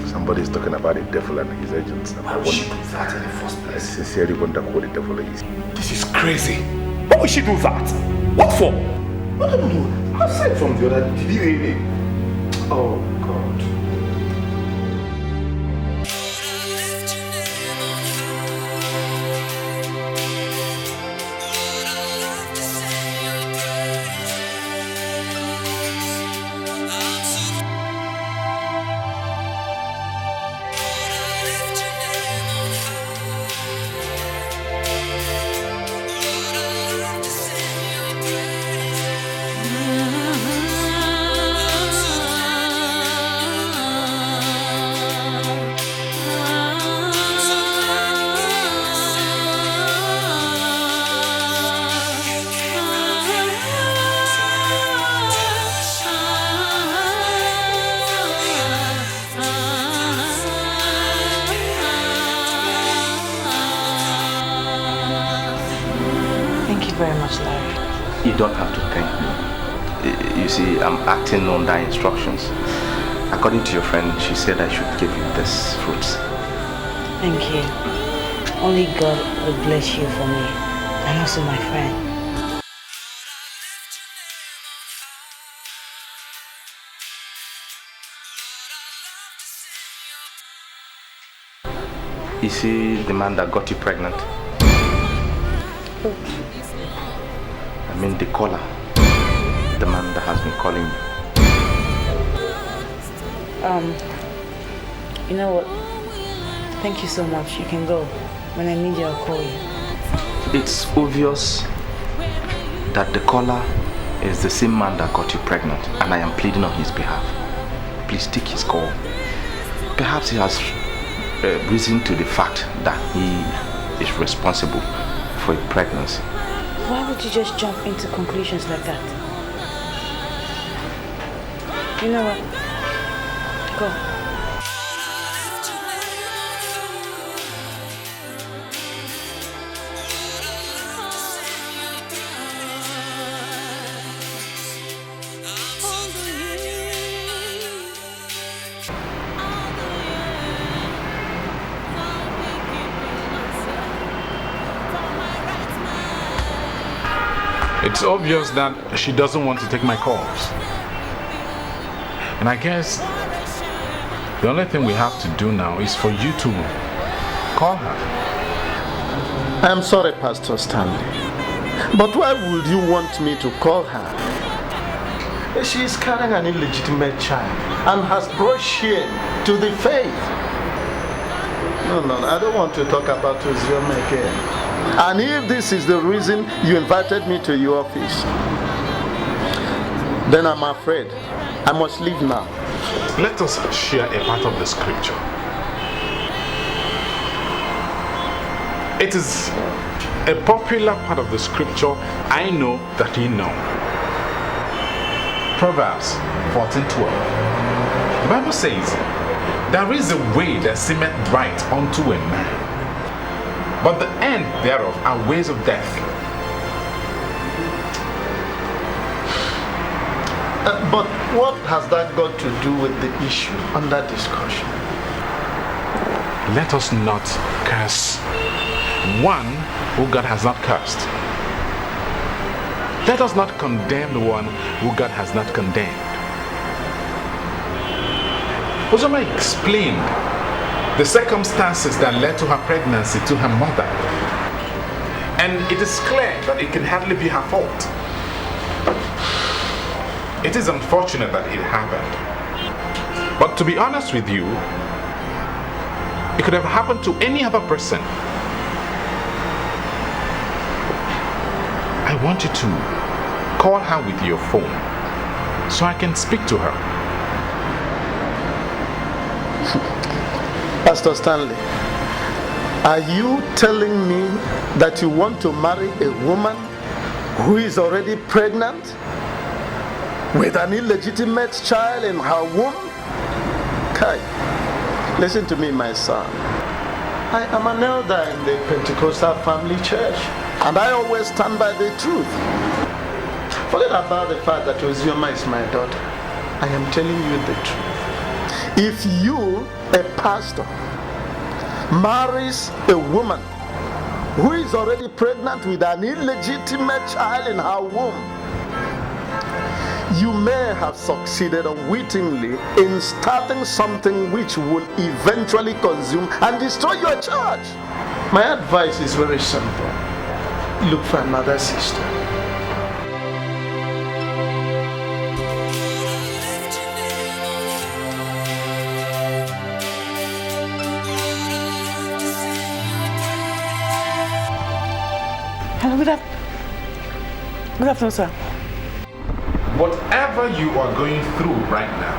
Somebody is talking about the devil and his agents. Why would she do that in the first place? I sincerely wonder who the devil is. This is crazy. Why would she do that? What for? No. Aside from the other DNA. Oh, God. Very much, Larry. You don't have to thank me. You see, I'm acting under instructions. According to your friend, she said I should give you this fruits. Thank you. Only God will bless you for me, and also my friend. You see the man that got you pregnant? I mean the caller. The man that has been calling you. You know what? Thank you so much. You can go. When I need you, I'll call you. It's obvious that the caller is the same man that got you pregnant, and I am pleading on his behalf. Please take his call. Perhaps he has reason to the fact that he is responsible for a pregnancy. Why would you just jump into conclusions like that? You know what? Go. It's obvious that she doesn't want to take my calls. And I guess the only thing we have to do now is for you to call her. I'm sorry, Pastor Stanley. But why would you want me to call her? She is carrying an illegitimate child and has brought shame to the faith. No, I don't want to talk about Ozioma again. And if this is the reason you invited me to your office, then I'm afraid I must leave now. Let us share a part of the scripture. It is a popular part of the scripture. I know that you know. Proverbs 14:12. The Bible says, there is a way that seemeth right unto a man, but the end thereof are ways of death. But what has that got to do with the issue under discussion? Let us not curse one who God has not cursed. Let us not condemn the one who God has not condemned. Ozioma explained the circumstances that led to her pregnancy to her mother. And it is clear that it can hardly be her fault. It is unfortunate that it happened. But to be honest with you, it could have happened to any other person. I want you to call her with your phone so I can speak to her. Pastor Stanley, are you telling me that you want to marry a woman who is already pregnant with an illegitimate child in her womb? Kai, listen to me, my son. I am an elder in the Pentecostal family church, and I always stand by the truth. Forget about the fact that Ozioma is my daughter. I am telling you the truth. If you, a pastor, marries a woman who is already pregnant with an illegitimate child in her womb, you may have succeeded unwittingly in starting something which will eventually consume and destroy your church. My advice is very simple. Look for another sister. Hello, good afternoon, sir. Whatever you are going through right now,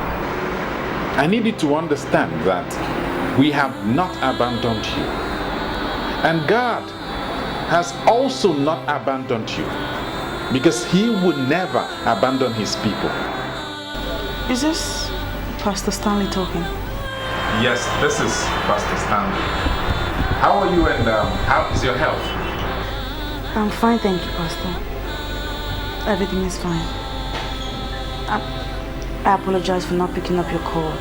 I need you to understand that we have not abandoned you. And God has also not abandoned you, because He would never abandon His people. Is this Pastor Stanley talking? Yes, this is Pastor Stanley. How are you and how is your health? I'm fine, thank you, Pastor. Everything is fine. I apologize for not picking up your call.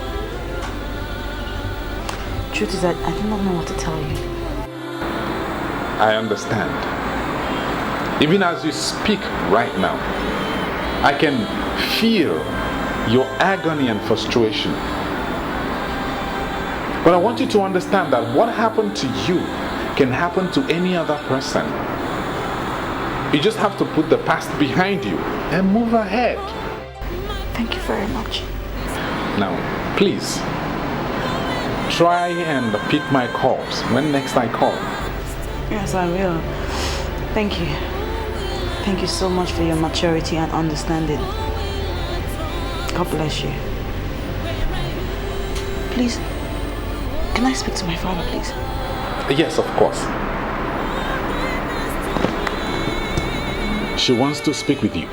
Truth is that I do not know what to tell you. I understand. Even as you speak right now, I can feel your agony and frustration. But I want you to understand that what happened to you can happen to any other person. You just have to put the past behind you and move ahead. Thank you very much. Now, please, try and pick my calls when next I call. Yes, I will. Thank you. Thank you so much for your maturity and understanding. God bless you. Please, can I speak to my father, please? Yes, of course. She wants to speak with you.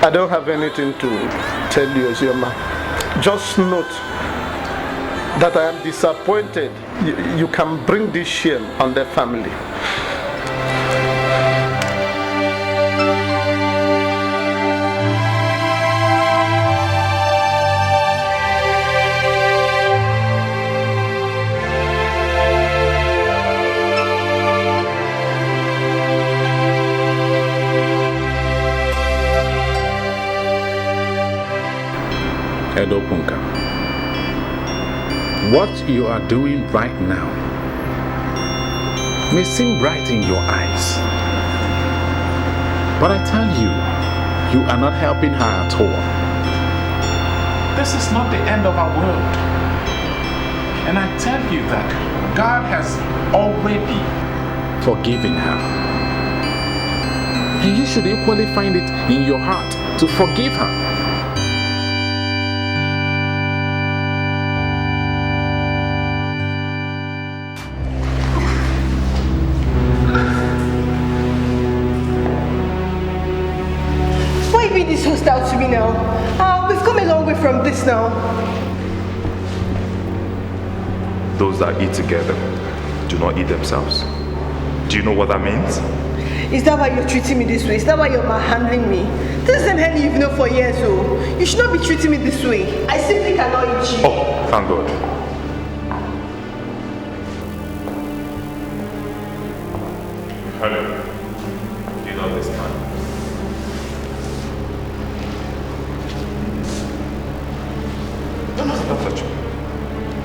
I don't have anything to tell you, Ozioma. Just note that I am disappointed you can bring this shame on the family. Edopunka, what you are doing right now may seem right in your eyes, but I tell you, you are not helping her at all. This is not the end of our world, and I tell you that God has already forgiven her, and you should equally find it in your heart to forgive her. Hostile to me now. We've come a long way from this now. Those that eat together do not eat themselves. Do you know what that means? Is that why you're treating me this way? Is that why you're manhandling me? This is the hell you've known for years, oh. You should not be treating me this way. I simply cannot eat you. Oh, thank God. Hello. You know this man.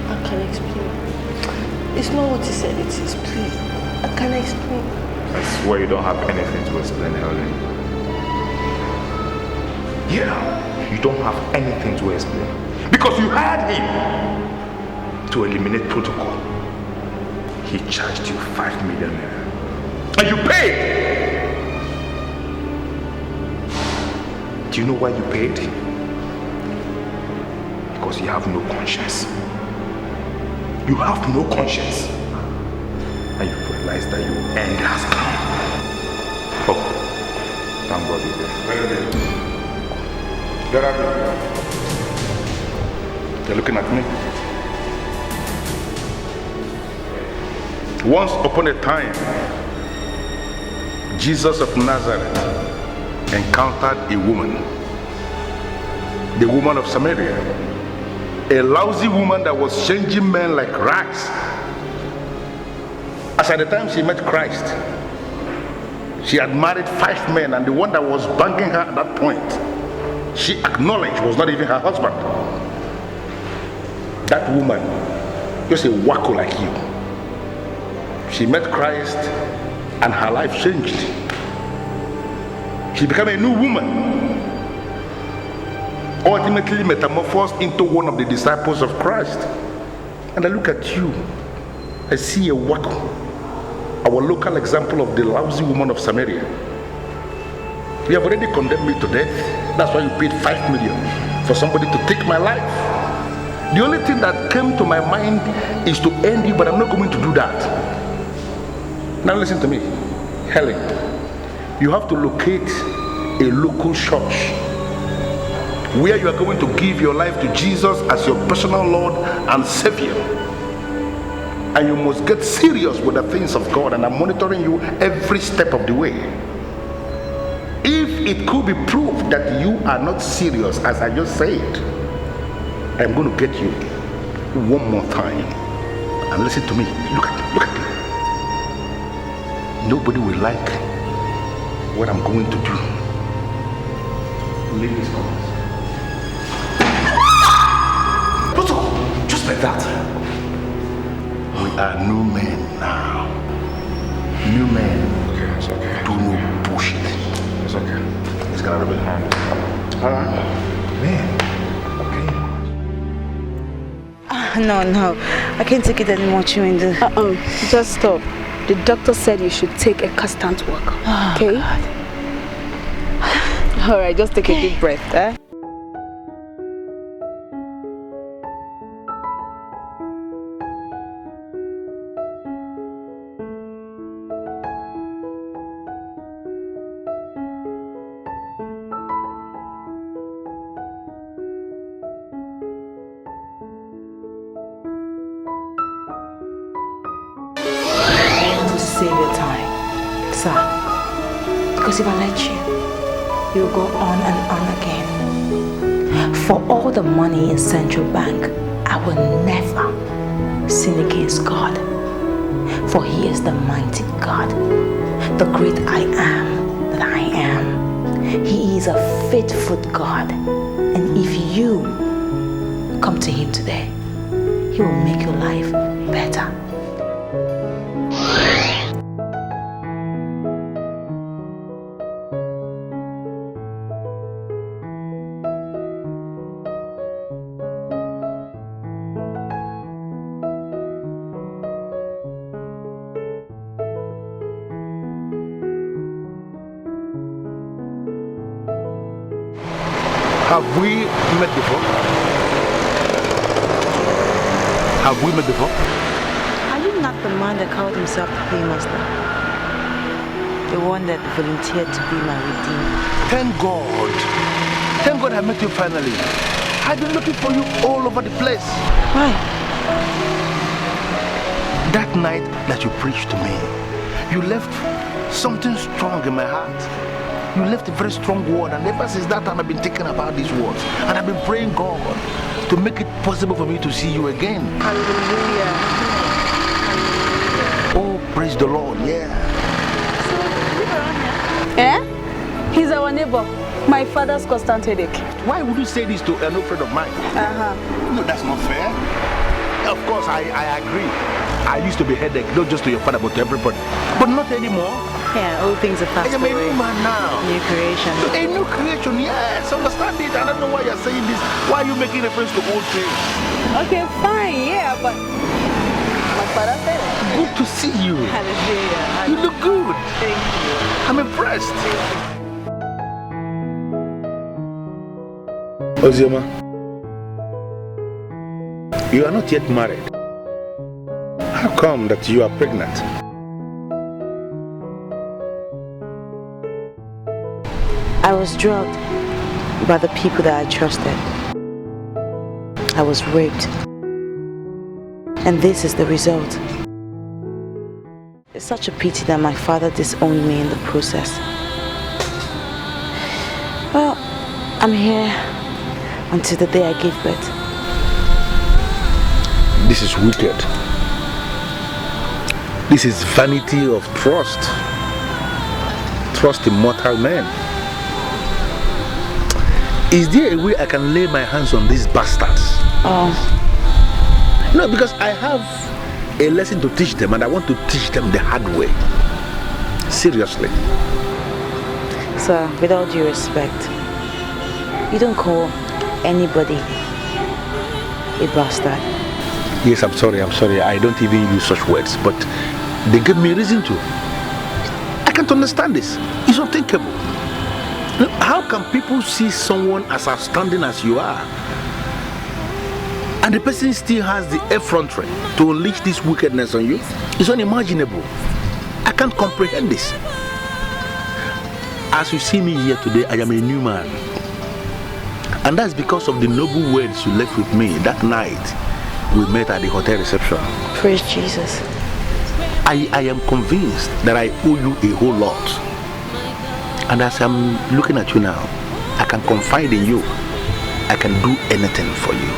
I can explain. It's not what you said it is, please. I can explain. I swear you don't have anything to explain, Helen. Yeah, you don't have anything to explain. Because you hired him to eliminate protocol. He charged you 5 million naira. And you paid! Do you know why you paid? Because you have no conscience. You have no conscience. And you realize that your end has come. Oh, thank God you're there. Get up. You're looking at me. Once upon a time, Jesus of Nazareth encountered a woman, the woman of Samaria. A lousy woman that was changing men like rags. As at the time she met Christ, she had married 5 men, and the one that was banging her at that point, she acknowledged was not even her husband. That woman, just a wacko like you, she met Christ and her life changed. She became a new woman, ultimately metamorphosed into one of the disciples of Christ. And I look at you, I see a wacko, our local example of the lousy woman of Samaria. You have already condemned me to death. That's why you paid 5 million for somebody to take my life. The only thing that came to my mind is to end you, but I'm not going to do that. Now listen to me, Helen. You have to locate a local church where you are going to give your life to Jesus as your personal Lord and Savior. And you must get serious with the things of God, and I'm monitoring you every step of the way. If it could be proved that you are not serious, as I just said, I'm going to get you one more time. And listen to me. Look at me. Nobody will like what I'm going to do. Leave this house. Just like that. We are new men now. New men. Okay, it's okay. Do no bullshit. It's okay. It's gonna be hard. Alright? Man. No. I can't take it anymore, Chewindu. Just stop. The doctor said you should take a constant walk. Okay? Alright, just take a deep breath, eh? Save your time, sir. Because if I let you, you'll go on and on again. For all the money in Central Bank, I will never sin against God. For He is the mighty God, the great I am that I am. He is a faithful God. And if you come to Him today, He will make your life better. Have we met before? Have we met before? Are you not the man that called himself the paymaster? The one that volunteered to be my redeemer? Thank God. Thank God I met you finally. I've been looking for you all over the place. Why? That night that you preached to me, you left something strong in my heart. You left a very strong word, and ever since that time I've been thinking about these words, and I've been praying God to make it possible for me to see you again. Hallelujah. Oh, praise the Lord, yeah. So, live around here? Eh? He's our neighbor. My father's constant headache. Why would you say this to an old friend of mine? No, that's not fair. Of course, I agree. I used to be headache, not just to your father, but to everybody. But not anymore. Yeah, all things are passed away. I am a new man now. New creation. A new creation, yes. Understand it. I don't know why you're saying this. Why are you making reference to old things? Okay, fine, yeah, but my father said it. Good to see you. Hallelujah. You look good. Thank you. I'm impressed. Ozioma, you are not yet married. How come that you are pregnant? I was drugged by the people that I trusted. I was raped. And this is the result. It's such a pity that my father disowned me in the process. Well, I'm here until the day I gave birth. This is wicked. This is vanity of trust. Trust in mortal men. Is there a way I can lay my hands on these bastards? No, because I have a lesson to teach them, and I want to teach them the hard way. Seriously. Sir, with all due respect, you don't call anybody a bastard. Yes, I'm sorry. I don't even use such words, but they give me a reason to. I can't understand this. It's unthinkable. How can people see someone as outstanding as you are, and the person still has the effrontery to unleash this wickedness on you? It's unimaginable. I can't comprehend this. As you see me here today, I am a new man. And that's because of the noble words you left with me that night we met at the hotel reception. Praise Jesus. I am convinced that I owe you a whole lot. And as I'm looking at you now, I can confide in you. I can do anything for you.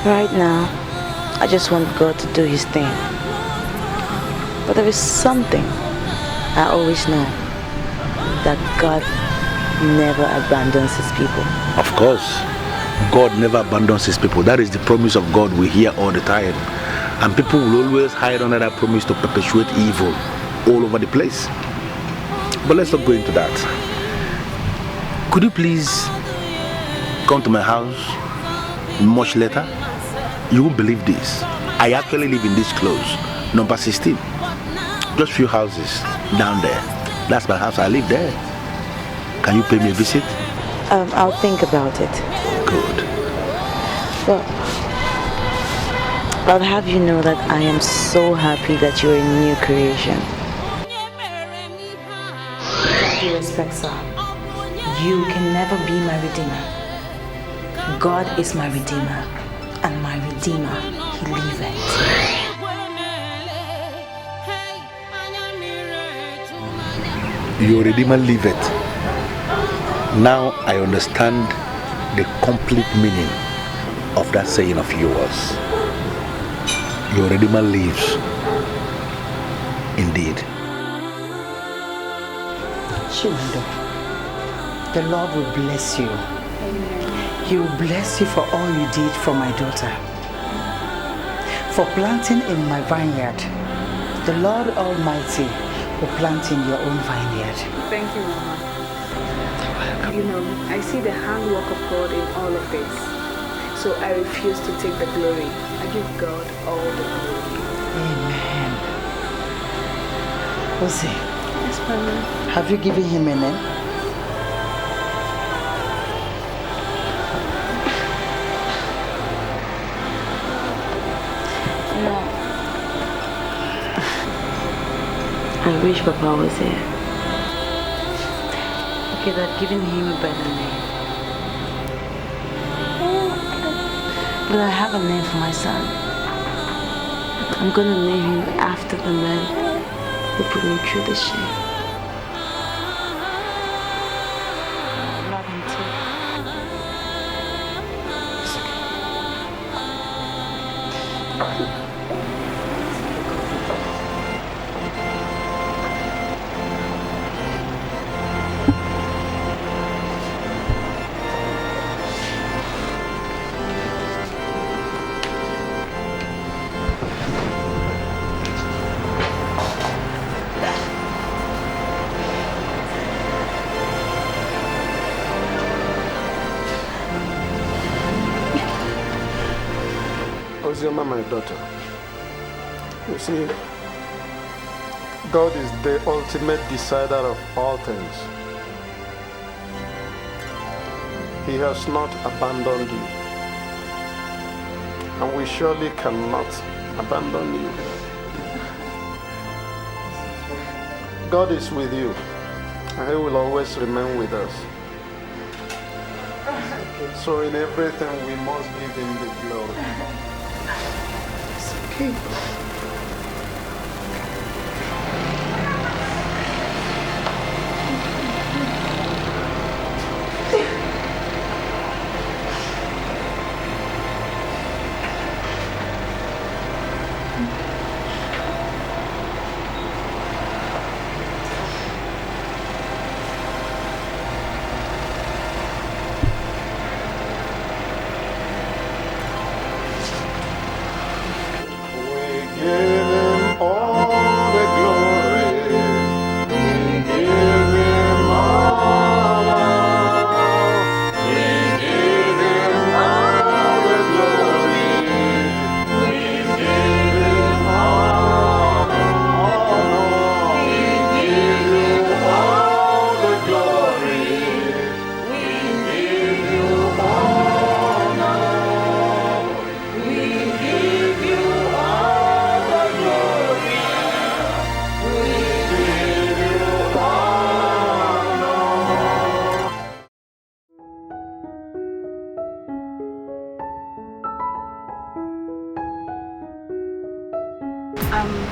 Right now, I just want God to do his thing. But there is something I always know, that God never abandons his people. Of course, God never abandons his people. That is the promise of God we hear all the time. And people will always hide under that promise to perpetuate evil all over the place. But let's not go into that. Could you please come to my house much later? You won't believe this. I actually live in this close, number 16. Just few houses down there. That's my house. I live there. Can you pay me a visit? I'll think about it. Good. Well, I'll have you know that I am so happy that you're a new creation. With due respect, sir, you can never be my redeemer. God is my redeemer, and my redeemer, he liveth. Your redeemer liveth. Now I understand the complete meaning of that saying of yours. Your redeemer lives. Indeed. Chimando, the Lord will bless you. He will bless you for all you did for my daughter. For planting in my vineyard. The Lord Almighty will plant in your own vineyard. Thank you, Mama. You know, I see the handwork of God in all of this. So I refuse to take the glory. I give God all the glory. Amen. Jose. Yes, Mama. Have you given him a name? No. I wish Papa was here. Okay, they've given him a better name. But I have a name for my son. I'm gonna name him after the man who put me through the shame. I love him too. Ozioma, my daughter, you see, God is the ultimate decider of all things. He has not abandoned you, and we surely cannot abandon you. God is with you, and He will always remain with us. So in everything we must give Him the glory. It's okay.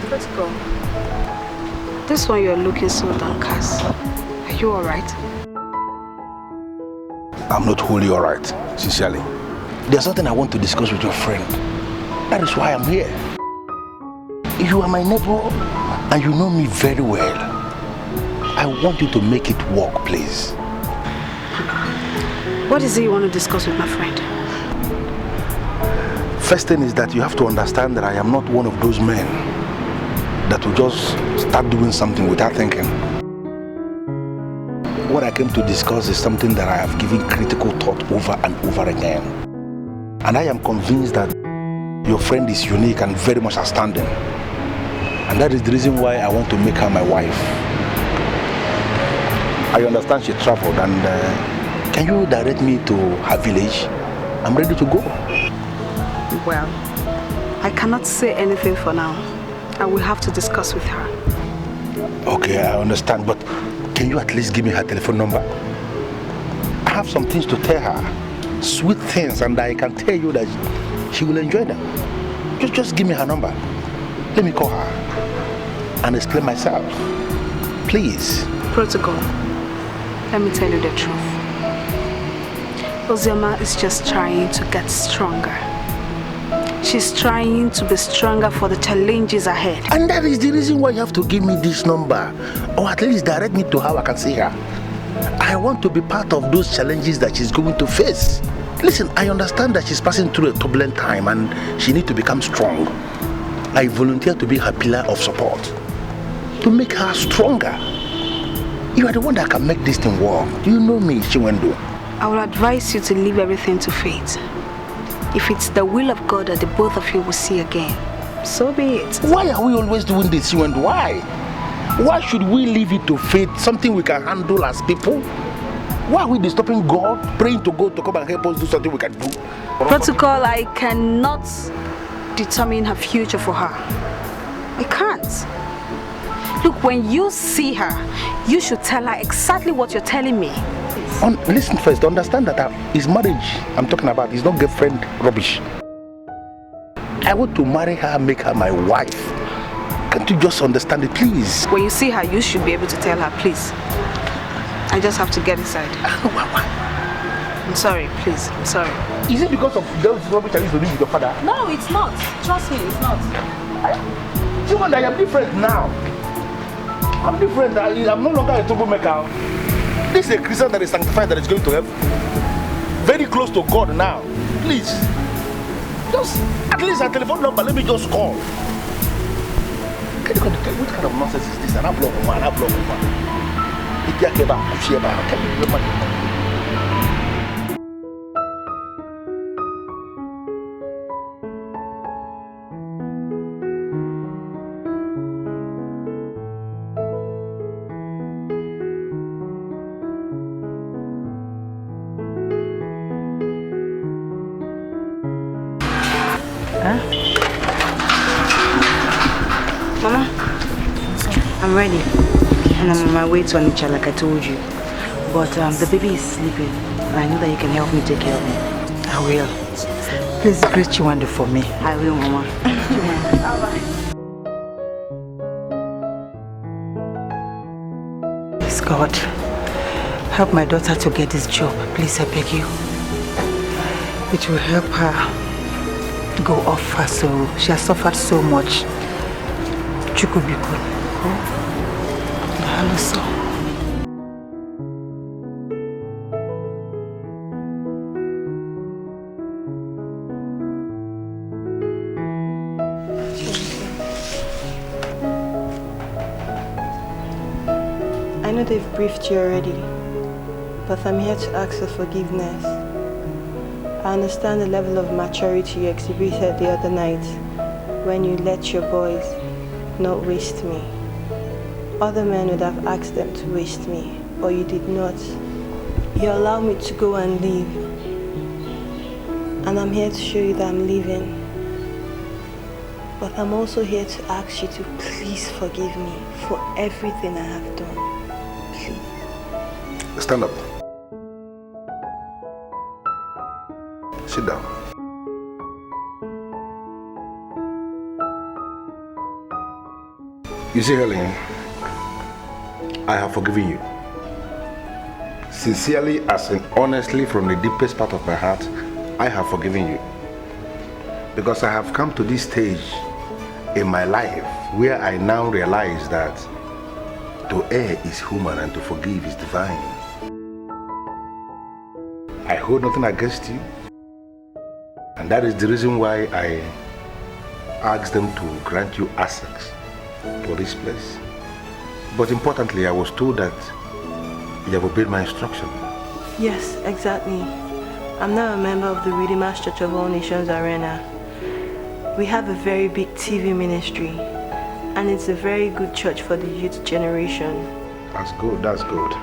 Let's go. This one you're looking so downcast. Are you alright? I'm not wholly alright, sincerely. There's something I want to discuss with your friend. That is why I'm here. You are my neighbor and you know me very well. I want you to make it work, please. What is it you want to discuss with my friend? First thing is that you have to understand that I am not one of those men that will just start doing something without thinking. What I came to discuss is something that I have given critical thought over and over again. And I am convinced that your friend is unique and very much outstanding. And that is the reason why I want to make her my wife. I understand she traveled and can you direct me to her village? I'm ready to go. Well, I cannot say anything for now. I will have to discuss with her. Okay, I understand, but can you at least give me her telephone number? I have some things to tell her. Sweet things, and I can tell you that she will enjoy them. Just give me her number. Let me call her and explain myself. Please. Protocol, let me tell you the truth. Ozioma is just trying to get stronger. She's trying to be stronger for the challenges ahead. And that is the reason why you have to give me this number. Or at least direct me to how I can see her. I want to be part of those challenges that she's going to face. Listen, I understand that she's passing through a turbulent time and she needs to become strong. I volunteer to be her pillar of support. To make her stronger. You are the one that can make this thing work. Do you know me, Chiwendo? I will advise you to leave everything to fate. If it's the will of God that the both of you will see again, so be it. Why are we always doing this, you and why? Why should we leave it to fate, something we can handle as people? Why are we disturbing God, praying to God to come and help us do something we can do? Protocol, I cannot determine her future for her. I can't. Look, when you see her, you should tell her exactly what you're telling me. Listen first, understand that it's marriage I'm talking about. It's not girlfriend rubbish. I want to marry her, make her my wife. Can't you just understand it, please? When you see her, you should be able to tell her, please. I just have to get inside. I'm sorry, please. I'm sorry. Is it because of those rubbish I used to do with your father? No, it's not. Trust me, it's not. I am different now. I'm different. I'm no longer a troublemaker. This is a Christian that is sanctified, that is going to heaven. Very close to God now. Please. Just at least a telephone number. Let me just call. Can you tell what kind of nonsense is this? An upload woman, an upload woman. If you are can you remember? Mama, I'm ready. And I'm on my way to Onitsha like I told you. But the baby is sleeping. And I know that you can help me take care of him. I will. Please greet Chiwando for me. I will, Mama. Please God, help my daughter to get this job. Please, I beg you. It will help her go off her sorrow. She has suffered so much. Chukubiko. Hello, sir. I know they've briefed you already, but I'm here to ask for forgiveness. I understand the level of maturity you exhibited the other night when you let your boys not waste me. Other men would have asked them to waste me, but you did not. You allowed me to go and leave. And I'm here to show you that I'm leaving. But I'm also here to ask you to please forgive me for everything I have done. Please. Stand up. Sit down. You see, Helen, I have forgiven you. Sincerely, as in honestly, from the deepest part of my heart, I have forgiven you. Because I have come to this stage in my life where I now realize that to err is human and to forgive is divine. I hold nothing against you, and that is the reason why I asked them to grant you access to this place. But importantly, I was told that you have obeyed my instruction. Yes, exactly. I'm now a member of the Redeemer's Church of All Nations Arena. We have a very big TV ministry, and it's a very good church for the youth generation. That's good, that's good.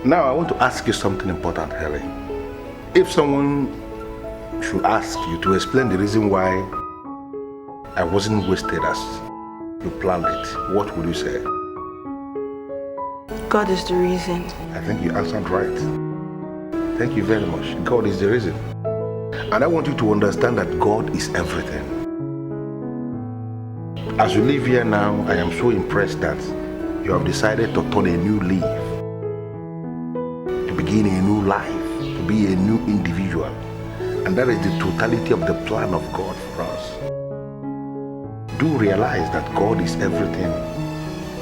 Now I want to ask you something important, Helen. If someone should ask you to explain the reason why I wasn't wasted as you planned it, what would you say? God is the reason. I think you answered right. Thank you very much. God is the reason. And I want you to understand that God is everything. As you live here now, I am so impressed that you have decided to turn a new leaf, to begin a new life, to be a new individual. And that is the totality of the plan of God for us. Do realize that God is everything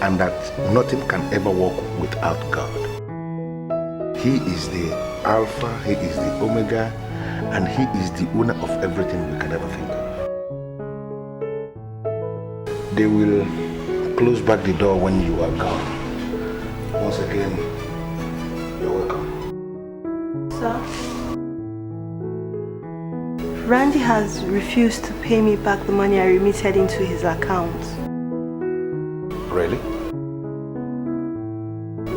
and that nothing can ever work without God. He is the Alpha, He is the Omega, and He is the owner of everything we can ever think of. They will close back the door when you are gone. Once again, you're welcome. Sir? Randy has refused to pay me back the money I remitted into his account. Really?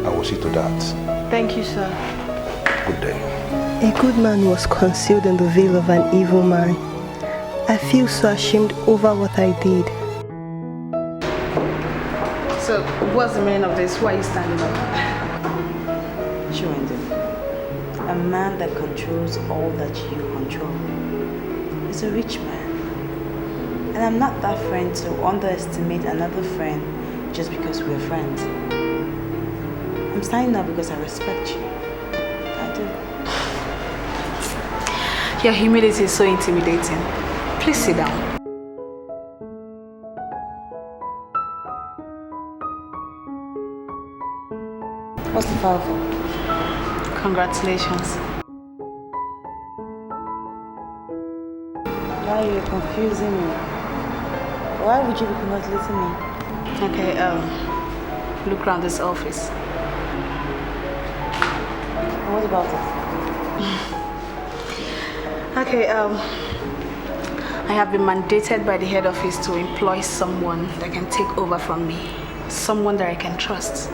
I will see to that. Thank you, sir. Good day. A good man was concealed in the veil of an evil man. I feel so ashamed over what I did. So, what's the meaning of this? Why are you standing up? Chewendom, a man that controls all that you control is a rich man. And I'm not that friend to underestimate another friend just because we're friends. I'm standing up because I respect you. I do. Your humility is so intimidating. Please sit down. What's the file for? Congratulations. Why are you confusing me? Why would you be congratulating me? Okay, look around this office. What about it? Okay, I have been mandated by the head office to employ someone that can take over from me. Someone that I can trust.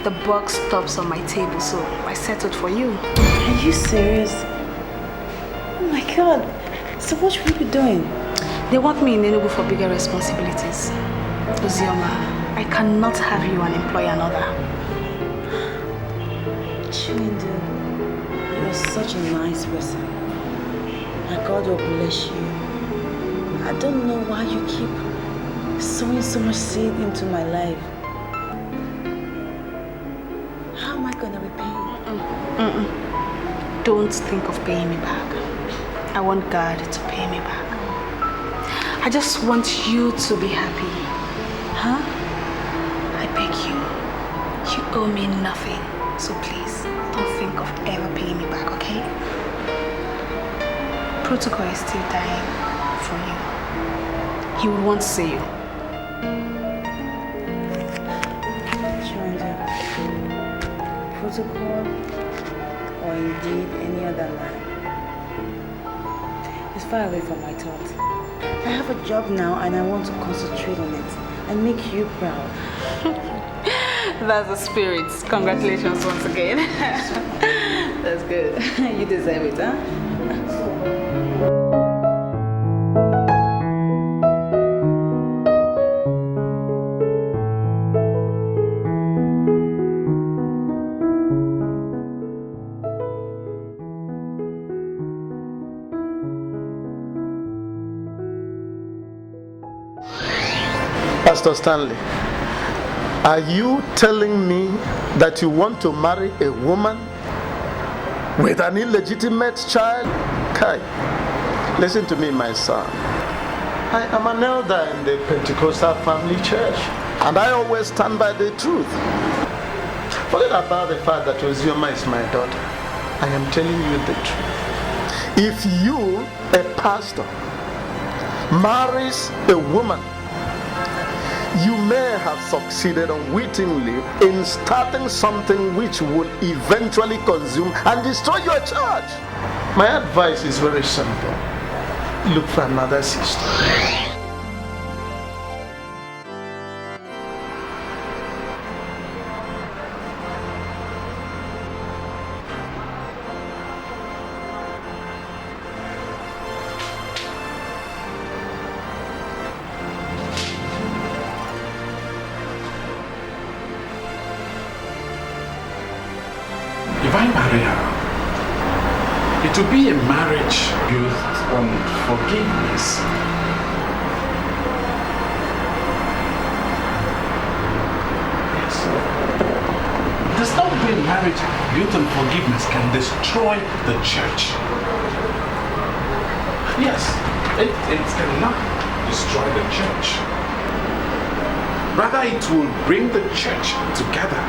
The buck stops on my table, so I settled for you. Are you serious? Oh my God. So what should we be doing? They want me in Nollywood for bigger responsibilities. Uzioma, I cannot have you and employ another. Chindu, you're such a nice person. My God will bless you. I don't know why you keep sowing so much seed into my life. How am I going to repay you? Don't think of paying me back. I want God to pay me back. I just want you to be happy. Huh? I beg you. You owe me nothing. So please, don't think of ever paying me back, okay? Protocol is still dying for you. He would want to see you. Protocol, or indeed any other line. It's far away from my thoughts. I have a job now and I want to concentrate on it and make you proud. That's the spirit. Congratulations once again. That's good. You deserve it, huh? Pastor Stanley, are you telling me that you want to marry a woman with an illegitimate child? Kai, listen to me, my son. I am an elder in the Pentecostal family church, and I always stand by the truth. Forget about the fact that Ozioma is my daughter. I am telling you the truth. If you, a pastor, marries a woman, you may have succeeded unwittingly in starting something which will eventually consume and destroy your church. My advice is very simple. Look for another sister. If I marry her, it will be a marriage built on forgiveness. Yes. There's no way marriage built on forgiveness can destroy the church. Yes, it cannot destroy the church. Rather, it will bring the church together.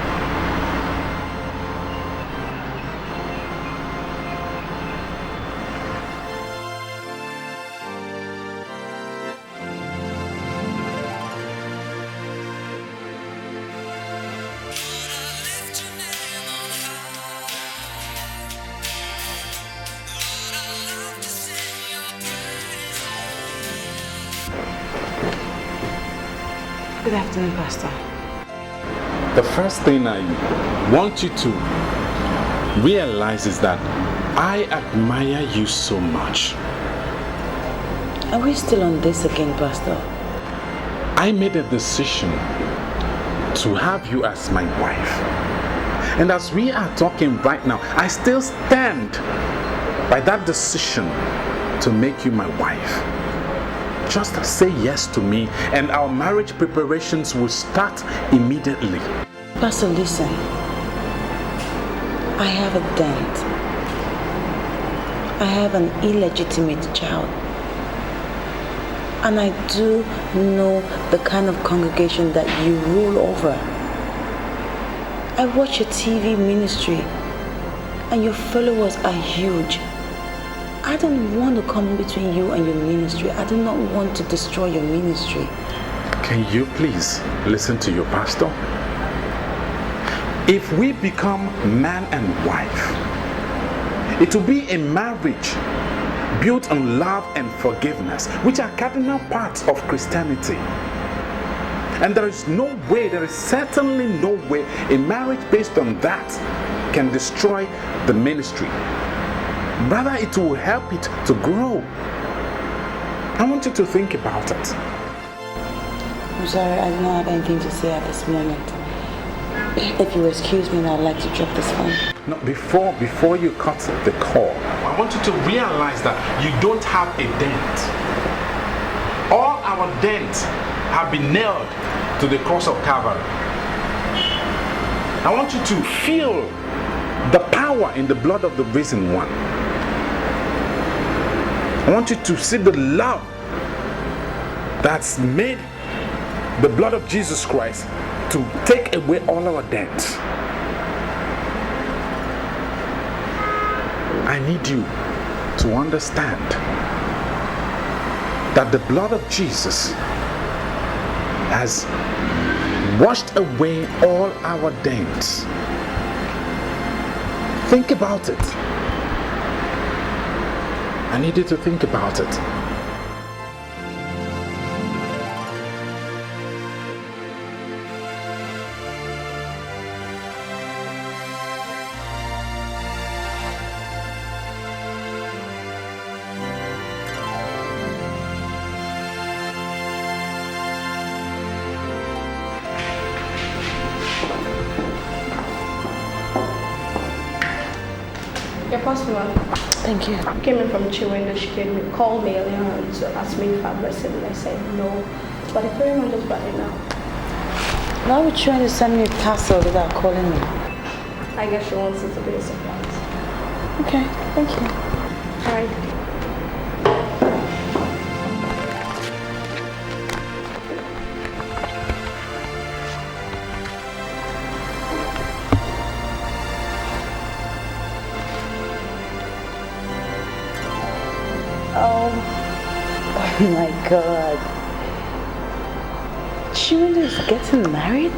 Good afternoon, Pastor. The first thing I want you to realize is that I admire you so much. Are we still on this again, Pastor? I made a decision to have you as my wife. And as we are talking right now, I still stand by that decision to make you my wife. Just say yes to me and our marriage preparations will start immediately. Pastor, listen. I have a dent. I have an illegitimate child. And I do know the kind of congregation that you rule over. I watch your TV ministry and your followers are huge. I don't want to come between you and your ministry. I do not want to destroy your ministry. Can you please listen to your pastor? If we become man and wife, it will be a marriage built on love and forgiveness, which are cardinal parts of Christianity. And there is certainly no way a marriage based on that can destroy the ministry. Rather, it will help it to grow. I want you to think about it. I'm sorry, I don't have anything to say at this moment. If you excuse me, I'd like to drop this phone. No, before you cut the call, I want you to realize that you don't have a dent. All our dents have been nailed to the cross of Calvary. I want you to feel the power in the blood of the risen one. I want you to see the love that's made the blood of Jesus Christ to take away all our debts. I need you to understand that the blood of Jesus has washed away all our debts. Think about it. I need you to think about it. Your customer. Thank you. Came in from Chiwendo. She called me earlier on to ask me if I've listened. I said no. But the ferryman just brought it now. Why are you trying to send me a parcel without calling me? I guess she wants it to be a surprise. Okay, thank you. Alright. Oh my God. Chiwendo is getting married?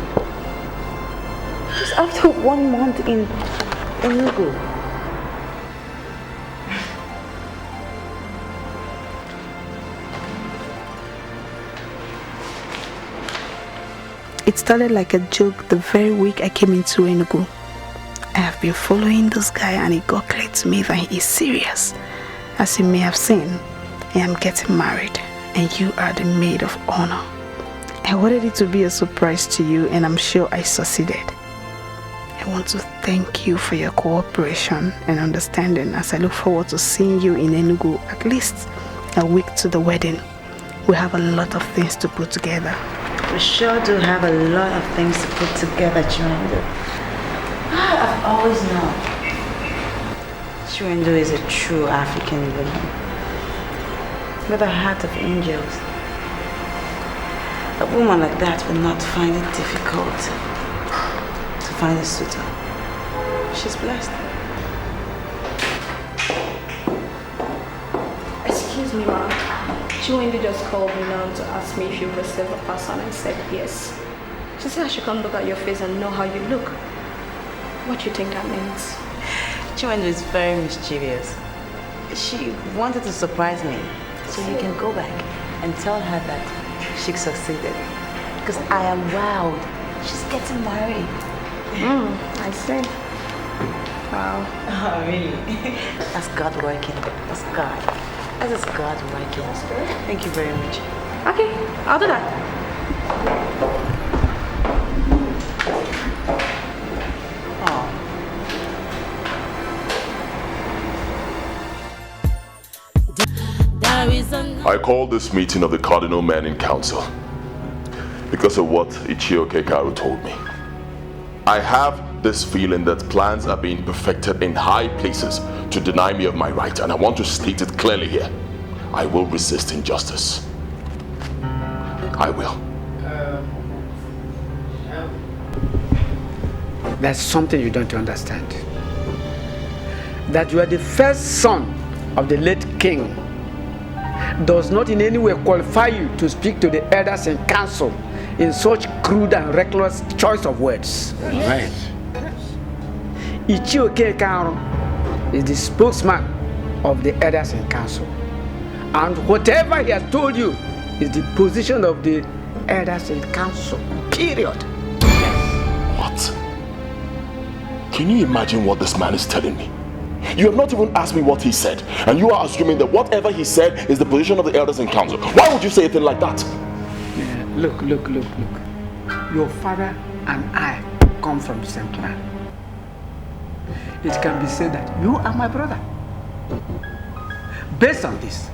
Just after 1 month in Enugu. It started like a joke the very week I came into Enugu. I have been following this guy and it got clear to me that he is serious. As you may have seen, I am getting married and you are the maid of honor. I wanted it to be a surprise to you and I'm sure I succeeded. I want to thank you for your cooperation and understanding as I look forward to seeing you in Enugu at least a week to the wedding. We have a lot of things to put together. We sure do have a lot of things to put together, Chiwendo. I've always known Chiwendo is a true African woman with a heart of angels. A woman like that will not find it difficult to find a suitor. She's blessed. Excuse me, ma'am. Chiwendo just called me now to ask me if you've received a parcel and I said yes. She said I should come look at your face and know how you look. What do you think that means? Chiwendo is very mischievous. She wanted to surprise me, so you can go back and tell her that she succeeded. Because I am wowed. She's getting married. I see. Wow. Oh, really? That's God working. That's God. That is God working. Thank you very much. Okay, I'll do that. I called this meeting of the cardinal men in council because of what Ichioke Karu told me. I have this feeling that plans are being perfected in high places to deny me of my right, and I want to state it clearly here. I will resist injustice. I will. There's something you don't understand. That you are the first son of the late king does not in any way qualify you to speak to the elders in council in such crude and reckless choice of words. Right. Ichioke Karu is the spokesman of the elders in council. And whatever he has told you is the position of the elders in council. Period. What? Can you imagine what this man is telling me? You have not even asked me what he said, and you are assuming that whatever he said is the position of the elders in council. Why would you say a thing like that? Yeah, look. Your father and I come from the same clan. It can be said that you are my brother. Based on this,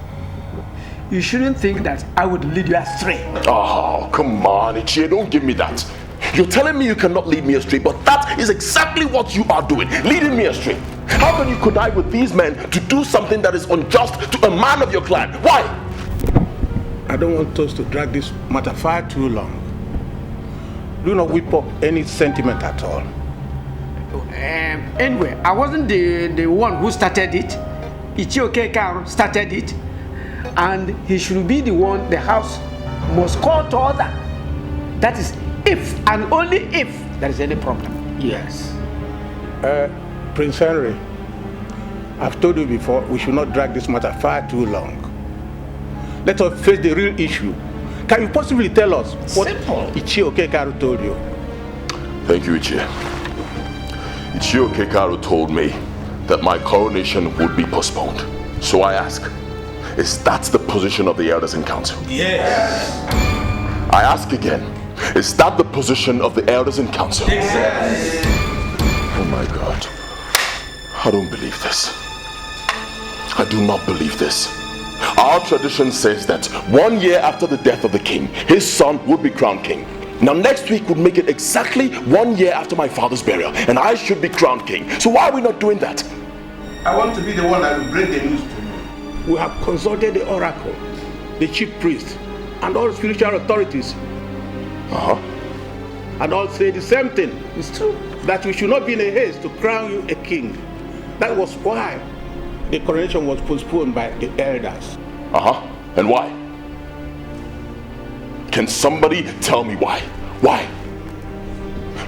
you shouldn't think that I would lead you astray. Oh, come on, Ichie, don't give me that. You're telling me you cannot lead me astray, but that is exactly what you are doing, leading me astray. How can you connive with these men to do something that is unjust to a man of your clan? Why? I don't want us to drag this matter far too long. Do not whip up any sentiment at all. Anyway, I wasn't the one who started it. Ichioke Karu started it. And he should be the one the house must call to order. That is if and only if there is any problem. Yes. Prince Henry, I've told you before, we should not drag this matter far too long. Let us face the real issue. Can you possibly tell us what Ichioke Karu told you? Thank you, Ichie. Ichioke Karu told me that my coronation would be postponed. So I ask, is that the position of the elders in council? Yes. I ask again, is that the position of the elders in council? Yes. Oh my God. I don't believe this. I do not believe this. Our tradition says that 1 year after the death of the king, his son would be crowned king. Now next week would make it exactly 1 year after my father's burial, and I should be crowned king. So why are we not doing that? I want to be the one that will bring the news to you. We have consulted the oracle, the chief priest, and all spiritual authorities. And all say the same thing. It's true. That we should not be in a haste to crown you a king. That was why the coronation was postponed by the elders. And why? Can somebody tell me why? Why?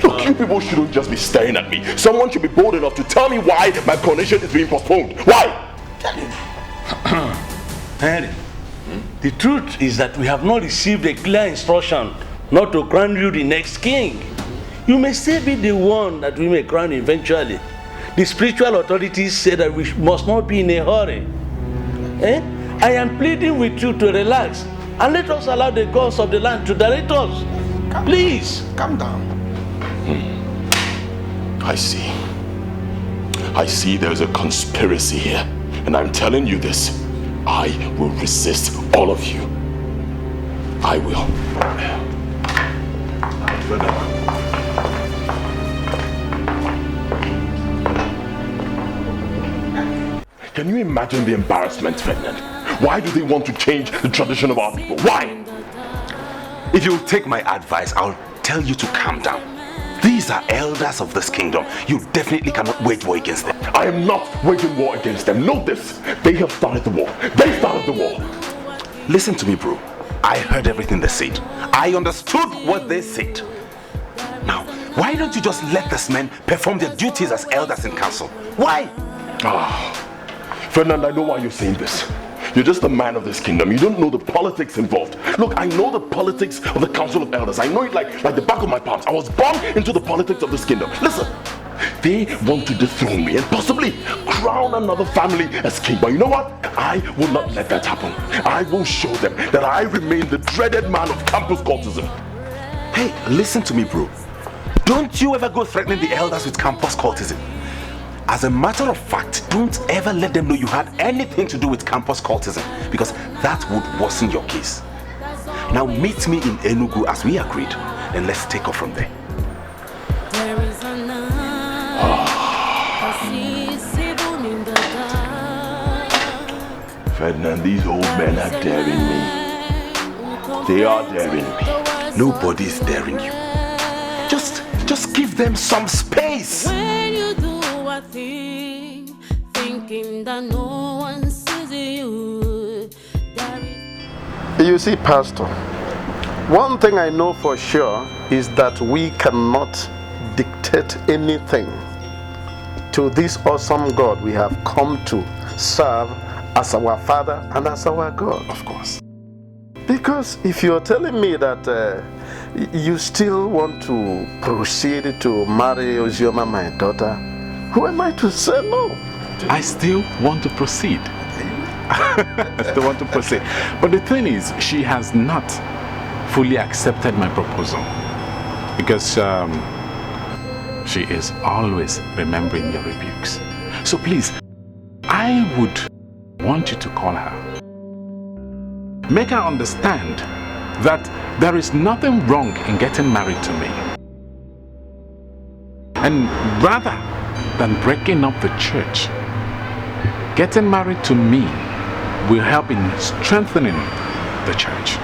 Look, you people shouldn't just be staring at me. Someone should be bold enough to tell me why my coronation is being postponed. Why? Henry, the truth is that we have not received a clear instruction not to crown you the next king. You may still be the one that we may crown eventually. The spiritual authorities say that we must not be in a hurry. I am pleading with you to relax and let us allow the gods of the land to direct us. Please. Calm down. I see. I see there's a conspiracy here. And I'm telling you this. I will resist all of you. I will. Can you imagine the embarrassment, Ferdinand? Why do they want to change the tradition of our people? Why? If you'll take my advice, I'll tell you to calm down. These are elders of this kingdom. You definitely cannot wage war against them. I am not waging war against them. Know this. They have started the war. They started the war. Listen to me, bro. I heard everything they said. I understood what they said. Now, why don't you just let these men perform their duties as elders in council? Why? Ferdinand, I know why you're saying this. You're just a man of this kingdom. You don't know the politics involved. Look, I know the politics of the Council of Elders. I know it like the back of my palms. I was born into the politics of this kingdom. Listen, they want to dethrone me and possibly crown another family as king. But you know what? I will not let that happen. I will show them that I remain the dreaded man of campus cultism. Hey, listen to me, bro. Don't you ever go threatening the elders with campus cultism. As a matter of fact, don't ever let them know you had anything to do with campus cultism, because that would worsen your case. Now meet me in Enugu as we agreed, and let's take off from there. Ferdinand, these old men are daring me. They are daring me. Nobody's daring you. Just give them some space. When you do a thing, thinking that no one sees you. You see, Pastor, one thing I know for sure is that we cannot dictate anything to this awesome God we have come to serve as our Father and as our God. Of course. Because if you're telling me that you still want to proceed to marry Ozioma, my daughter, who am I to say no? I still want to proceed. I still want to proceed. But the thing is, she has not fully accepted my proposal. Because she is always remembering your rebukes. So please, I would want you to call her. Make her understand that there is nothing wrong in getting married to me. And rather than breaking up the church, getting married to me will help in strengthening the church.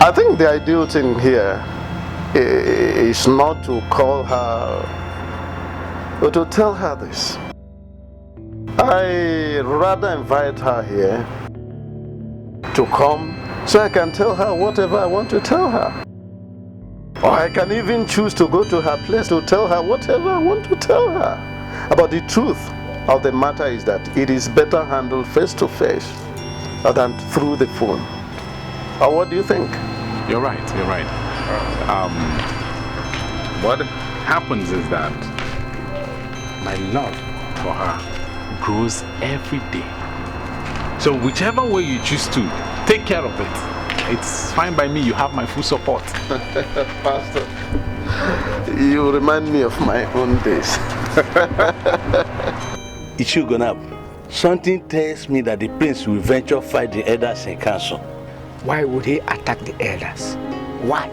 I think the ideal thing here is not to call her, but to tell her this. I rather invite her here to come so I can tell her whatever I want to tell her. Or I can even choose to go to her place to tell her whatever I want to tell her. But the truth of the matter is that it is better handled face to face than through the phone. Or what do you think? You're right, you're right. What happens is that my love for her grows every day. So whichever way you choose to take care of it, it's fine by me. You have my full support. Pastor, you remind me of my own days. Ichugonab, something tells me that the prince will venture fight the elders in council. Why would he attack the elders? Why?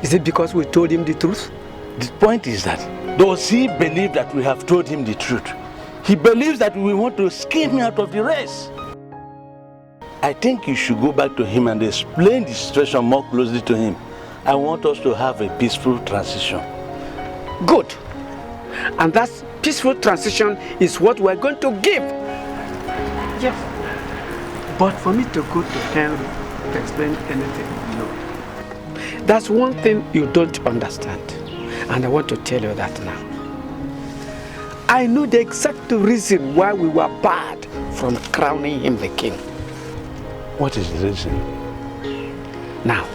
Is it because we told him the truth? The point is that, does he believe that we have told him the truth? He believes that we want to skim him out of the race. I think you should go back to him and explain the situation more closely to him. I want us to have a peaceful transition. Good. And that peaceful transition is what we're going to give. Yes. But for me to go to Henry to explain anything, no. That's one thing you don't understand. And I want to tell you that now. I know the exact reason why we were barred from crowning him the king. What is the reason? Now,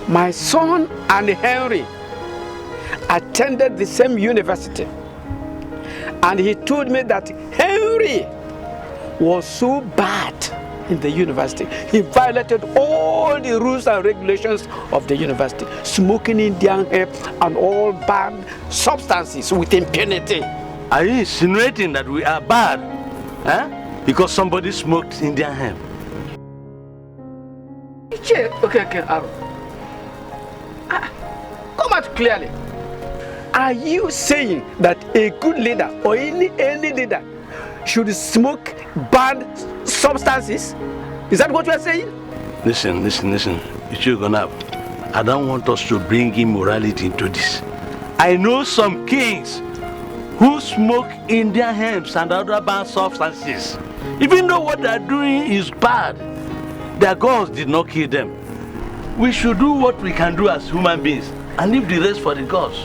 my son and Henry attended the same university. And he told me that Henry was so bad in the university. He violated all the rules and regulations of the university, smoking Indian hemp and all banned substances with impunity. Are you insinuating that we are bad? Huh? Because somebody smoked Indian hemp? Okay, come out clearly. Are you saying that a good leader or any leader should smoke banned substances? Is that what you are saying? Listen. Ichugonab, I don't want us to bring immorality into this. I know some kings who smoke Indian hemps and other banned substances. Even though what they are doing is bad, their gods did not kill them. We should do what we can do as human beings and leave the rest for the gods.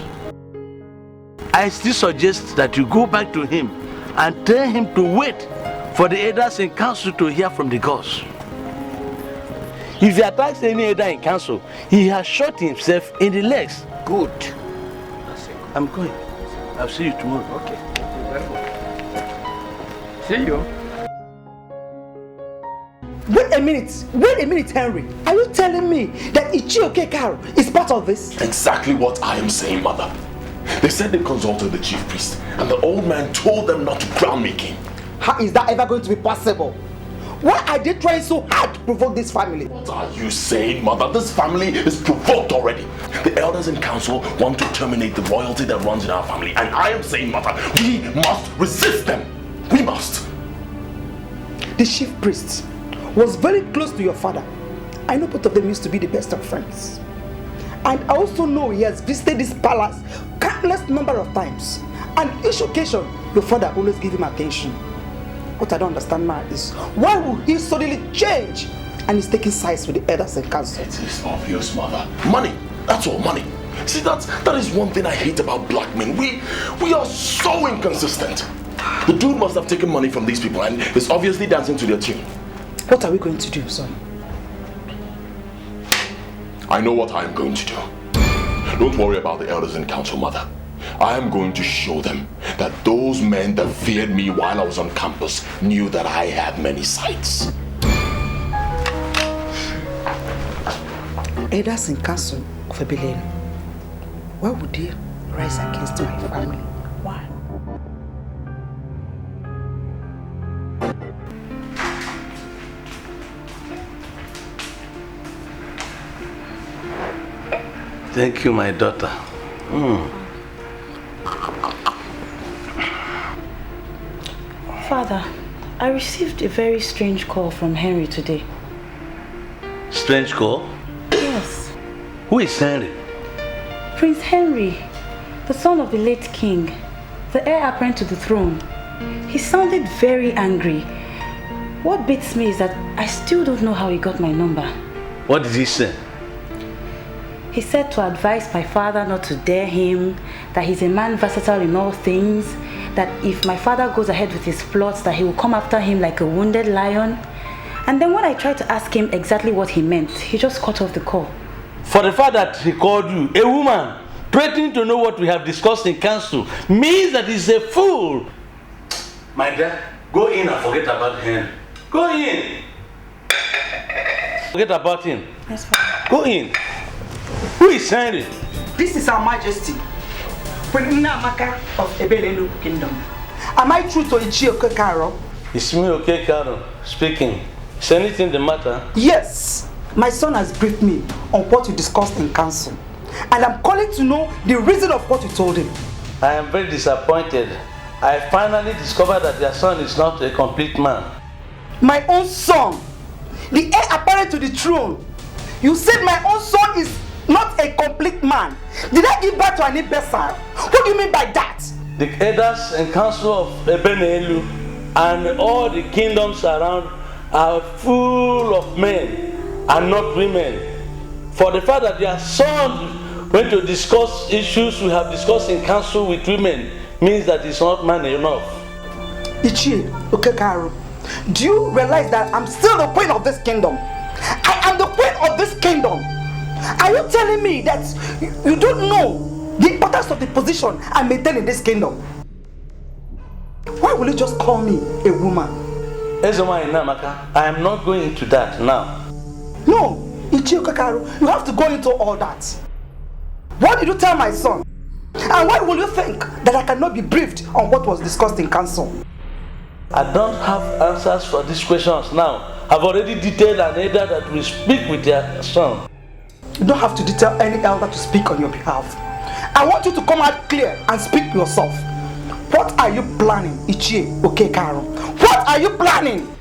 I still suggest that you go back to him and tell him to wait for the elders in council to hear from the gods. If he attacks any elder in council, he has shot himself in the legs. Good. I'm going. I'll see you tomorrow. Okay. Very good. See you. Wait a minute, Henry. Are you telling me that Ichioke Karo is part of this? Exactly what I am saying, mother. They said they consulted the chief priest, and the old man told them not to crown me king. How is that ever going to be possible? Why are they trying so hard to provoke this family? What are you saying, mother? This family is provoked already. The elders in council want to terminate the royalty that runs in our family, and I am saying, mother, we must resist them. We must. The chief priest was very close to your father. I know both of them used to be the best of friends. And I also know he has visited this palace countless number of times. And each occasion, your father always give him attention. What I don't understand now is, why would he suddenly change and he's taking sides with the elders and council? It is obvious, mother. Money. That's all, money. See, that is one thing I hate about black men. We are so inconsistent. The dude must have taken money from these people and is obviously dancing to their tune. What are we going to do, son? I know what I am going to do. Don't worry about the elders in council, mother. I am going to show them that those men that feared me while I was on campus knew that I had many sides. Elders in council of Ebeleno, why would they rise against my family? Why? Thank you, my daughter. Father, I received a very strange call from Henry today. Strange call? Yes. Who is Henry? Prince Henry, the son of the late king, the heir apparent to the throne. He sounded very angry. What beats me is that I still don't know how he got my number. What did he say? He said to advise my father not to dare him, that he's a man versatile in all things, that if my father goes ahead with his plots, that he will come after him like a wounded lion. And then when I tried to ask him exactly what he meant, he just cut off the call. For the fact that he called you a woman, threatening to know what we have discussed in council, means that he's a fool. My dear, go in and forget about him. Go in. Forget about him. Yes, Father. Go in. Who is Henry? This is Her Majesty, Queen Namaka of Ebelelu Kingdom. Am I true to Ichi Okekaro? It's me, Okekaro, speaking. Is anything the matter? Yes. My son has briefed me on what you discussed in council. And I'm calling to know the reason of what you told him. I am very disappointed. I finally discovered that your son is not a complete man. My own son, the heir apparent to the throne. You said my own son is not a complete man. Did I give birth to an imbecile? What do you mean by that? The elders and council of Ebenelu and all the kingdoms around are full of men and not women. For the fact that their son went to discuss issues we have discussed in council with women means that he's not man enough. Ichie Okekaro, do you realize that I'm still the queen of this kingdom? I am the queen of this kingdom. Are you telling me that you don't know the importance of the position I maintain in this kingdom? Why will you just call me a woman? I am not going into that now. No, Ichie Okekaro, you have to go into all that. What did you tell my son? And why will you think that I cannot be briefed on what was discussed in council? I don't have answers for these questions now. I've already detailed an elder that will speak with their son. You don't have to detail any elder to speak on your behalf. I want you to come out clear and speak yourself. What are you planning, Ichie Okekaro? What are you planning?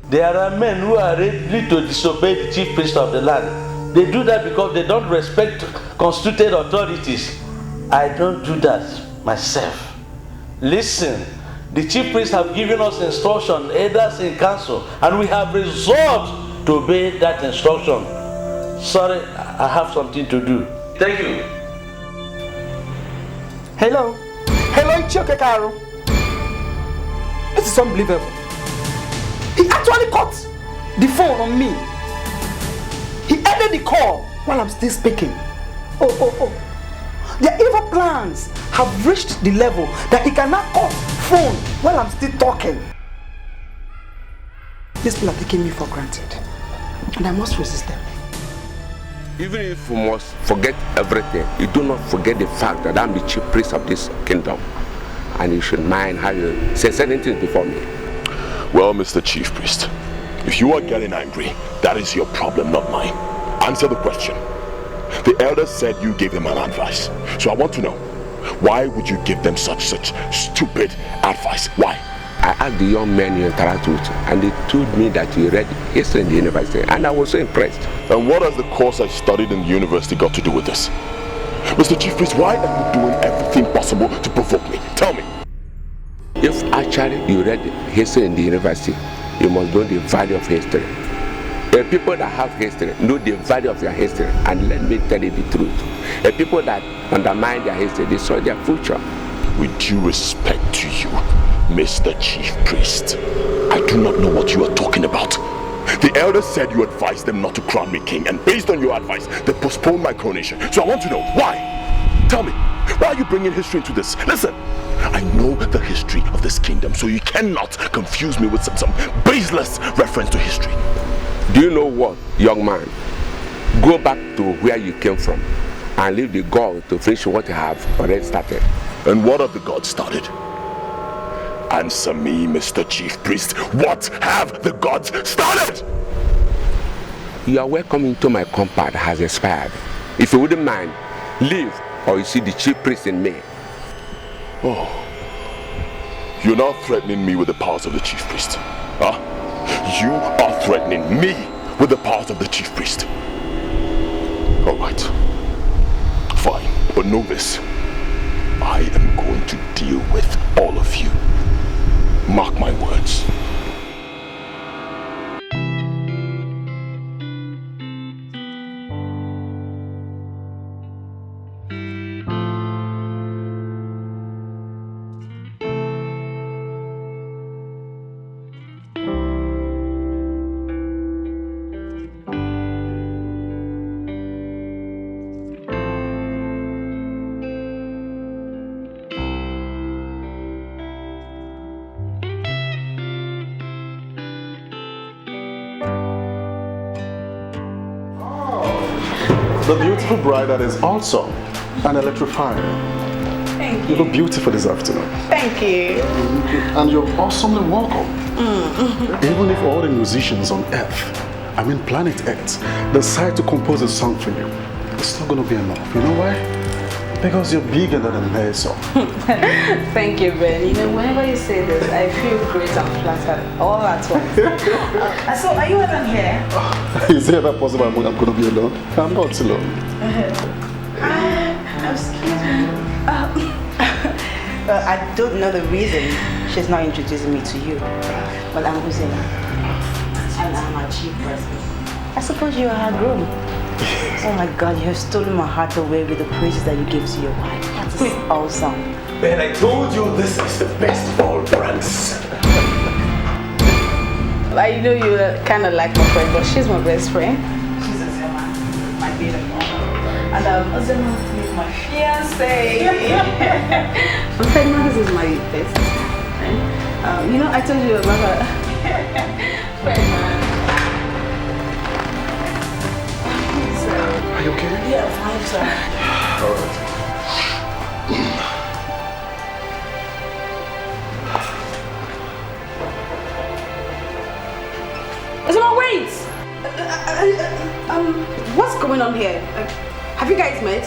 There are men who are ready to disobey the chief priest of the land. They do that because they don't respect constituted authorities. I don't do that myself. Listen, the chief priests have given us instruction, elders in council, and we have resolved to obey that instruction. Sorry, I have something to do. Thank you. Hello. Hello, Ichie Okekaro. This is unbelievable. He actually cut the phone on me. He ended the call while I'm still speaking. Oh. Their evil plans have reached the level that he cannot cut phone while I'm still talking. These people are taking me for granted, and I must resist them. Even if you must forget everything, you do not forget the fact that I'm the chief priest of this kingdom, and you should mind how you say certain things before me. Well, Mr. Chief Priest, if you are getting angry, that is your problem, not mine. Answer the question. The elders said you gave them an advice. So I want to know, why would you give them such stupid advice? Why? I asked the young men you interact with, and they told me that you read history in the university, and I was so impressed. And what has the course I studied in the university got to do with this? Mr. Chief Priest, why are you doing everything possible to provoke me? Tell me. If actually you read history in the university, you must know the value of history. The people that have history know the value of your history, and let me tell you the truth. The people that undermine their history destroy their future. With due respect to you, Mr. Chief Priest, I do not know what you are talking about. The elders said you advised them not to crown me king, and based on your advice, they postponed my coronation. So I want to know, why? Tell me, why are you bringing history into this? Listen, I know the history of this kingdom, so you cannot confuse me with some baseless reference to history. Do you know what, young man? Go back to where you came from and leave the God to finish what you have already started. And what have the gods started? Answer me, Mr. Chief Priest. What have the gods started? Your welcome into my compound has expired. If you wouldn't mind, leave, or you see the chief priest in me. Oh, you're now threatening me with the powers of the chief priest, huh? You are threatening me with the powers of the chief priest. All right, fine, but know this. I am going to deal with all of you. Mark my words. The beautiful bride that is also an electrifier. Thank You look beautiful this afternoon. Thank you. And you're awesomely welcome. Even if all the musicians on Earth, I mean planet Earth, decide to compose a song for you, it's not going to be enough. You know why? Because you're bigger than a mezzo. Thank you, Ben. You know, whenever you say this, I feel great and flattered all at once. So, are you alone here? Is it ever possible I'm going to be alone? I'm not alone. Excuse me. I don't know the reason she's not introducing me to you. But I'm Uzela. And I'm a chief person. I suppose you are her groom. Oh my God, you have stolen my heart away with the praises that you gave to your wife. That is awesome. Man, I told you this is the best of all brands. I know you kind of like my friend, but she's my best friend. She's Azema, my beautiful. And Azema is my fiancé. Frederick is my best friend. You know, I told you about her. Frederick. Are you okay? Yeah, fine, sir. All right. Azema, wait! What's going on here? Have you guys met?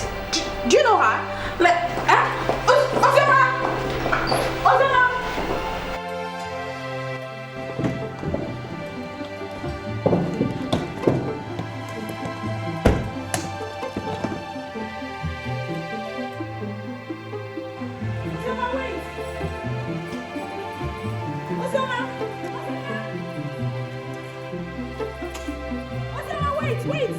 Do you know her? Like, Azema! Azema! Wait!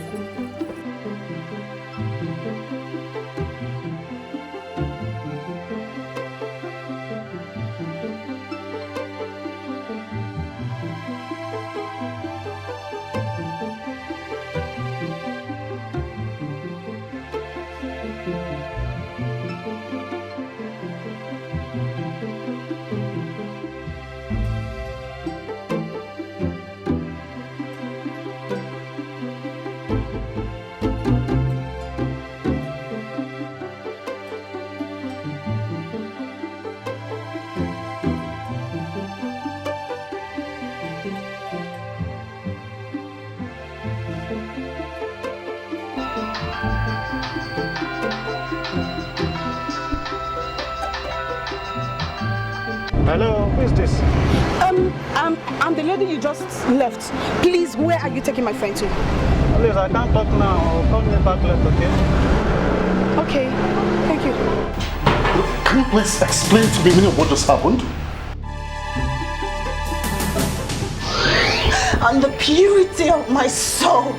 Hello, who is this? I'm the lady you just left. Please, where are you taking my friend to? Please, I can't talk now. I'll call me back later, okay? Okay, thank you. Can you please explain to me what just happened? On the purity of my soul,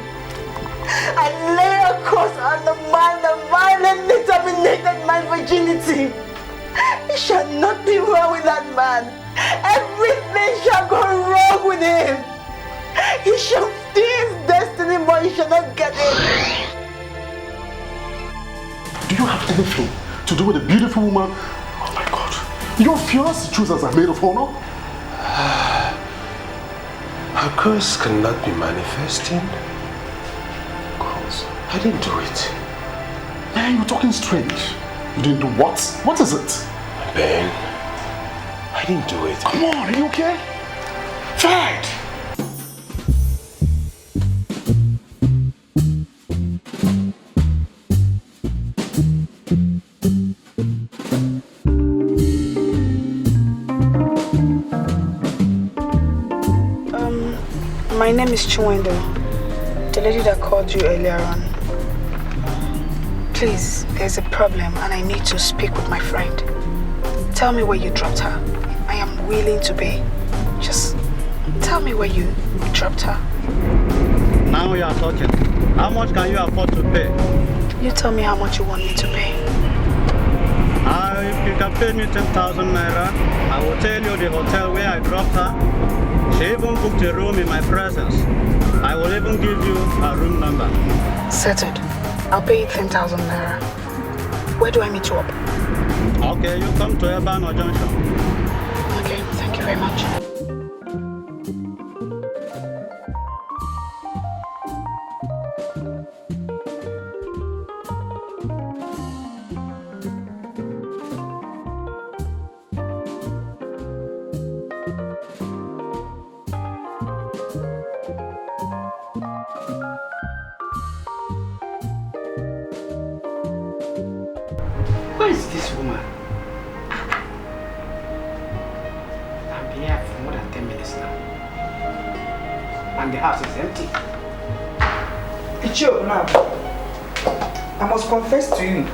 I lay across on the man that violently terminated my virginity. It shall not be well with that man. Everything shall go wrong with him. He shall steal his destiny, but he shall not get it. Do you have anything to do with a beautiful woman? Oh my God. Your fiancé choosers are made of honor? Her curse cannot be manifesting. Curse? I didn't do it. Man, you're talking strange. You didn't do what? What is it? Ben, I didn't do it. Come on, are you okay? Fight! My name is Chiwendo, the lady that called you earlier on. Please, there's a problem and I need to speak with my friend. Tell me where you dropped her. I am willing to pay. Just tell me where you dropped her. Now you are talking. How much can you afford to pay? You tell me how much you want me to pay. If you can pay me 10,000 naira, I will tell you the hotel where I dropped her. She even booked a room in my presence. I will even give you her room number. Settled. I'll pay you 10,000 naira. Where do I meet you up? Okay, you come to Ebano Junction. Okay, thank you very much. and the house is empty. Ichio, now, I must confess to you,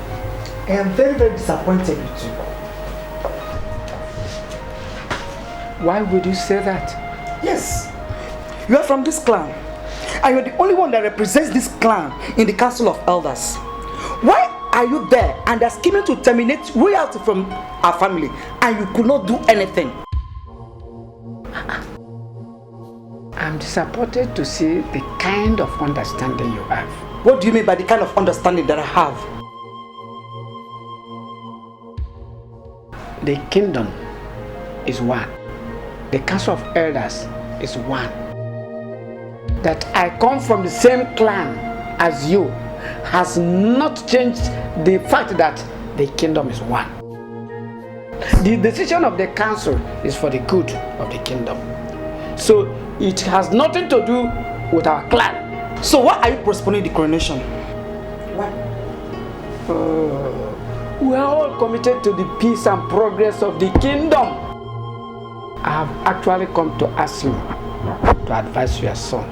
I am very, very disappointed with you. Why would you say that? Yes, you are from this clan, and you're the only one that represents this clan in the Council of Elders. Why are you there and they're scheming to terminate royalty from our family, and you could not do anything? I'm disappointed to see the kind of understanding you have. What do you mean by the kind of understanding that I have? The kingdom is one. The Council of Elders is one. That I come from the same clan as you has not changed the fact that the kingdom is one. The decision of the council is for the good of the kingdom. So it has nothing to do with our clan. So why are you postponing the coronation? Why? We are all committed to the peace and progress of the kingdom. I have actually come to ask you to advise your son.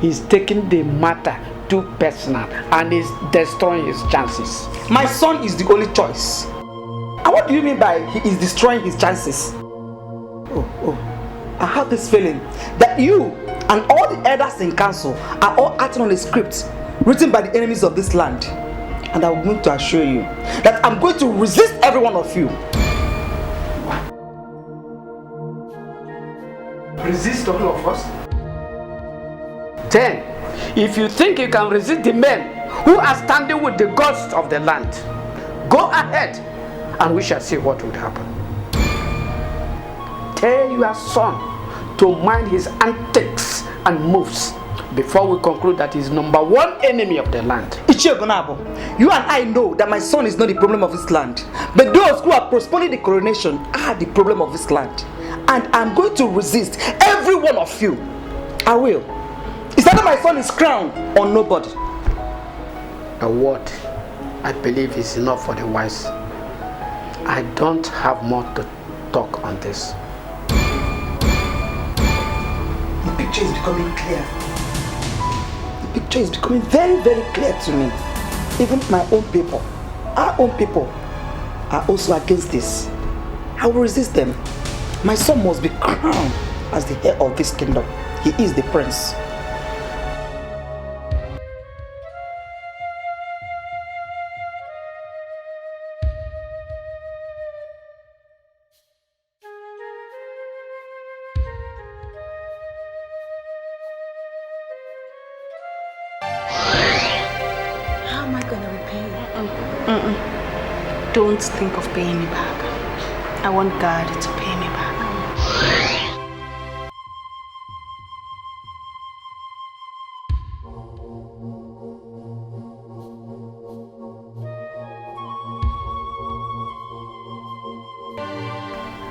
He's taking the matter too personal and is destroying his chances. My son is the only choice. And what do you mean by he is destroying his chances? I have this feeling that you and all the elders in council are all acting on a script written by the enemies of this land. And I'm going to assure you that I'm going to resist every one of you. Resist all of us? Then, if you think you can resist the men who are standing with the gods of the land, go ahead and we shall see what would happen. Tell your son to mind his antics and moves before we conclude that he's number one enemy of the land. Ichie Gonabo, you and I know that my son is not the problem of this land, but those who are postponing the coronation are the problem of this land. And I'm going to resist every one of you. I will. Is that my son is crowned or nobody? A word, I believe, is enough for the wise. I don't have more to talk on this. The picture is becoming clear. The picture is becoming very, very clear to me. Even my own people, our own people, are also against this. I will resist them. My son must be crowned as the heir of this kingdom. He is the prince. How am I going to repay you? Don't think of paying me back. I want God to pay me back.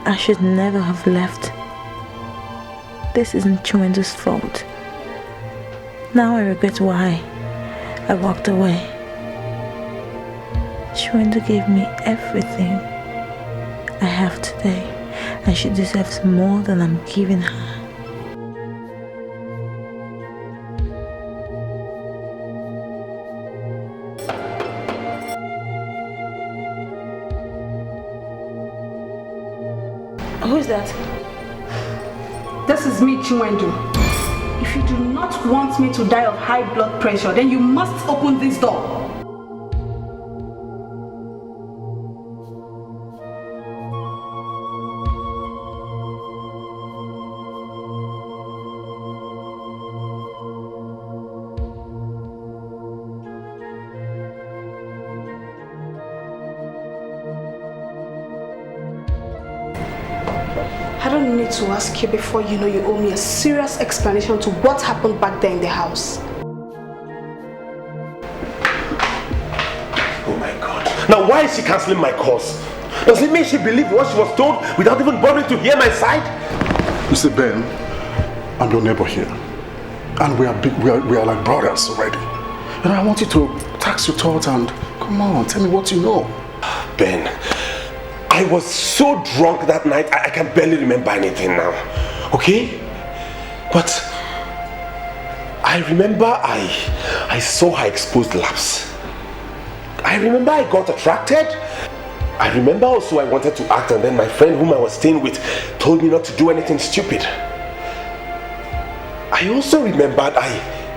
I should never have left. This isn't Chiwendu's fault. Now I regret why I walked away. Chiwendu gave me everything I have today, and she deserves more than I'm giving her. Who is that? This is me, Chiwendu. If you do not want me to die of high blood pressure, then you must open this door. I don't need to ask you before you know you owe me a serious explanation to what happened back there in the house. Oh my God. Now why is she cancelling my course? Does it mean she believed what she was told without even bothering to hear my side? You see, Ben, I'm your neighbor here. And we are like brothers already. And I want you to tax your thoughts and come on, tell me what you know. Ben, I was so drunk that night, I can barely remember anything now. Okay? But I remember I saw her exposed laps. I remember I got attracted. I remember also I wanted to act, and then my friend whom I was staying with told me not to do anything stupid. I also remembered I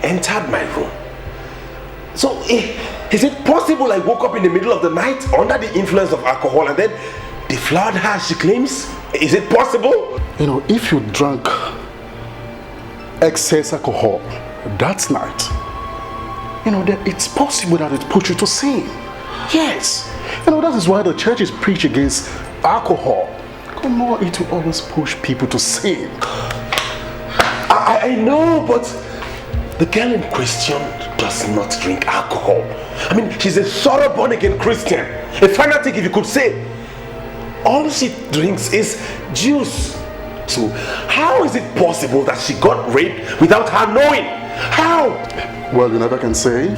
entered my room. So is it possible I woke up in the middle of the night under the influence of alcohol and then deflowered her as she claims? Is it possible? You know, if you drank excess alcohol that night, you know, then it's possible that it put you to sin. Yes. You know, that is why the churches preach against alcohol. Come on, it will always push people to sin. I know, but the girl in question does not drink alcohol. I mean, she's a thorough born-again Christian. A fanatic, if you could say. All she drinks is juice. So how is it possible that she got raped without her knowing? How? Well, you never can say.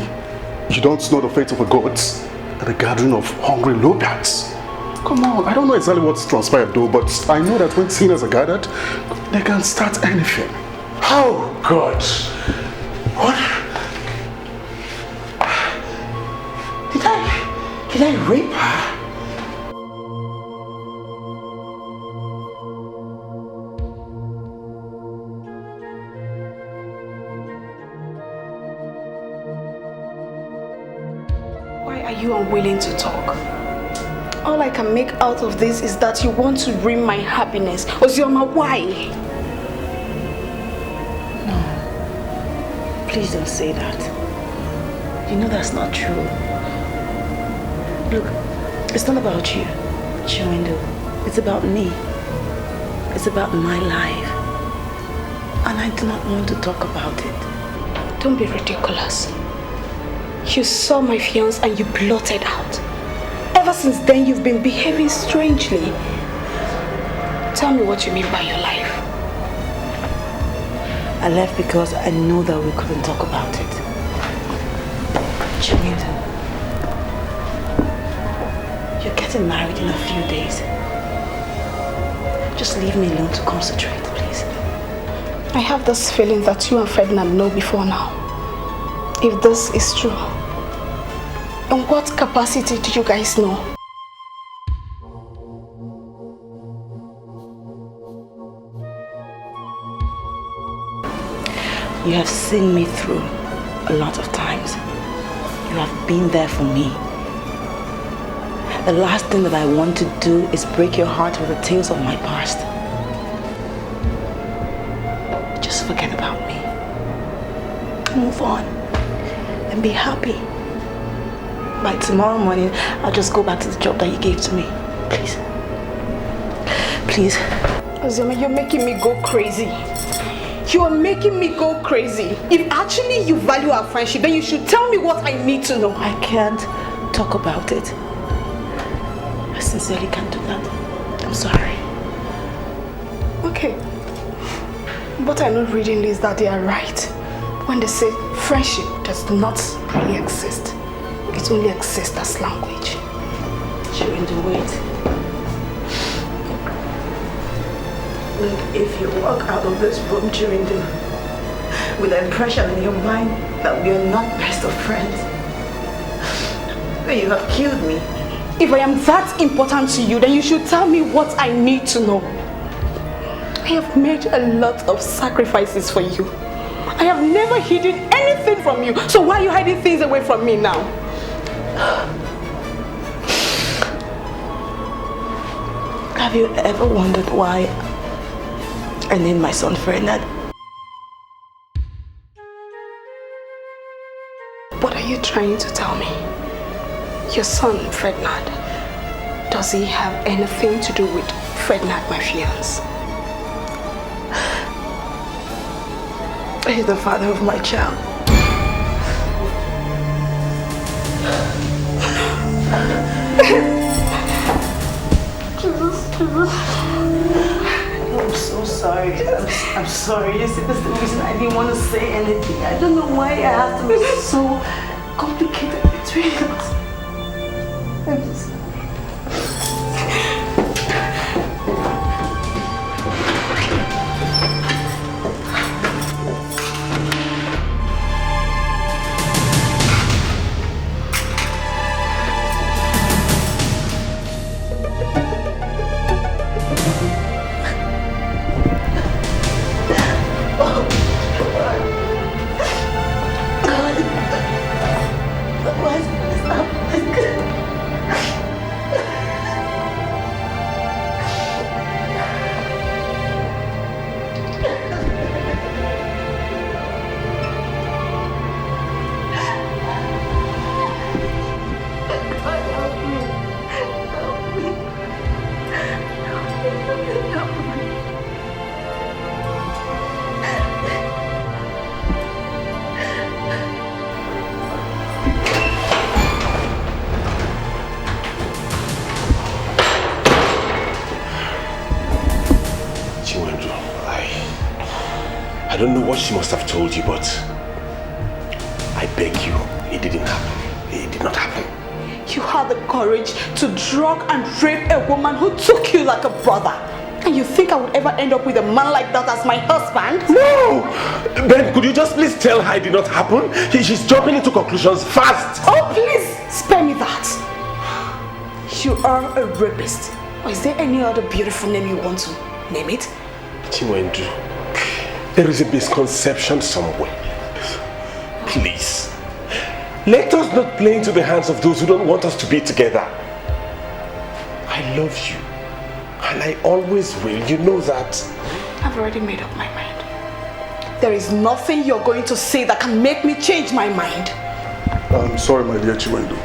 You don't know the fate of the goats at the gathering of hungry lowcats. Come on, I don't know exactly what's transpired though, but I know that when sinners are gathered, they can start anything. Oh God! What? Did I rape her? Why are you unwilling to talk? All I can make out of this is that you want to ruin my happiness. Ozioma, why? No. Please don't say that. You know that's not true. Look, it's not about you, Chiwendo. It's about me. It's about my life. And I do not want to talk about it. Don't be ridiculous. You saw my fiancé and you blotted out. Ever since then, you've been behaving strangely. Tell me what you mean by your life. I left because I know that we couldn't talk about it. Chiwendo, you're getting married in a few days. Just leave me alone to concentrate, please. I have this feeling that you and Ferdinand know before now. If this is true, in what capacity do you guys know? You have seen me through a lot of times. You have been there for me. The last thing that I want to do is break your heart with the tales of my past. Just forget about me. Move on and be happy. By tomorrow morning, I'll just go back to the job that you gave to me. Please. Please. Ozioma, you're making me go crazy. You are making me go crazy. If actually you value our friendship, then you should tell me what I need to know. I can't talk about it. I sincerely can't do that. I'm sorry. Okay. What I'm not reading is that they are right when they say friendship does not really exist. It only exists as language. Chiwendo, wait. Look, if you walk out of this room, Chiwendo, with the impression in your mind that we are not best of friends, then you have killed me. If I am that important to you, then you should tell me what I need to know. I have made a lot of sacrifices for you. I have never hidden anything from you. So why are you hiding things away from me now? Have you ever wondered why I named my son Ferdinand? What are you trying to tell me? Your son, Ferdinand, does he have anything to do with Ferdinand, my fiancé? He's the father of my child. Jesus. I'm so sorry. I'm sorry. You see, that's the reason I didn't want to say anything. I don't know why I have to be so complicated between us. I'm sorry. don't know what she must have told you, but I beg you, it didn't happen. It did not happen. You had the courage to drug and rape a woman who took you like a brother. And you think I would ever end up with a man like that as my husband? No! Ben, could you just please tell her it did not happen? She's jumping into conclusions fast. Oh, please, spare me that. You are a rapist. Or is there any other beautiful name you want to name it? Chinwendu, there is a misconception somewhere. Please, let us not play into the hands of those who don't want us to be together. I love you, and I always will. You know that. I've already made up my mind. There is nothing you're going to say that can make me change my mind. I'm sorry, my dear Chinwendu.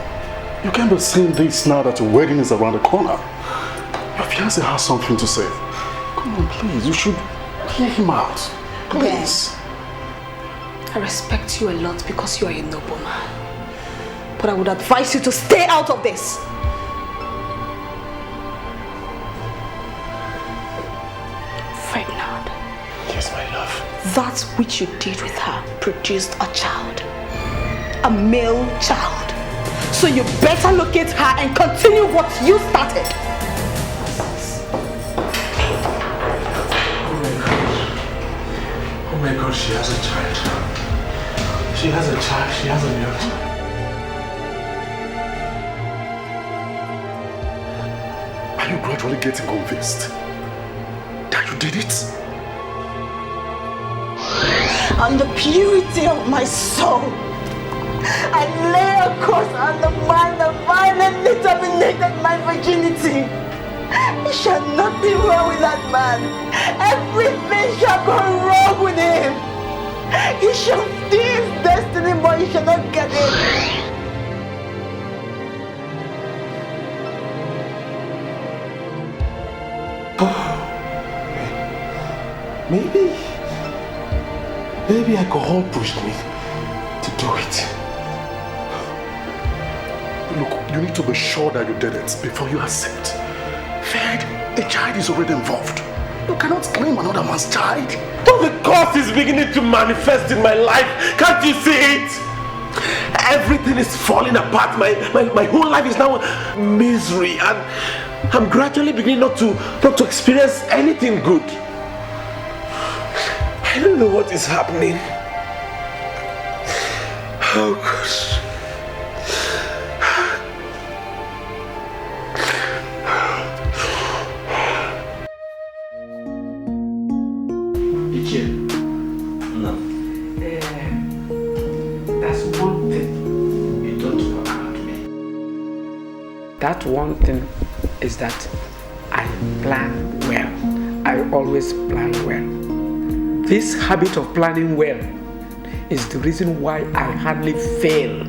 You can't be saying this now that your wedding is around the corner. Your fiancé has something to say. Come on, please. You should hear him out. Please. I respect you a lot because you are a noble man. But I would advise you to stay out of this. Frederick. Yes, my love. That which you did with her produced a child. A male child. So you better locate her and continue what you started. Oh my God, she has a child. She has a child. She has a male child. Are you gradually getting convinced that you did it? On the purity of my soul, I lay a curse on the man that violently terminated my virginity. It shall not be well with that man. Everything shall go wrong with him. He shall steal his destiny, but he shall not get it. Maybe alcohol pushed me to do it. Look, you need to be sure that you did it before you accept. Fred, a child is already involved. You cannot claim another man's child. But the curse is beginning to manifest in my life. Can't you see it? Everything is falling apart. My whole life is now misery, and I'm gradually beginning not to experience anything good. I don't know what is happening. Oh gosh. That's one thing you don't know about me. That one thing is that I plan well. I always plan well. This habit of planning well is the reason why I hardly fail.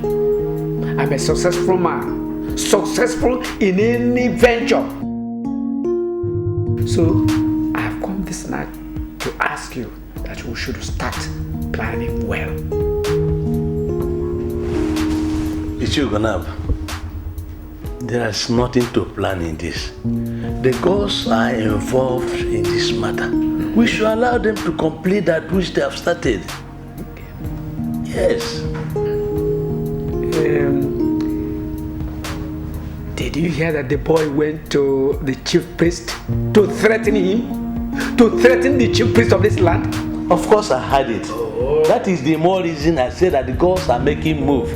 I'm a successful man, successful in any venture. So I have come this night to ask you that we should start planning well. Ichugonab, there is nothing to plan in this. The gods are involved in this matter. We should allow them to complete that which they have started. Yes. Did you hear that the boy went to the chief priest to threaten him? To threaten the chief priest of this land? Of course I heard it. That is the more reason I said that the gods are making move.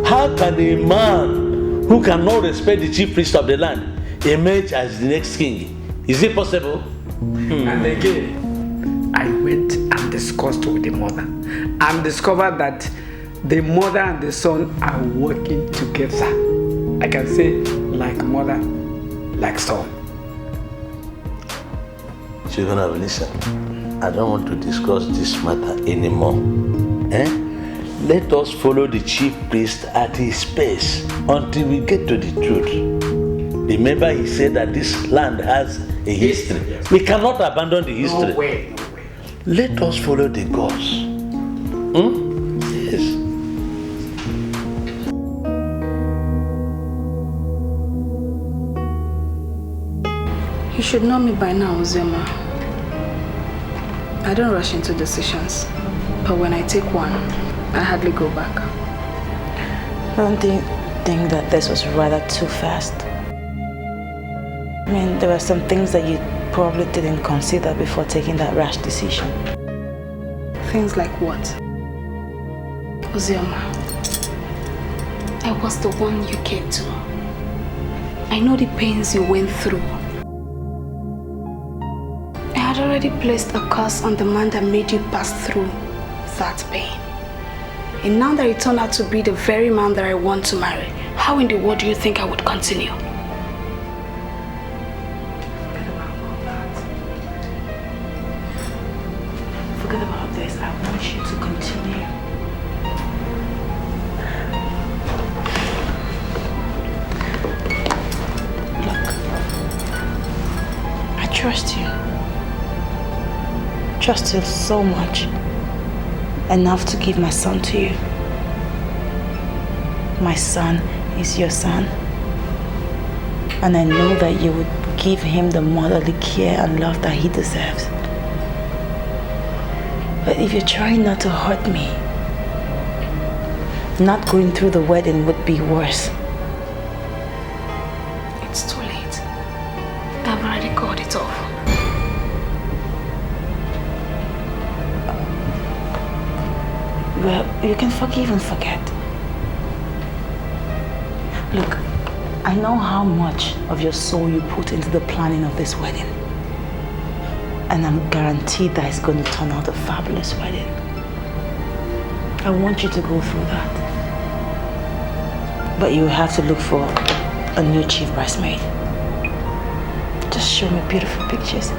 How can a man who cannot respect the chief priest of the land emerge as the next king? Is it possible? And again, I went and discussed with the mother and discovered that the mother and the son are working together. I can say like mother, like son. Children, listen. I don't want to discuss this matter anymore. Let us follow the chief priest at his pace until we get to the truth. Remember, he said that this land has a history. Yes. We cannot abandon the history. No way. Let us follow the gods. Yes. You should know me by now, Zema. I don't rush into decisions, but when I take one, I hardly go back. Don't you think that this was rather too fast? I mean, there were some things that you probably didn't consider before taking that rash decision. Things like what? Ozioma, I was the one you came to. I know the pains you went through. I had already placed a curse on the man that made you pass through that pain. And now that it turned out to be the very man that I want to marry, how in the world do you think I would continue? Forget about this. I want you to continue. Look, I trust you. Trust you so much. Enough to give my son to you. My son is your son. And I know that you would give him the motherly care and love that he deserves. But if you're trying not to hurt me, not going through the wedding would be worse. It's too late. I've already called it off. Well, you can forgive and forget. Look, I know how much of your soul you put into the planning of this wedding. And I'm guaranteed that it's going to turn out a fabulous wedding. I want you to go through that. But you have to look for a new chief bridesmaid. Just show me beautiful pictures.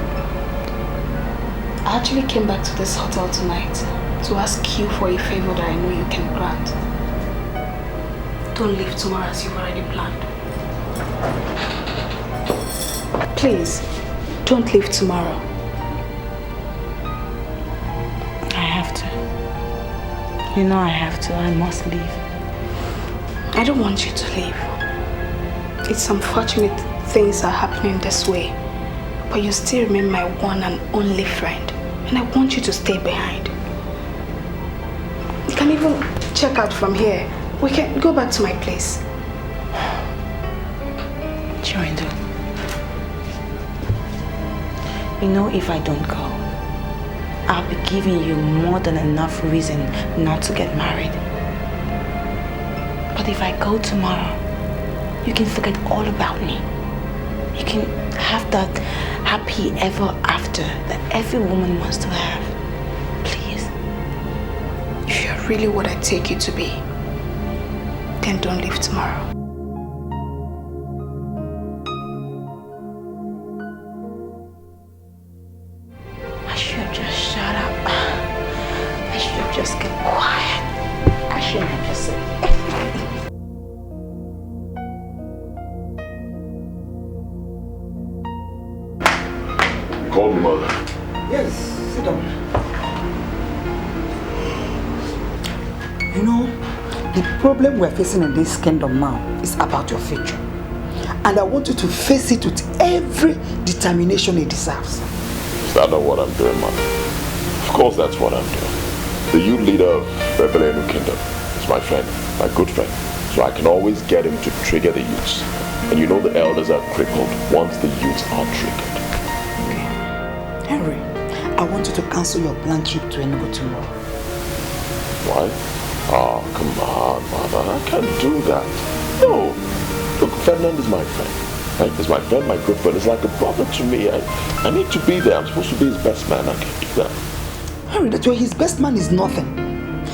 I actually came back to this hotel tonight to ask you for a favor that I know you can grant. Don't leave tomorrow as you've already planned. Please, don't leave tomorrow. I have to. You know I have to. I must leave. I don't want you to leave. It's unfortunate things are happening this way, but you still remain my one and only friend, and I want you to stay behind. You can even check out from here. We can go back to my place. Chirindu, you know if I don't go, I'll be giving you more than enough reason not to get married. But if I go tomorrow, you can forget all about me. You can have that happy ever after that every woman wants to have. Please. If you're really what I take you to be, then don't leave tomorrow. I should have just shut up. I should have just kept quiet. I shouldn't have just said anything. Call me, mother. Yes, sit down. You know, the problem we're facing in this kingdom now is about your future. And I want you to face it with every determination it deserves. Is that not what I'm doing, mother? Of course that's what I'm doing. The youth leader of Rebellion Kingdom is my friend, my good friend. So I can always get him to trigger the youths. And you know the elders are crippled once the youths are triggered. Henry, I want you to cancel your planned trip to Enugu tomorrow. Why? Oh, come on, mother. I can't do that. No. Look, Ferdinand is my friend. Right? He's my friend, my good friend. It's like a brother to me. I need to be there. I'm supposed to be his best man. I can't do that. Henry, that way his best man is nothing.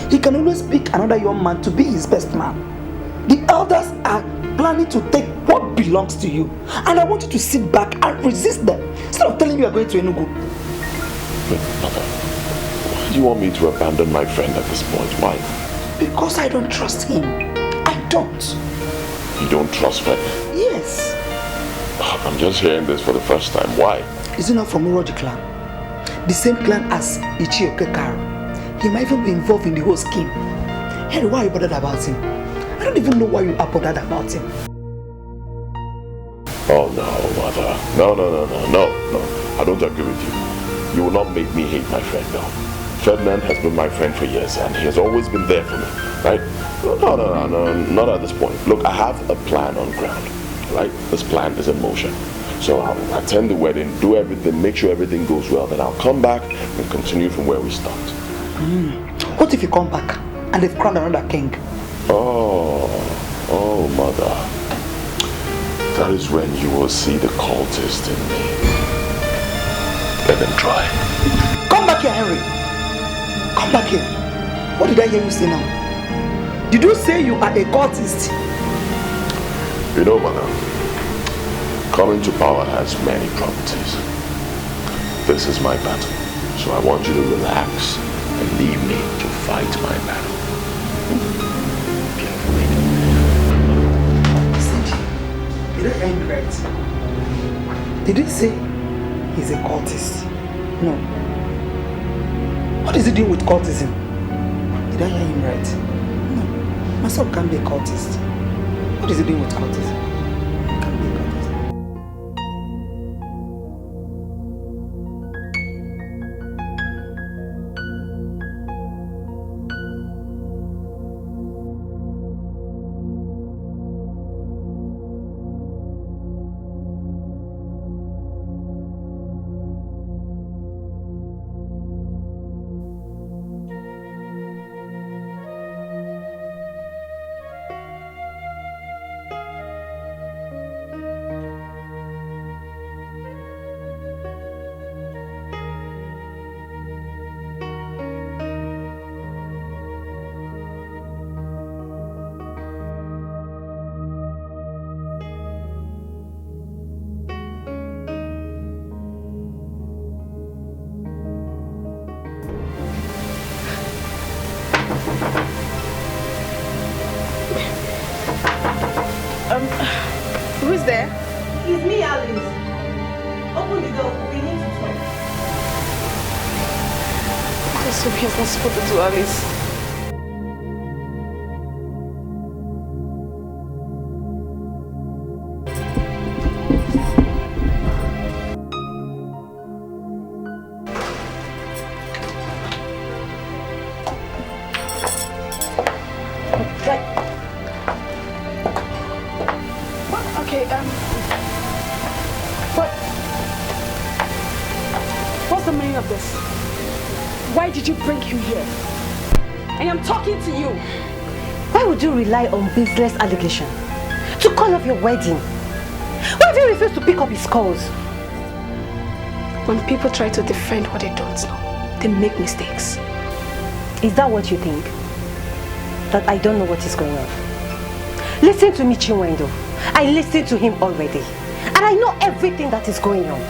He can always pick another young man to be his best man. The elders are planning to take what belongs to you. And I want you to sit back and resist them. Instead of telling you are going to Enugu. But, mother, why do you want me to abandon my friend at this point? Why? Because I don't trust him. I don't. You don't trust me? Yes. I'm just hearing this for the first time. Why? Is he not from Uroji clan? The same clan as Ichioke Karo. He might even be involved in the whole scheme. Henry, why are you bothered about him? I don't even know why you are bothered about him. Oh no, mother. No. I don't agree with you. you will not make me hate my friend, no. Ferdinand has been my friend for years and he has always been there for me, right? No, not at this point. Look, I have a plan on ground, right? This plan is in motion. So I'll attend the wedding, do everything, make sure everything goes well, then I'll come back and continue from where we start. What if you come back and they've crowned another king? Oh, mother. That is when you will see the cultist in me. Let them try. Come back here, Henry. Come back here. What did I hear you say now? Did you say you are a cultist? You know, mother, coming to power has many properties. This is my battle, so I want you to relax and leave me to fight my battle. Did I hear him right? Did he say he's a cultist? No. What is he doing with cultism? Did I hear him right? No. My son can't be a cultist. What is he doing with cultism? Who's there? It's me, Alice. Open the door. We need to talk. This will be not supposed to do, Alice. What's the meaning of this? Why did you bring him here? I am talking to you. Why would you rely on baseless allegation to call off your wedding? Why do you refuse to pick up his calls? When people try to defend what they don't know, they make mistakes. Is that what you think? That I don't know what is going on? Listen to me, Chinwendo. I listened to him already. And I know everything that is going on.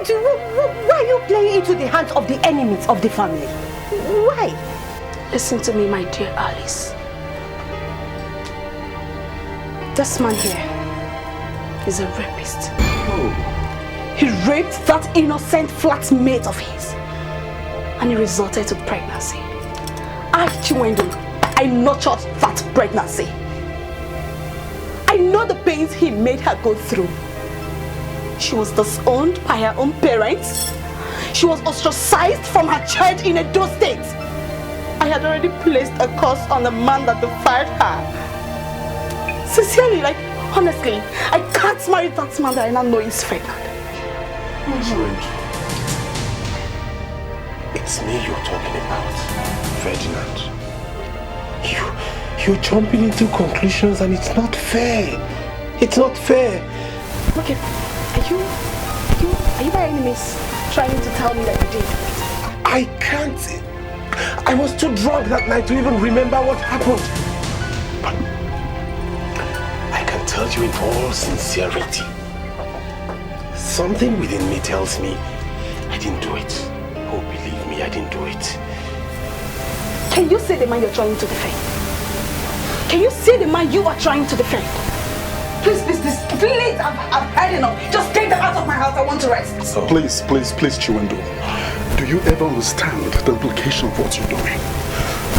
Why are you playing into the hands of the enemies of the family? Why? Listen to me, my dear Alice. This man here is a rapist. He raped that innocent flatmate of his. And it resulted to pregnancy. I, Chinwendo, I nurtured that pregnancy. I know the pains he made her go through. She was disowned by her own parents. She was ostracized from her church in Edo State. I had already placed a curse on the man that defied her. Sincerely, like, honestly, I can't marry that man that I now know is Ferdinand. It's me you're talking about, Ferdinand. You're jumping into conclusions and it's not fair. It's not fair. Okay, are you by any means trying to tell me that you did? I can't. I was too drunk that night to even remember what happened. But I can tell you in all sincerity, something within me tells me I didn't do it. Oh, believe me, I didn't do it. Can you say the man you're trying to defend? Can you say the man you are trying to defend? Please, I've had enough. Just take them out of my house. I want to rest. Please, Chiwendo. Do you ever understand the implication of what you're doing?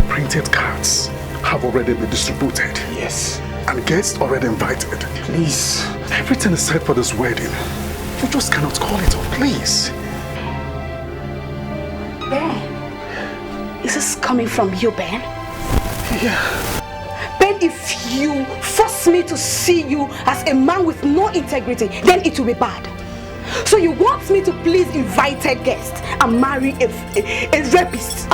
Printed cards have already been distributed. Yes. And guests already invited. Please. Everything is set for this wedding. You just cannot call it off, please. Is this coming from you, Ben? Yeah. Ben, if you force me to see you as a man with no integrity, then it will be bad. So you want me to please invited guests and marry a rapist?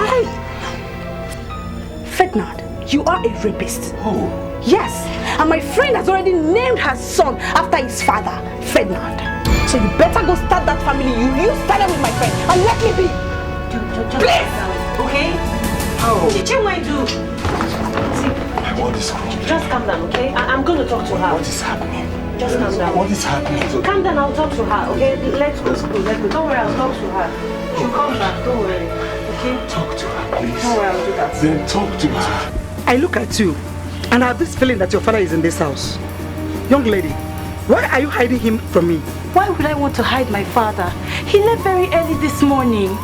Ferdinand, you are a rapist. Oh. Yes, and my friend has already named her son after his father, Ferdinand. So you better go start that family. You started with my friend and let me be. Please! Okay? How? What is wrong? Just calm down, okay? I'm going to talk to her. What is happening? Just calm down. What is happening? Calm down, I'll talk to her, okay? Let's go. Don't worry, I'll talk to her. She'll come back, don't worry. Okay? Talk to her, please. Don't worry, I'll do that. Then talk to her. I look at you and I have this feeling that your father is in this house. Young lady, why are you hiding him from me? Why would I want to hide my father? He left very early this morning.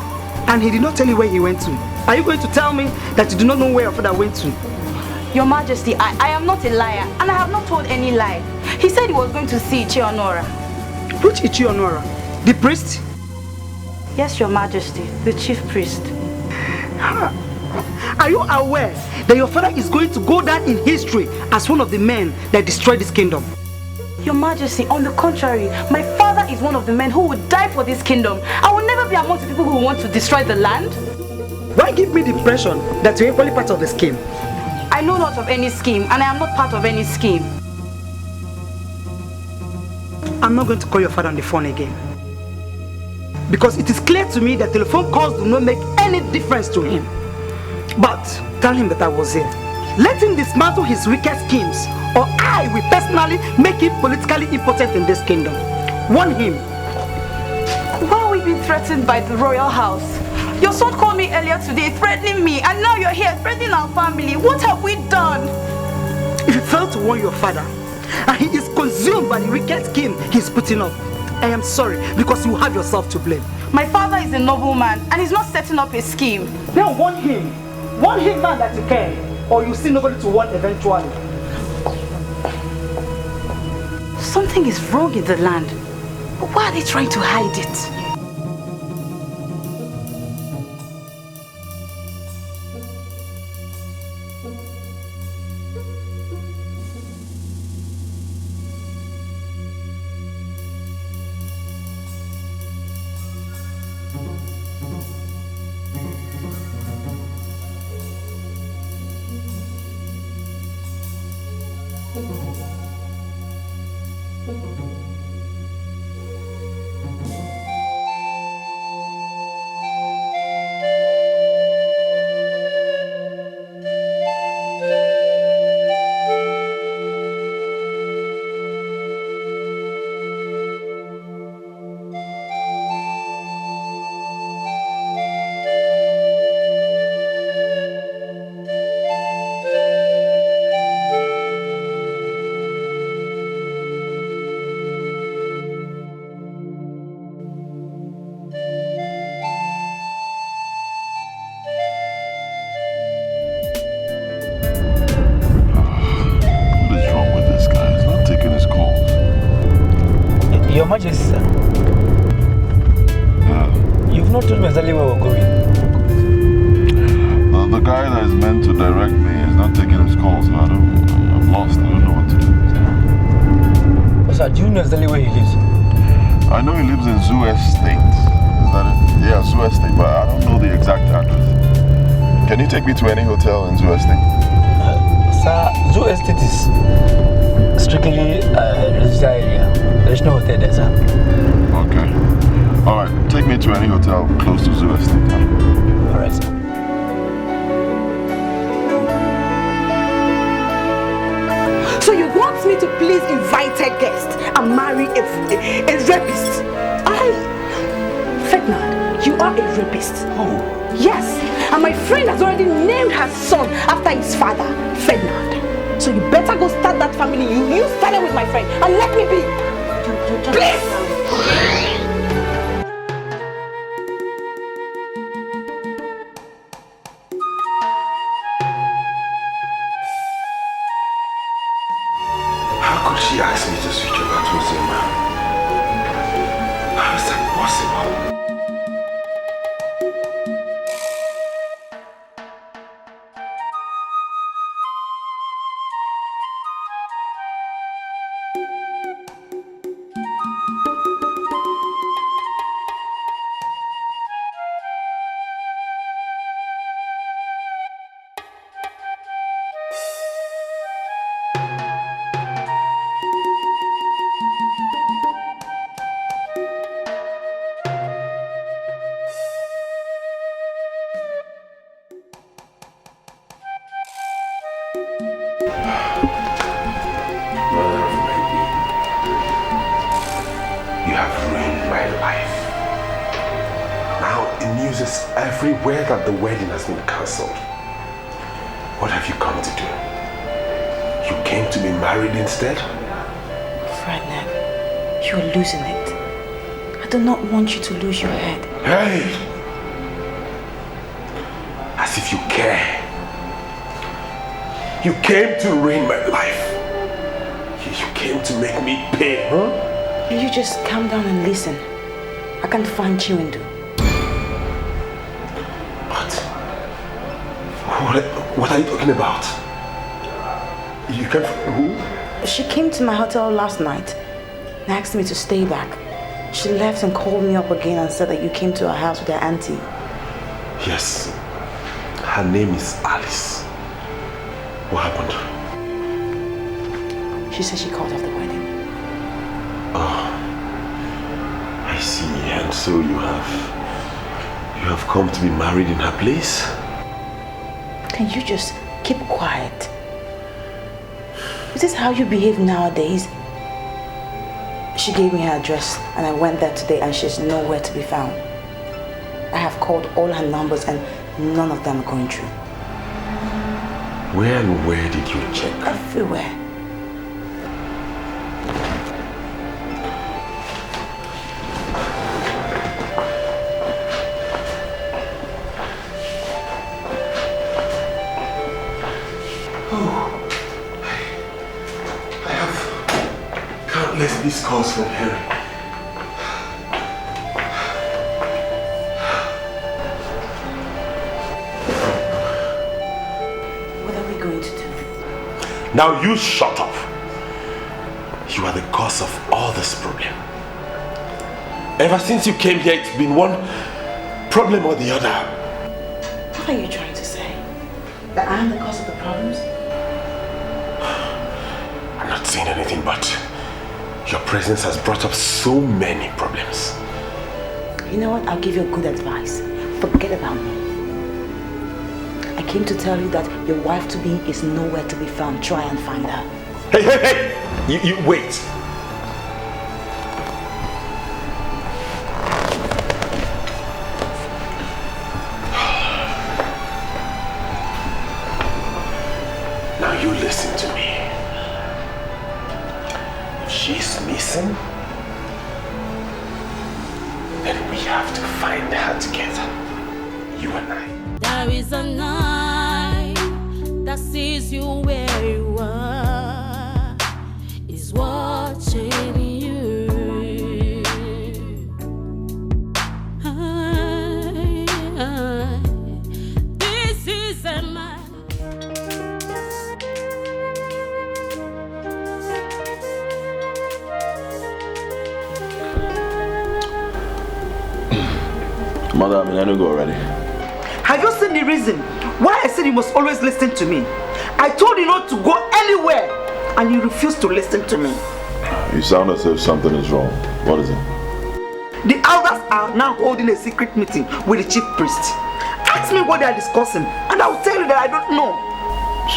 And he did not tell you where he went to. Are you going to tell me that you do not know where your father went to? Your Majesty, I am not a liar and I have not told any lie. He said he was going to see Ichionora. Which Ichionora? The priest? Yes, Your Majesty, the chief priest. Are you aware that your father is going to go down in history as one of the men that destroyed this kingdom? Your Majesty, on the contrary, my father is one of the men who would die for this kingdom. I will never be among the people who want to destroy the land. Why give me the impression that you're equally part of the scheme? I know not of any scheme and I am not part of any scheme. I'm not going to call your father on the phone again. Because it is clear to me that telephone calls do not make any difference to him. But tell him that I was here. Let him dismantle his wicked schemes, or I will personally make him politically impotent in this kingdom. Warn him. Why are we being threatened by the royal house? Your son called me earlier today threatening me, and now you're here threatening our family. What have we done? If you fail to warn your father, and he is consumed by the wicked scheme he's putting up, I am sorry, because you have yourself to blame. My father is a nobleman, and he's not setting up a scheme. Then warn him. Warn him now that you can, or you see nobody to warn eventually. Something is wrong in the land. Why are they trying to hide it? Your Majesty, sir. You've not told me exactly where we're going. The guy that is meant to direct me is not taking his calls, so I'm lost. I don't know what to do. Oh, sir, do you know exactly where he lives? I know he lives in Zoo Estate. Is that it? Yeah, Zoo Estate, but I don't know the exact address. Can you take me to any hotel in Zoo Estate? Sir, Zoo Estate is strictly a residential area. There's no hotel there, sir. Okay. Alright, take me to any hotel close to Zoo Estate. Alright, sir. So you want me to please invited guests and marry a rapist? Ferdinand, you are a rapist. Oh. Yes, and my friend has already named her son after his father, Ferdinand. So you better go start that family. You started with my friend and let me be. Please! How could she ask me to switch over to Zuma? How is that possible? notice everywhere that the wedding has been cancelled. What have you come to do? You came to be married instead? Frederick, you're losing it. I do not want you to lose your head. Hey! As if you care. You came to ruin my life. You came to make me pay, huh? You just calm down and listen. I can't find Chiwendo. What are you talking about? You came from who? She came to my hotel last night and asked me to stay back. She left and called me up again and said that you came to her house with her auntie. Yes. Her name is Alice. What happened? She said she called off the wedding. Oh, I see. And so you have come to be married in her place? Can you just keep quiet? Is this how you behave nowadays? She gave me her address and I went there today and she's nowhere to be found. I have called all her numbers and none of them are going through. Where and where did you check? Everywhere. These calls from Harry. What are we going to do? Now you shut up. You are the cause of all this problem. Ever since you came here, it's been one problem or the other. What are you trying to say? That I am the cause of the problems? I'm not saying anything, but your presence has brought up so many problems. You know what? I'll give you a good advice. Forget about me. I came to tell you that your wife-to-be is nowhere to be found. Try and find her. Hey! You wait. Now you listen to me. She's missing, then we have to find her together, you and I. There is a night that sees you where you are, is watching you. This is a man. Mother, I don't go already. Have you seen the reason why I said you must always listen to me? I told you not to go anywhere and you refused to listen to me. You sound as if something is wrong. What is it? The elders are now holding a secret meeting with the chief priest. Ask me what they are discussing and I will tell you that I don't know.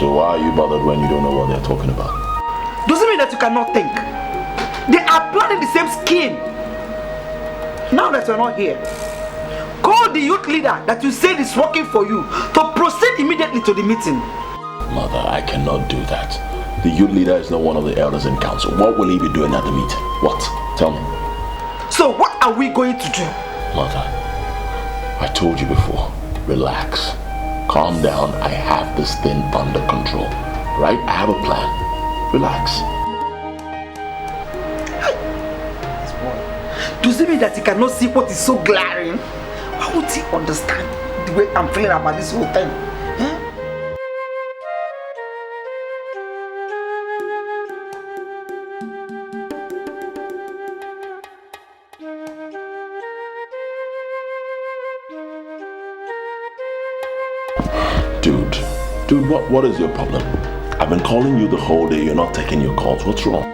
So why are you bothered when you don't know what they're talking about? Doesn't mean that you cannot think. They are planning the same scheme. Now that you're not here, call the youth leader that you said is working for you to proceed immediately to the meeting. Mother, I cannot do that. The youth leader is not one of the elders in council. What will he be doing at the meeting? What? Tell me. So what are we going to do? Mother, I told you before, relax. Calm down. I have this thing under control. Right? I have a plan. Relax. Does it mean that he cannot see what is so glaring? Why would he understand the way I'm feeling about this whole thing? Dude, what is your problem? I've been calling you the whole day. You're not taking your calls. What's wrong?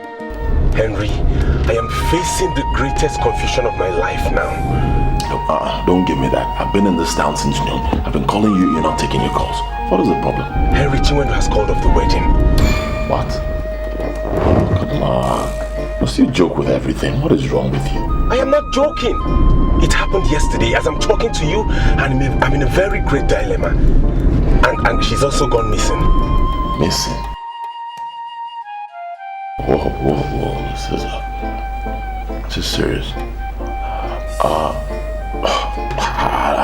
Henry, I am facing the greatest confusion of my life now. Don't give me that. I've been in this town since noon. I've been calling you. You're not taking your calls. What is the problem? Henry Chiwendo has called off the wedding. What? Come on. Must you joke with everything? What is wrong with you? I am not joking. It happened yesterday as I'm talking to you, and I'm in a very great dilemma. And she's also gone missing. Missing? Whoa, this is serious.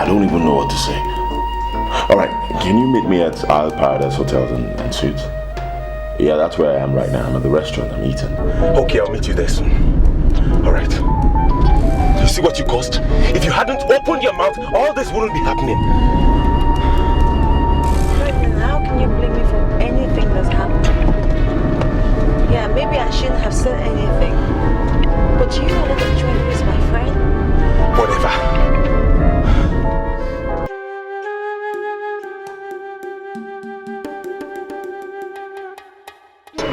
I don't even know what to say. Alright, can you meet me at Isle Paradise Hotels and Suits? Yeah, that's where I am right now. I'm at the restaurant, I'm eating. Okay, I'll meet you there soon. Alright. You see what you caused? If you hadn't opened your mouth, all this wouldn't be happening. How can you blame me for anything that's happened? Yeah, maybe I shouldn't have said anything. But you know that Joy is my friend. Whatever.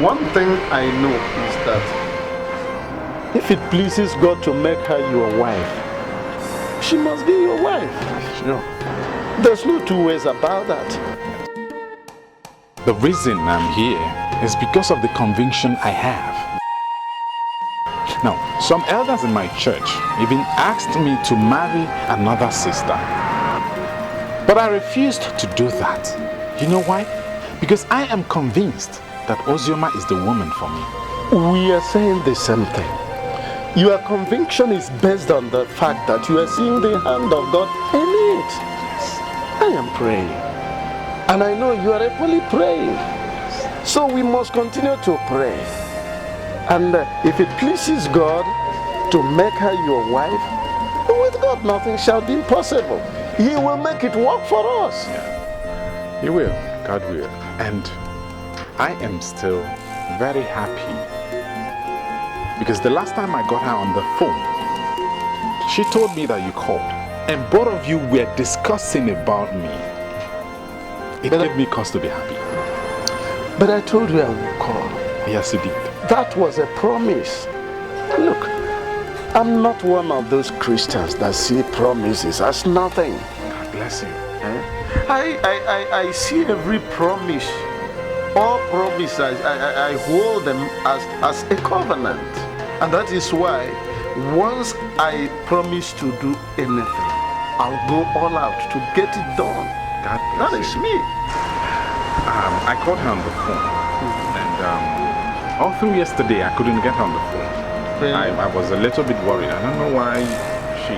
One thing I know is that if it pleases God to make her your wife, she must be your wife. Sure. There's no two ways about that. The reason I'm here is because of the conviction I have. Now, some elders in my church even asked me to marry another sister. But I refused to do that. You know why? Because I am convinced that Ozioma is the woman for me. We are saying the same thing. Your conviction is based on the fact that you are seeing the hand of God in it. I am praying. And I know you are equally praying. So we must continue to pray. And if it pleases God to make her your wife, with God nothing shall be impossible. He will make it work for us. Yeah. He will. God will. And I am still very happy because the last time I got her on the phone, she told me that you called and both of you were discussing about me. It gave me cause to be happy. But I told you I would call. Yes, you did. That was a promise. Look, I'm not one of those Christians that see promises as nothing. God bless you. I see every promise. All promises, I hold them as a covenant. And that is why once I promise to do anything, I'll go all out to get it done. God bless that is me. I called her on the phone. And all through yesterday, I couldn't get her on the phone. I was a little bit worried. I don't know why she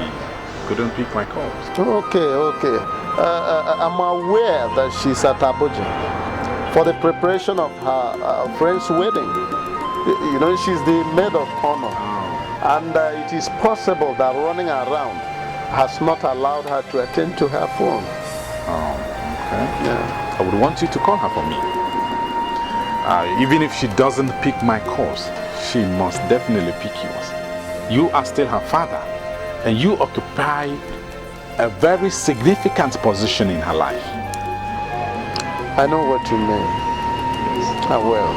couldn't pick my calls. Okay. I'm aware that she's at Abuja for the preparation of her friend's wedding. You know, she's the maid of honor. And it is possible that running around has not allowed her to attend to her phone. Oh, okay. Yeah. I would want you to call her for me. Even if she doesn't pick my calls, she must definitely pick yours. You are still her father, and you occupy a very significant position in her life. I know what you mean. I will.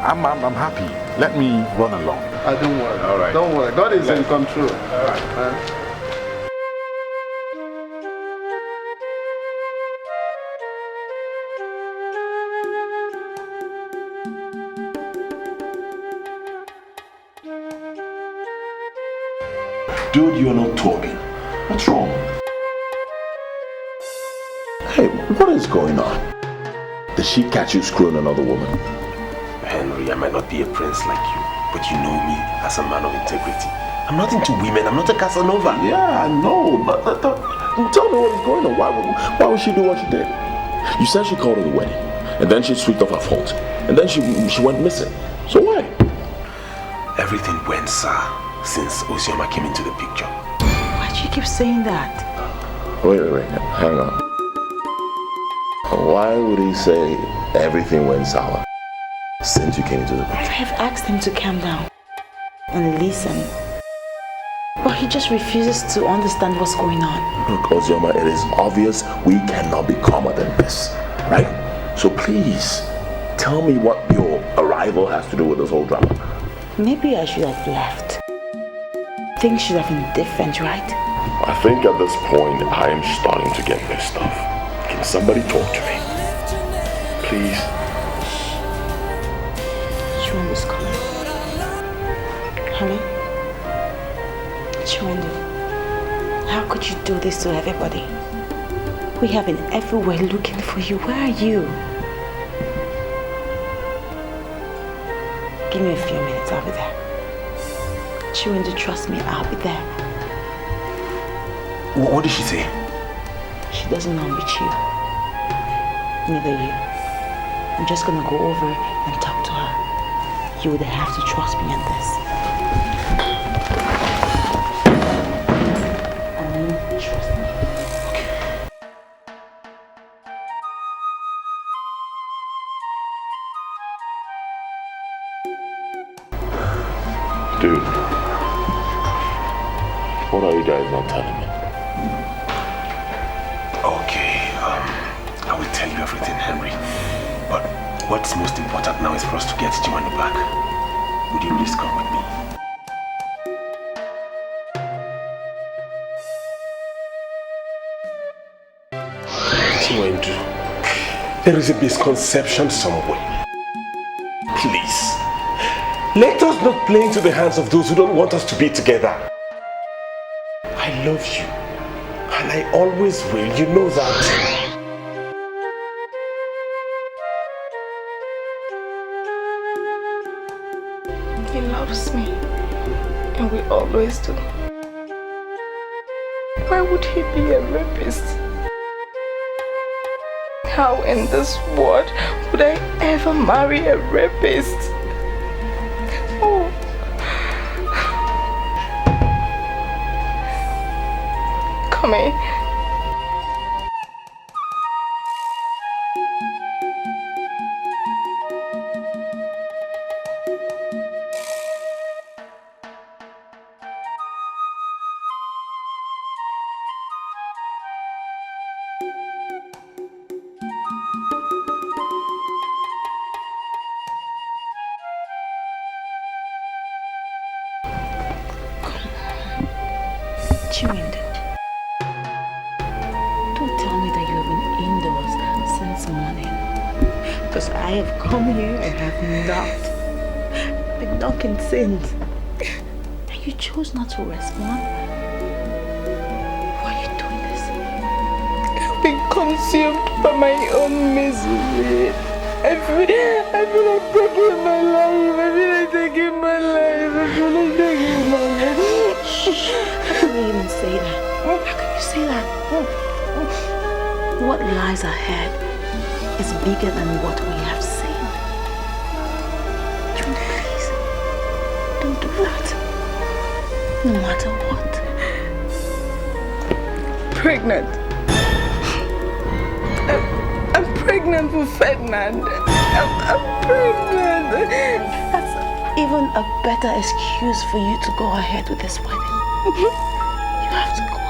I'm happy. Let me run along. Don't worry. All right. Don't worry. God is in control. All right. Dude, you're not talking. What's wrong? Hey, what is going on? Did she catch you screwing another woman? Henry, I might not be a prince like you, but you know me as a man of integrity. I'm not into women. I'm not a Casanova. Yeah, I know. But tell me what is going on. Why would she do what she did? You said she called her the wedding, and then she switched off her phone, and then she went missing. So why? Everything went sour since Ozioma came into the picture. Why do you keep saying that? Wait, hang on. Why would he say everything went sour since you came into the picture? I have asked him to calm down and listen. But he just refuses to understand what's going on. Look, Ozioma, it is obvious we cannot be calmer than this, right? So please, tell me what your arrival has to do with this whole drama. Maybe I should have left. Things should have been different, right? I think at this point, I am starting to get pissed off. Can somebody talk to me? Please? Sean is coming. Hello? Chiwendo, how could you do this to everybody? We have been everywhere looking for you. Where are you? Give me a few minutes, I'll be there. Chiwendo, trust me, I'll be there. What did she say? She doesn't know I'm with you. Neither you. I'm just gonna go over and talk to her. You would have to trust me on this. I mean, trust me. Dude, what are you guys not telling me? Okay, I will tell you everything, Henry. But what's most important now is for us to get Chiwendo back. Would you please come with me? Chiwendo, there is a misconception somewhere. Please, let us not play into the hands of those who don't want us to be together. I love you, and I always will, you know that. He loves me, and we always do. Why would he be a rapist? How in this world would I ever marry a rapist? Oh. Come here. Chiwendo, don't tell me that you have been indoors since morning. Because I have come here and have knocked. Been knocking since. And you chose not to respond. Why are you doing this? I've been consumed by my own misery. I feel like taking my life. I feel like taking my life. How can you even say that? How can you say that? What lies ahead is bigger than what we have seen. Please, don't do that. No matter what. Pregnant. I'm pregnant with Ferdinand. I'm pregnant. That's even a better excuse for you to go ahead with this wedding. You have to go ahead.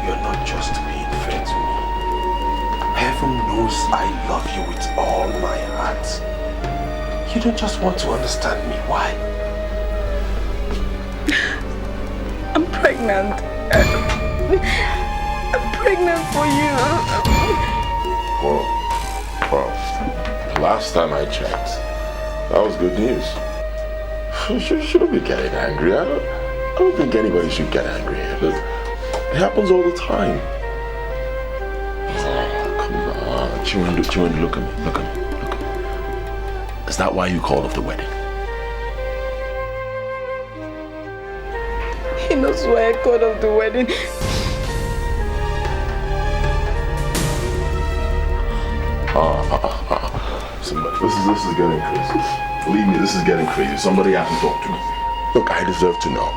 You're not just being fair to me. Heaven knows I love you with all my heart. You don't just want to understand me. Why? I'm pregnant. I'm pregnant for you. Well, last time I checked, that was good news. You shouldn't be getting angry. I don't think anybody should get angry. Look, it happens all the time. Chiwendo, look at me. Is that why you called off the wedding? He knows why I called off the wedding. This is getting crazy. Believe me, this is getting crazy. Somebody has to talk to me. Look, I deserve to know.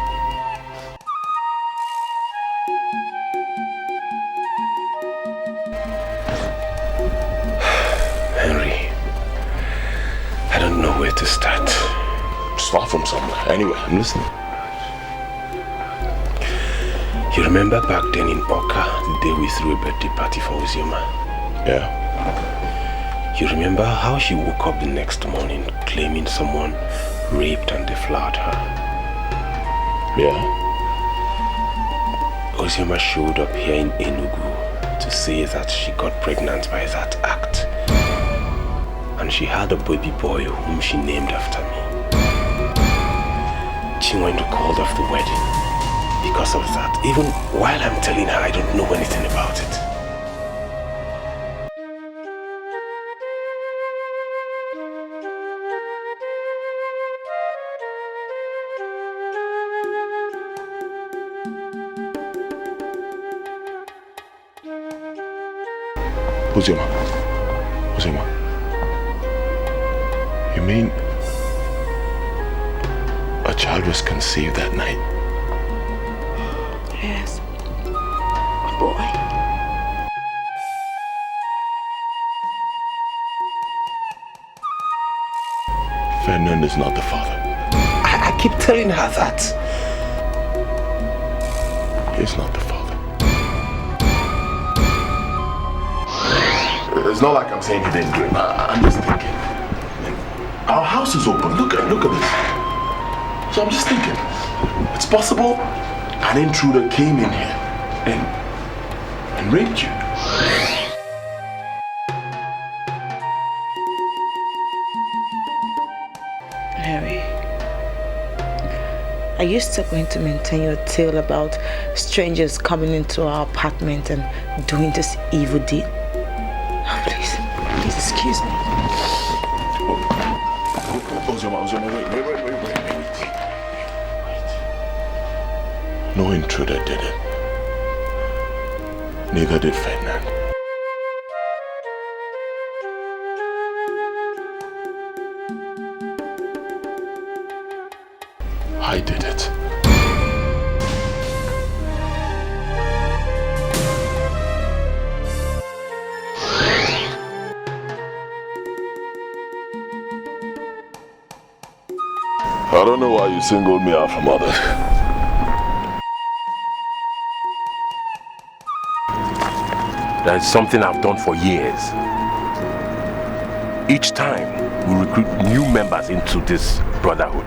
Henry, I don't know where to start. Start from somewhere. Anyway, I'm listening. You remember back then in Oka, the day we threw a birthday party for Uzioma? Yeah. You remember how she woke up the next morning claiming someone raped and deflowered her? Yeah. Uzioma showed up here in Enugu to say that she got pregnant by that act. And she had a baby boy whom she named after me. Chinwendu called off the wedding because of that. Even while I'm telling her I don't know anything about it. Uzioma, you mean a child was conceived that night? Yes. A boy. Ferdinand is not the father. I keep telling her that. He's not the father. It's not like I'm saying he didn't do it. I'm just thinking. Our house is open. Look at this. So I'm just thinking. It's possible an intruder came in here and raped you. Harry, are you still going to maintain your tale about strangers coming into our apartment and doing this evil deed? Oh, please excuse me. Uzioma, wait. No intruder did it. Neither did Ferdinand. I did it. I don't know why you singled me out from others. That is something I've done for years. Each time we recruit new members into this brotherhood,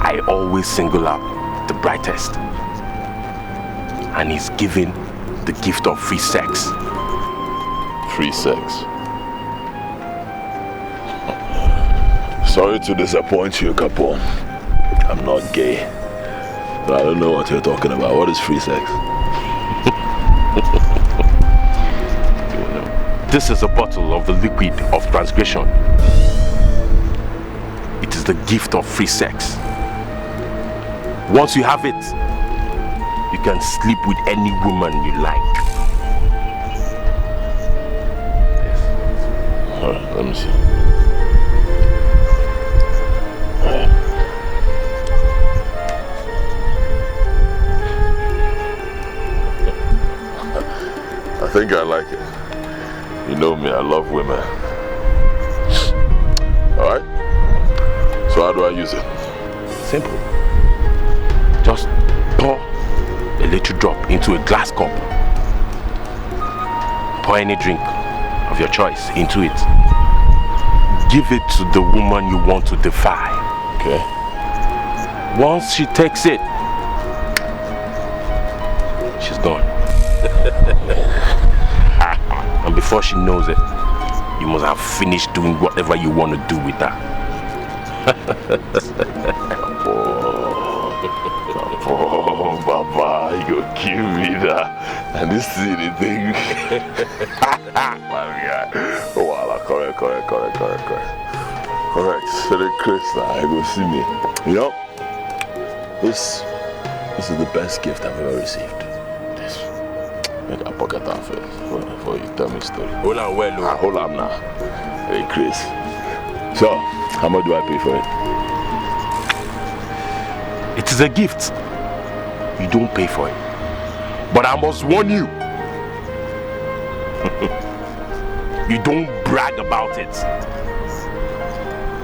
I always single out the brightest. And he's given the gift of free sex. Free sex? Sorry to disappoint you, Capone. I'm not gay. But I don't know what you're talking about. What is free sex? This is a bottle of the liquid of transgression. It is the gift of free sex. Once you have it, you can sleep with any woman you like. Alright, let me see. I think I like it. You know me, I love women. Alright? So how do I use it? Simple. Just pour a little drop into a glass cup. Pour any drink of your choice into it. Give it to the woman you want to defy. Okay. Once she takes it, she's gone. And before she knows it, you must have finished doing whatever you want to do with her. Oh, Baba, you go kill me now. And this silly thing. My God. Oh, wow, correct. Correct. So the Chris, I go see me. You know, this is the best gift I've ever received. Make a pocket off it before you tell me a story. Hold on, well, hold on now. Hey, Chris. So, how much do I pay for it? It is a gift. You don't pay for it. But I must warn you. You don't brag about it.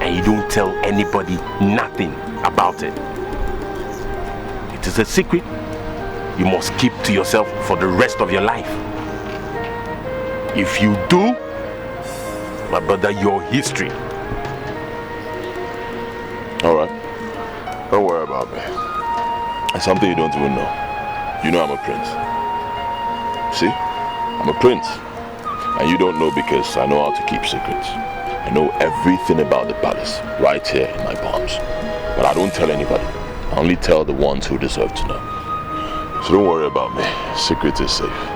And you don't tell anybody nothing about it. It is a secret you must keep to yourself for the rest of your life. If you do, my brother, your history. Alright. Don't worry about me. It's something you don't even know. You know I'm a prince. See? I'm a prince. And you don't know because I know how to keep secrets. I know everything about the palace right here in my palms. But I don't tell anybody. I only tell the ones who deserve to know. So don't worry about me. Secret is safe.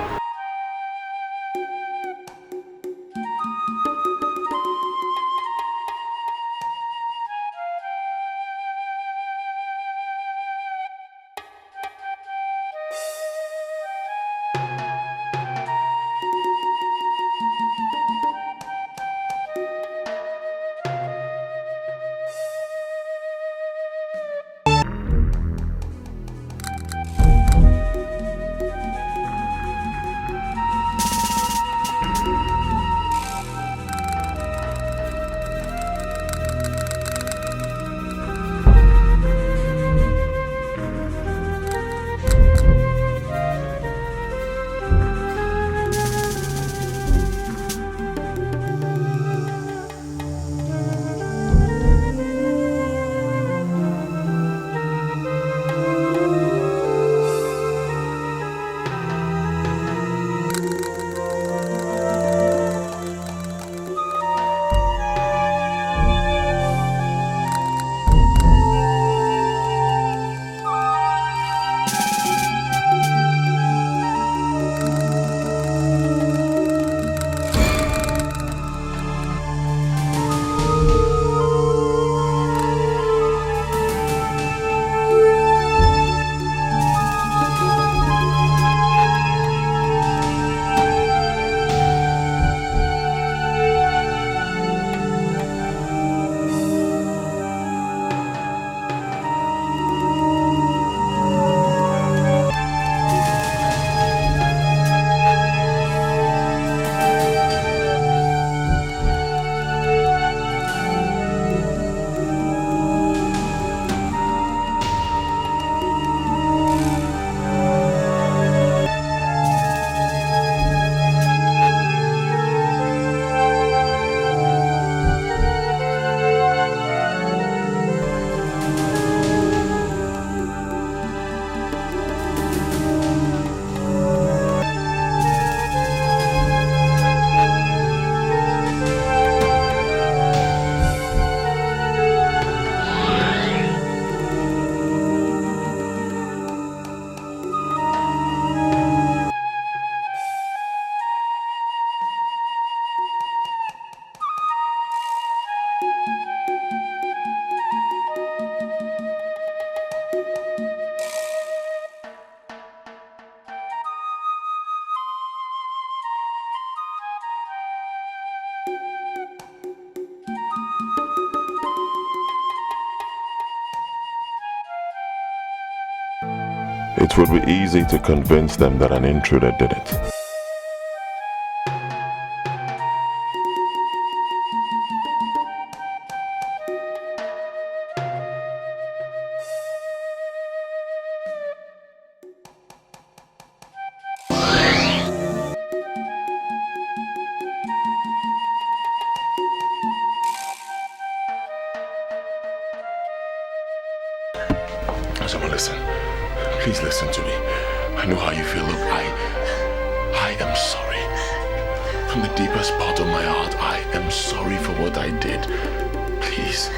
It would be easy to convince them that an intruder did it. Someone listen. Please listen to me. I know how you feel. Look, I am sorry. From the deepest part of my heart, I am sorry for what I did. Please.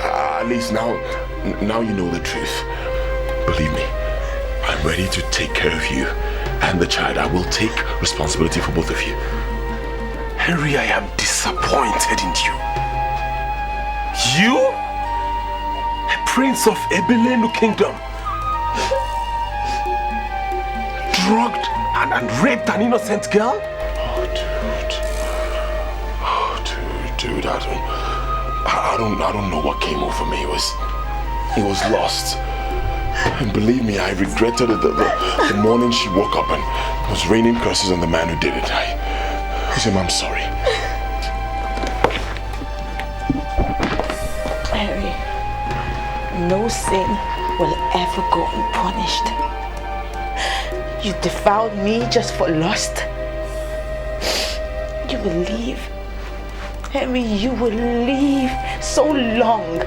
At least now you know the truth. Believe me, I'm ready to take care of you and the child. I will take responsibility for both of you. Henry, I am disappointed in you. You? Prince of Ebelenu Kingdom, drugged and raped an innocent girl? Dude, I don't know what came over me. It was lost. And believe me, I regretted it the morning she woke up and it was raining curses on the man who did it. I'm sorry. No sin will ever go unpunished. You defiled me just for lust. You will leave. Henry, you will leave so long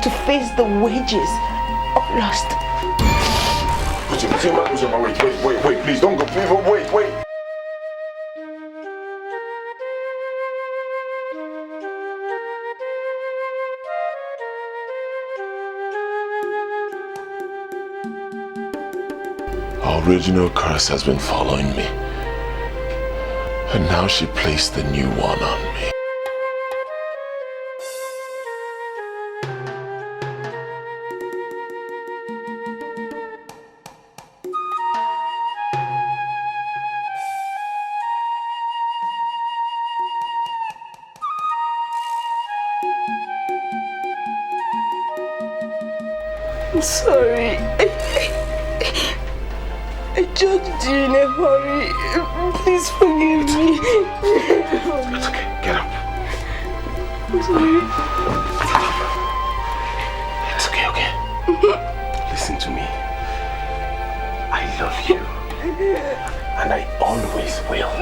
to face the wages of lust. Wait, please don't go. Please, wait. Our original curse has been following me. And now she placed the new one on me. I'm sorry. I judged you in a hurry. Please forgive me. It's okay. Get up. I'm sorry. It's okay. Listen to me. I love you. And I always will.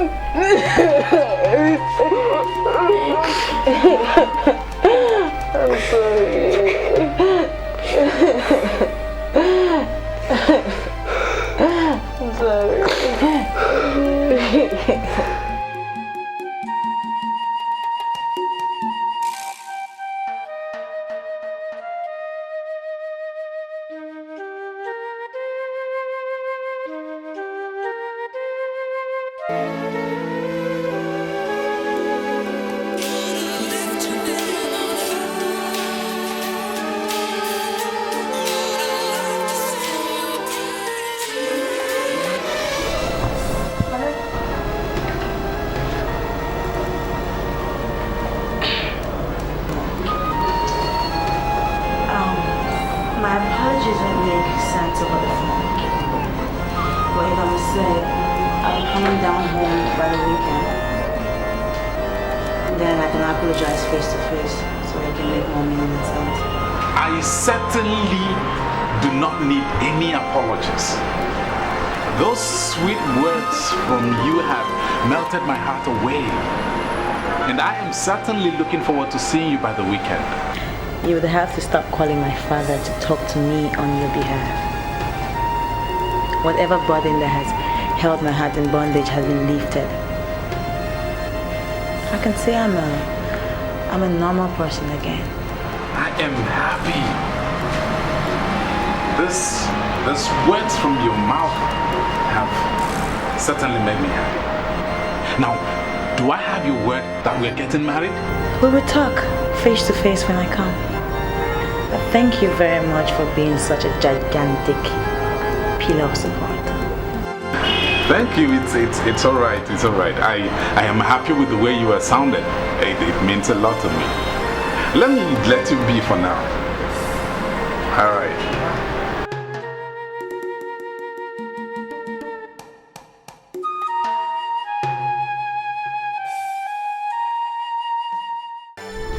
I'm sorry. I'm sorry. My apologies won't make sense over the phone. But if I'm sick, I'll be coming down home by the weekend. Then I can apologize face to face so I can make more meaning sense. I certainly do not need any apologies. Those sweet words from you have melted my heart away. And I am certainly looking forward to seeing you by the weekend. You would have to stop calling my father to talk to me on your behalf. Whatever burden that has held my heart in bondage has been lifted. I can say I'm a normal person again. I am happy. These words from your mouth have certainly made me happy. Now, do I have your word that we're getting married? We will talk face to face when I come. But thank you very much for being such a gigantic pillar of support. Thank you. It's all right. It's all right. I am happy with the way you are sounding. It means a lot to me. Let me let you be for now. All right.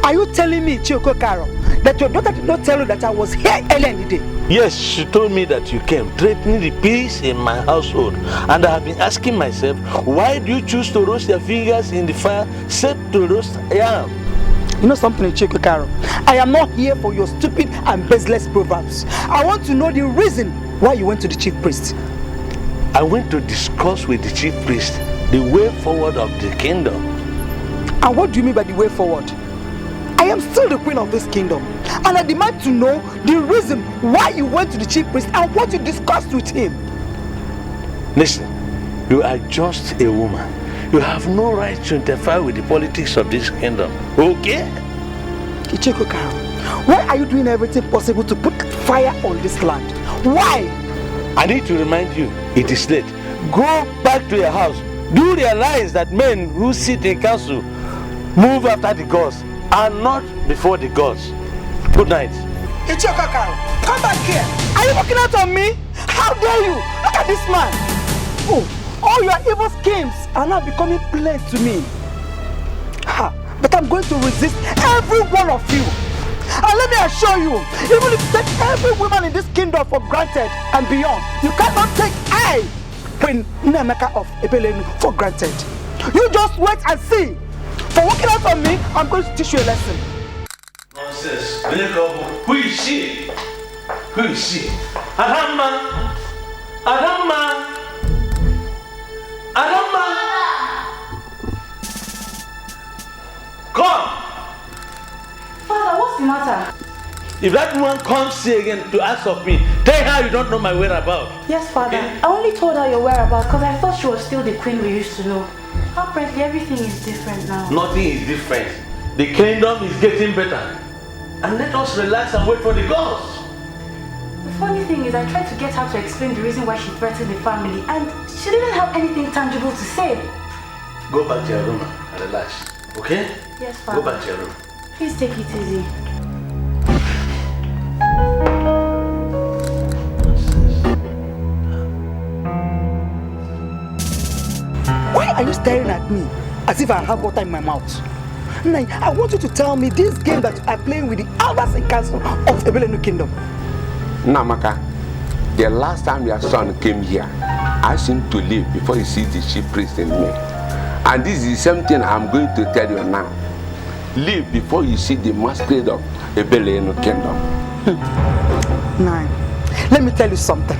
Are you telling me, Chioko Karo, that your daughter did not tell you that I was here earlier in the day? Yes, she told me that you came, threatening the peace in my household. And I have been asking myself, why do you choose to roast your fingers in the fire except to roast yam? You know something, Chioko Karo? I am not here for your stupid and baseless proverbs. I want to know the reason why you went to the chief priest. I went to discuss with the chief priest the way forward of the kingdom. And what do you mean by the way forward? I am still the queen of this kingdom, and I demand to know the reason why you went to the chief priest and what you discussed with him. Listen, you are just a woman. You have no right to interfere with the politics of this kingdom, okay? Ichiko Karo, why are you doing everything possible to put fire on this land? Why? I need to remind you, it is late. Go back to your house. Do you realize that men who sit in council move after the gods and not before the gods? Good night. Ichiko Karo, come back here. Are you looking out on me? How dare you? Look at this man. Oh, all your evil schemes are now becoming plain to me. Ha, but I'm going to resist every one of you. And let me assure you, even if you take every woman in this kingdom for granted and beyond, you cannot take I, Queen Nemeka of Ebelenu, for granted. You just wait and see. For walking out on me, I'm going to teach you a lesson. Nonsense. Who is she? Who is she? Adama! Adama! Adama! Come! Father, what's the matter? If that woman comes here again to ask of me, tell her you don't know my whereabouts. Yes, Father. I only told her your whereabouts because I thought she was still the queen we used to know. Apparently, everything is different now. Nothing is different. The kingdom is getting better. And let us relax and wait for the gods. The funny thing is, I tried to get her to explain the reason why she threatened the family, and she didn't have anything tangible to say. Go back to your room and relax, okay? Yes, Father. Go back to your room. Please take it easy. Why are you staring at me as if I have water in my mouth? Now, I want you to tell me this game that you are playing with the elders in council of Ebelenu Kingdom. Namaka, the last time your son came here, I asked him to leave before he sees the chief priest in me. And this is the same thing I'm going to tell you now. Leave before you see the masquerade of Ebelenu Kingdom. Now, let me tell you something.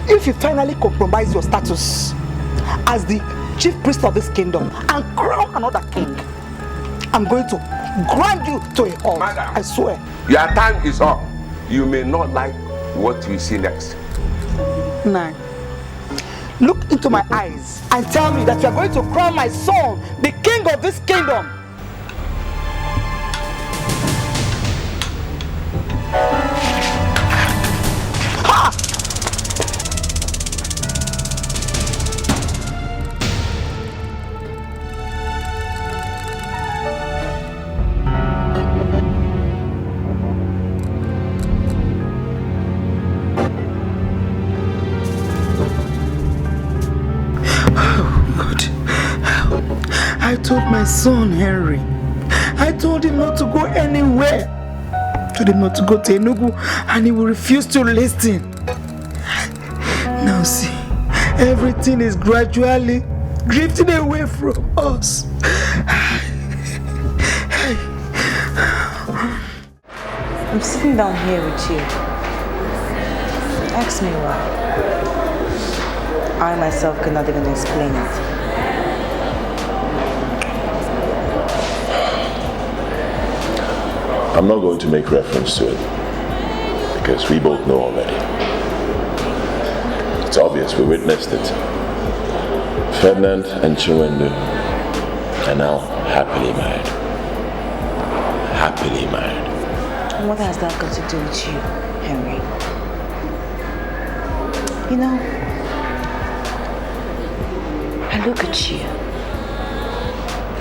If you finally compromise your status as the chief priest of this kingdom and crown another king, I'm going to grind you to a halt. I swear. Your time is up. You may not like what you see next. Nine. Look into my eyes and tell me that you are going to crown my son the king of this kingdom. Ha! I told my son Henry, I told him not to go anywhere. I told him not to go to Enugu, and he will refuse to listen. Now see, everything is gradually drifting away from us. I'm sitting down here with you. Ask me why. I myself cannot even explain it. I'm not going to make reference to it because we both know already. It's obvious, we witnessed it. Ferdinand and Chiwendu are now happily married. Happily married. And what has that got to do with you, Henry? You know, I look at you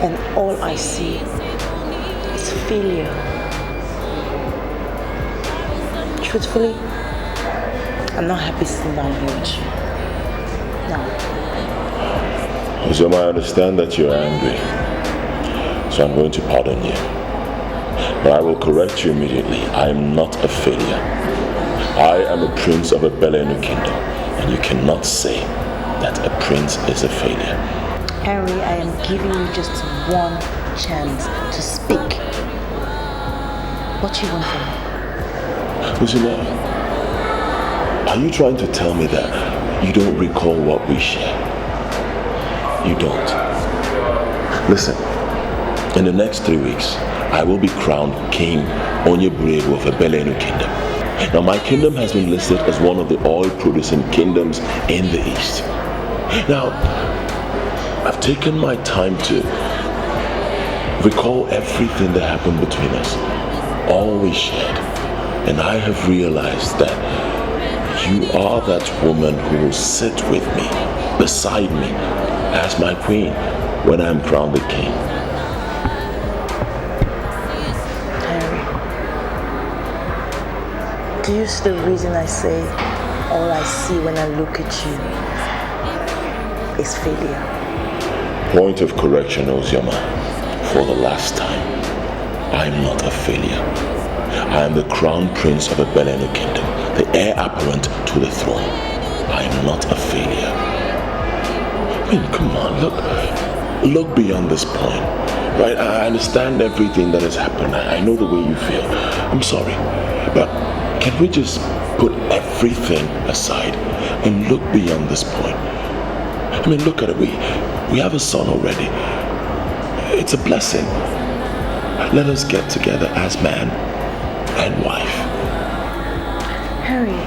and all I see is failure. Truthfully, I'm not happy sitting down here with you. No. Uzoma, I understand that you're angry, so I'm going to pardon you. But I will correct you immediately. I am not a failure. I am a prince of a Ebelenu kingdom, and you cannot say that a prince is a failure. Henry, I am giving you just one chance to speak. What you want from me? Uzoma, are you trying to tell me that you don't recall what we shared? You don't. Listen, in the next 3 weeks, I will be crowned King Onyeburebu of Ebelenu Kingdom. Now, my kingdom has been listed as one of the oil-producing kingdoms in the East. Now, I've taken my time to recall everything that happened between us, all we shared, and I have realized that you are that woman who will sit with me, beside me, as my queen when I am crowned the king. Do you see the reason I say all I see when I look at you is failure? Point of correction, Ozioma. For the last time, I'm not a failure. I am the crown prince of a Belenu kingdom, the heir apparent to the throne. I am not a failure. I mean, come on, look beyond this point, right? I understand everything that has happened. I know the way you feel. I'm sorry, but can we just put everything aside and look beyond this point? I mean, look at it. We have a son already. It's a blessing. Let us get together as man and wife. Harry,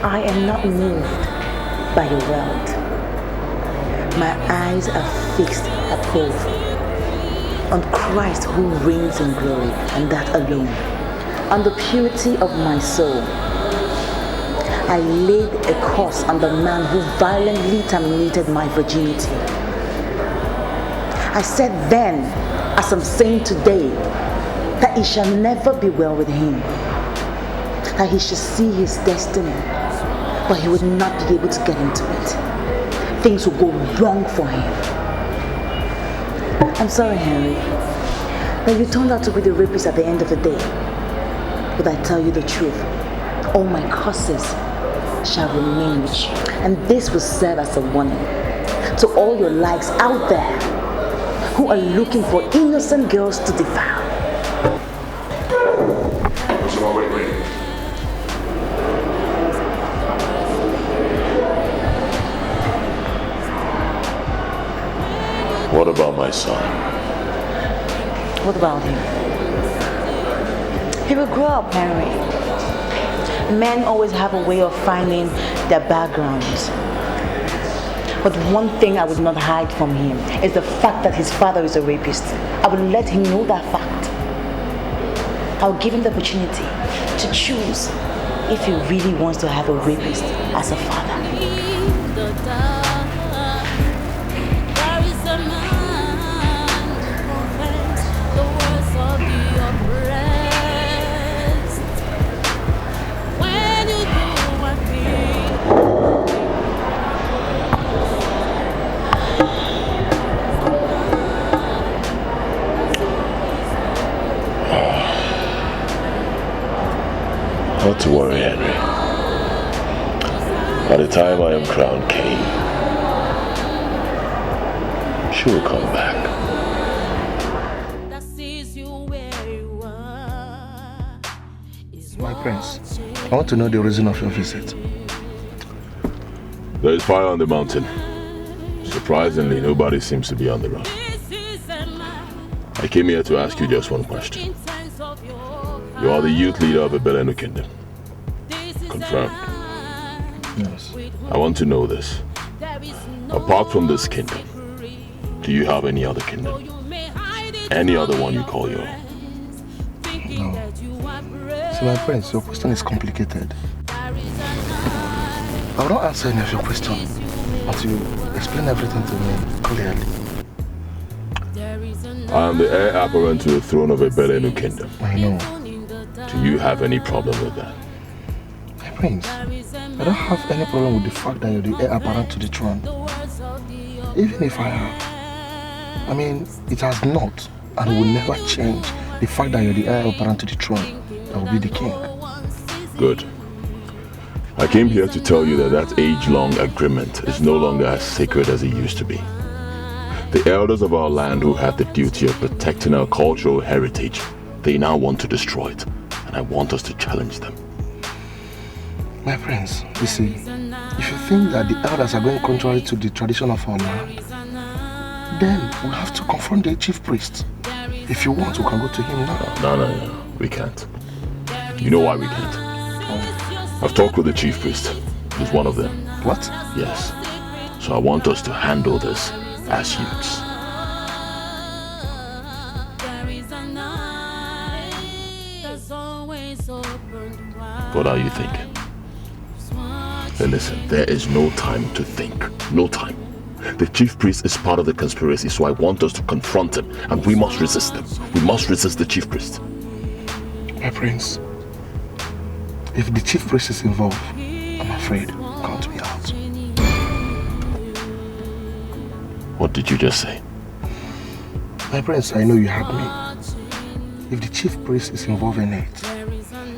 I am not moved by your wealth. My eyes are fixed above on Christ who reigns in glory, and that alone. On the purity of my soul. I laid a curse on the man who violently terminated my virginity. I said then, as I'm saying today, that it shall never be well with him. That he should see his destiny, but he would not be able to get into it. Things will go wrong for him. I'm sorry, Henry, that you turned out to be the rapist at the end of the day. But I tell you the truth, all my curses shall remain with you. And this will serve as a warning to all your likes out there who are looking for innocent girls to defile. Wait. What about my son? What about him? He will grow up, Henry. Men always have a way of finding their backgrounds. But one thing I would not hide from him is the fact that his father is a rapist. I will let him know that fact. I'll give him the opportunity to choose if he really wants to have a rapist as a father. Not to worry, Henry. By the time I am crowned king, she will come back. My prince, I want to know the reason of your visit. There is fire on the mountain. Surprisingly, nobody seems to be on the run. I came here to ask you just one question. You are the youth leader of the Belenu kingdom. Confirmed? Yes. I want to know this. Apart from this kingdom, do you have any other kingdom? Any other one you call your own? No. See, my prince, your question is complicated. I will not answer any of your questions until you explain everything to me clearly. I am the heir apparent to the throne of a Belenu kingdom. I know. Do you have any problem with that? My prince, I don't have any problem with the fact that you're the heir apparent to the throne. Even if I have, I mean, it has not and will never change the fact that you're the heir apparent to the throne. That will be the king. Good. I came here to tell you that age-long agreement is no longer as sacred as it used to be. The elders of our land who had the duty of protecting our cultural heritage, they now want to destroy it, and I want us to challenge them. My prince, you see, if you think that the elders are going contrary to the tradition of our land, then we have to confront the chief priest. If you want, we can go to him now. No, we can't. You know why we can't? I've talked with the chief priest. He's one of them. What? Yes. So I want us to handle this as youths. What are you thinking? Hey, listen, there is no time to think. No time. The chief priest is part of the conspiracy, so I want us to confront him, and we must resist him. We must resist the chief priest. My prince, if the chief priest is involved, I'm afraid, count me out. What did you just say? My prince, I know you heard me. If the chief priest is involved in it,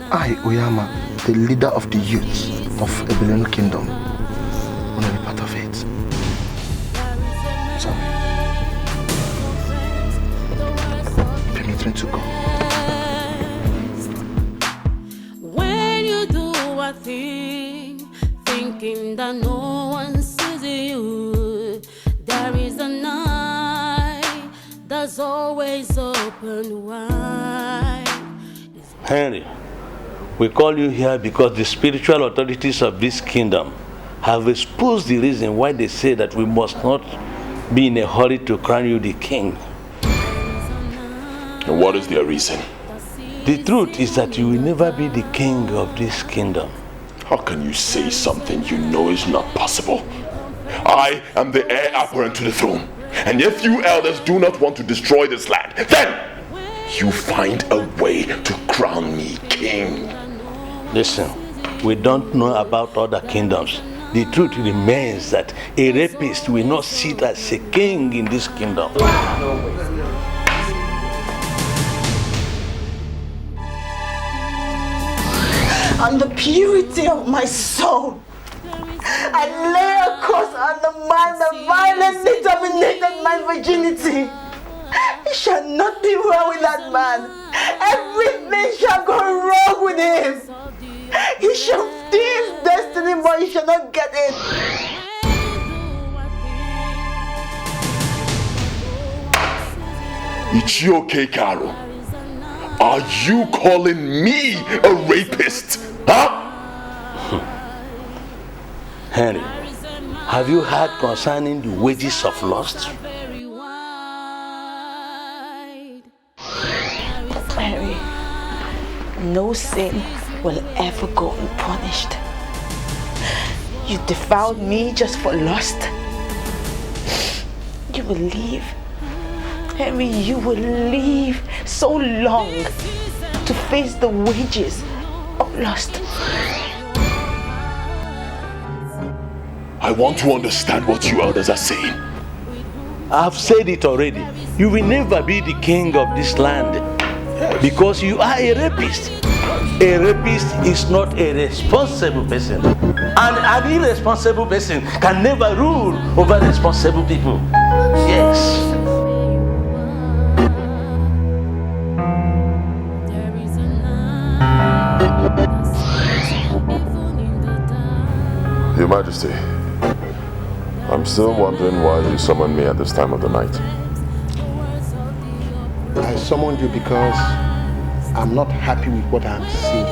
I, Uyama, the leader of the youth of Ebelenu Kingdom, want to be part of it. Sorry. Permit me to go. When you do a thing, thinking that no one sees you, there is a night that's always open wide. Henry, we call you here because the spiritual authorities of this kingdom have exposed the reason why they say that we must not be in a hurry to crown you the king. And what is their reason? The truth is that you will never be the king of this kingdom. How can you say something you know is not possible? I am the heir apparent to the throne. And if you elders do not want to destroy this land, then you find a way to crown me king. Listen, we don't know about other kingdoms. The truth remains that a rapist will not sit as a king in this kingdom. On the purity of my soul, I lay a curse on the man that violently dominated my virginity. It shall not be well with that man. Everything shall go wrong with him. He shall steal his destiny, but he shall not get it. Ichioke Karo, are you calling me a rapist? Huh? Henry, have you heard concerning the wages of lust? Henry, no sin will ever go unpunished. You defiled me just for lust. You will live. Henry, you will live so long to face the wages of lust. I want to understand what you elders are saying. I've said it already. You will never be the king of this land because you are a rapist. A rapist is not a responsible person. And an irresponsible person can never rule over responsible people. Yes. Your Majesty, I'm still wondering why you summoned me at this time of the night. I summoned you because I'm not happy with what I'm seeing.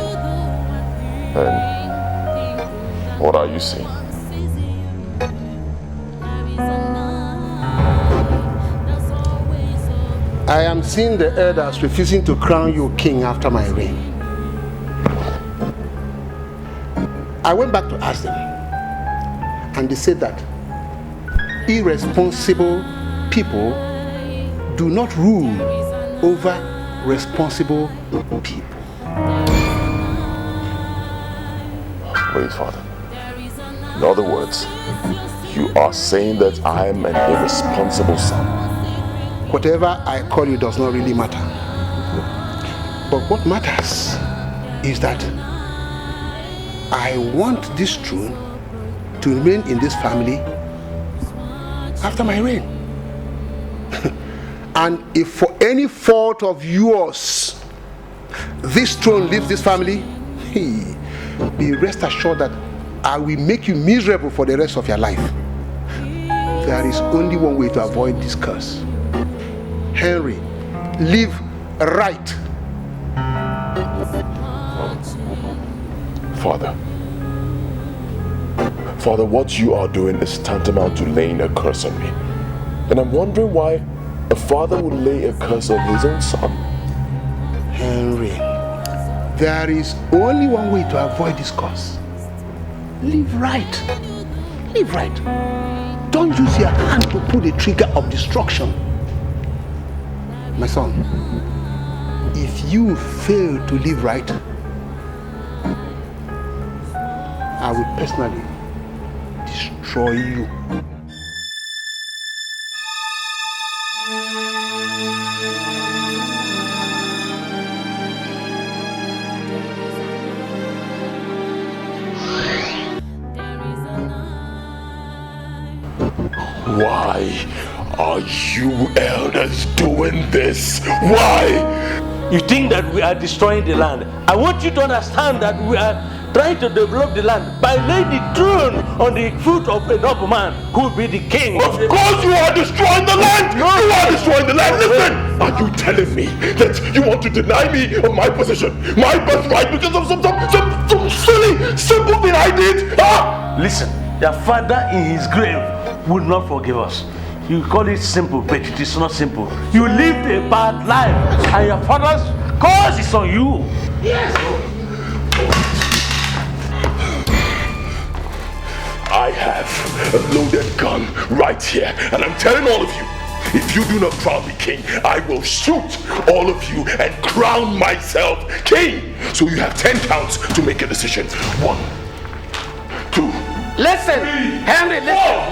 And what are you seeing? I am seeing the elders refusing to crown you king after my reign. I went back to ask them, and they said that irresponsible people do not rule over responsible people. Wait, Father. In other words, you are saying that I am an irresponsible son. Whatever I call you does not really matter. But what matters is that I want this throne to remain in this family after my reign. And if for any fault of yours this throne leaves this family, be rest assured that I will make you miserable for the rest of your life. There is only one way to avoid this curse. Henry, live right. Father, what you are doing is tantamount to laying a curse on me. And I'm wondering why a father would lay a curse on his own son. Henry, there is only one way to avoid this curse. Live right. Live right. Don't use your hand to pull the trigger of destruction. My son, if you fail to live right, I will personally destroy you. Why are you elders doing this? Why? You think that we are destroying the land? I want you to understand that we are trying to develop the land by laying the throne on the foot of a noble man who will be the king. Of course you are destroying the land! No. You are destroying the land! Listen! Are you telling me that you want to deny me of my position, my birthright, because of some silly, simple thing I did? Huh? Listen, your father in his grave will not forgive us. You call it simple, but it is not simple. You lived a bad life, and your father's curse is on you. Yes. I have a loaded gun right here, and I'm telling all of you, if you do not crown me king, I will shoot all of you and crown myself king. So you have 10 counts to make a decision. 1, 2. Listen, Henry,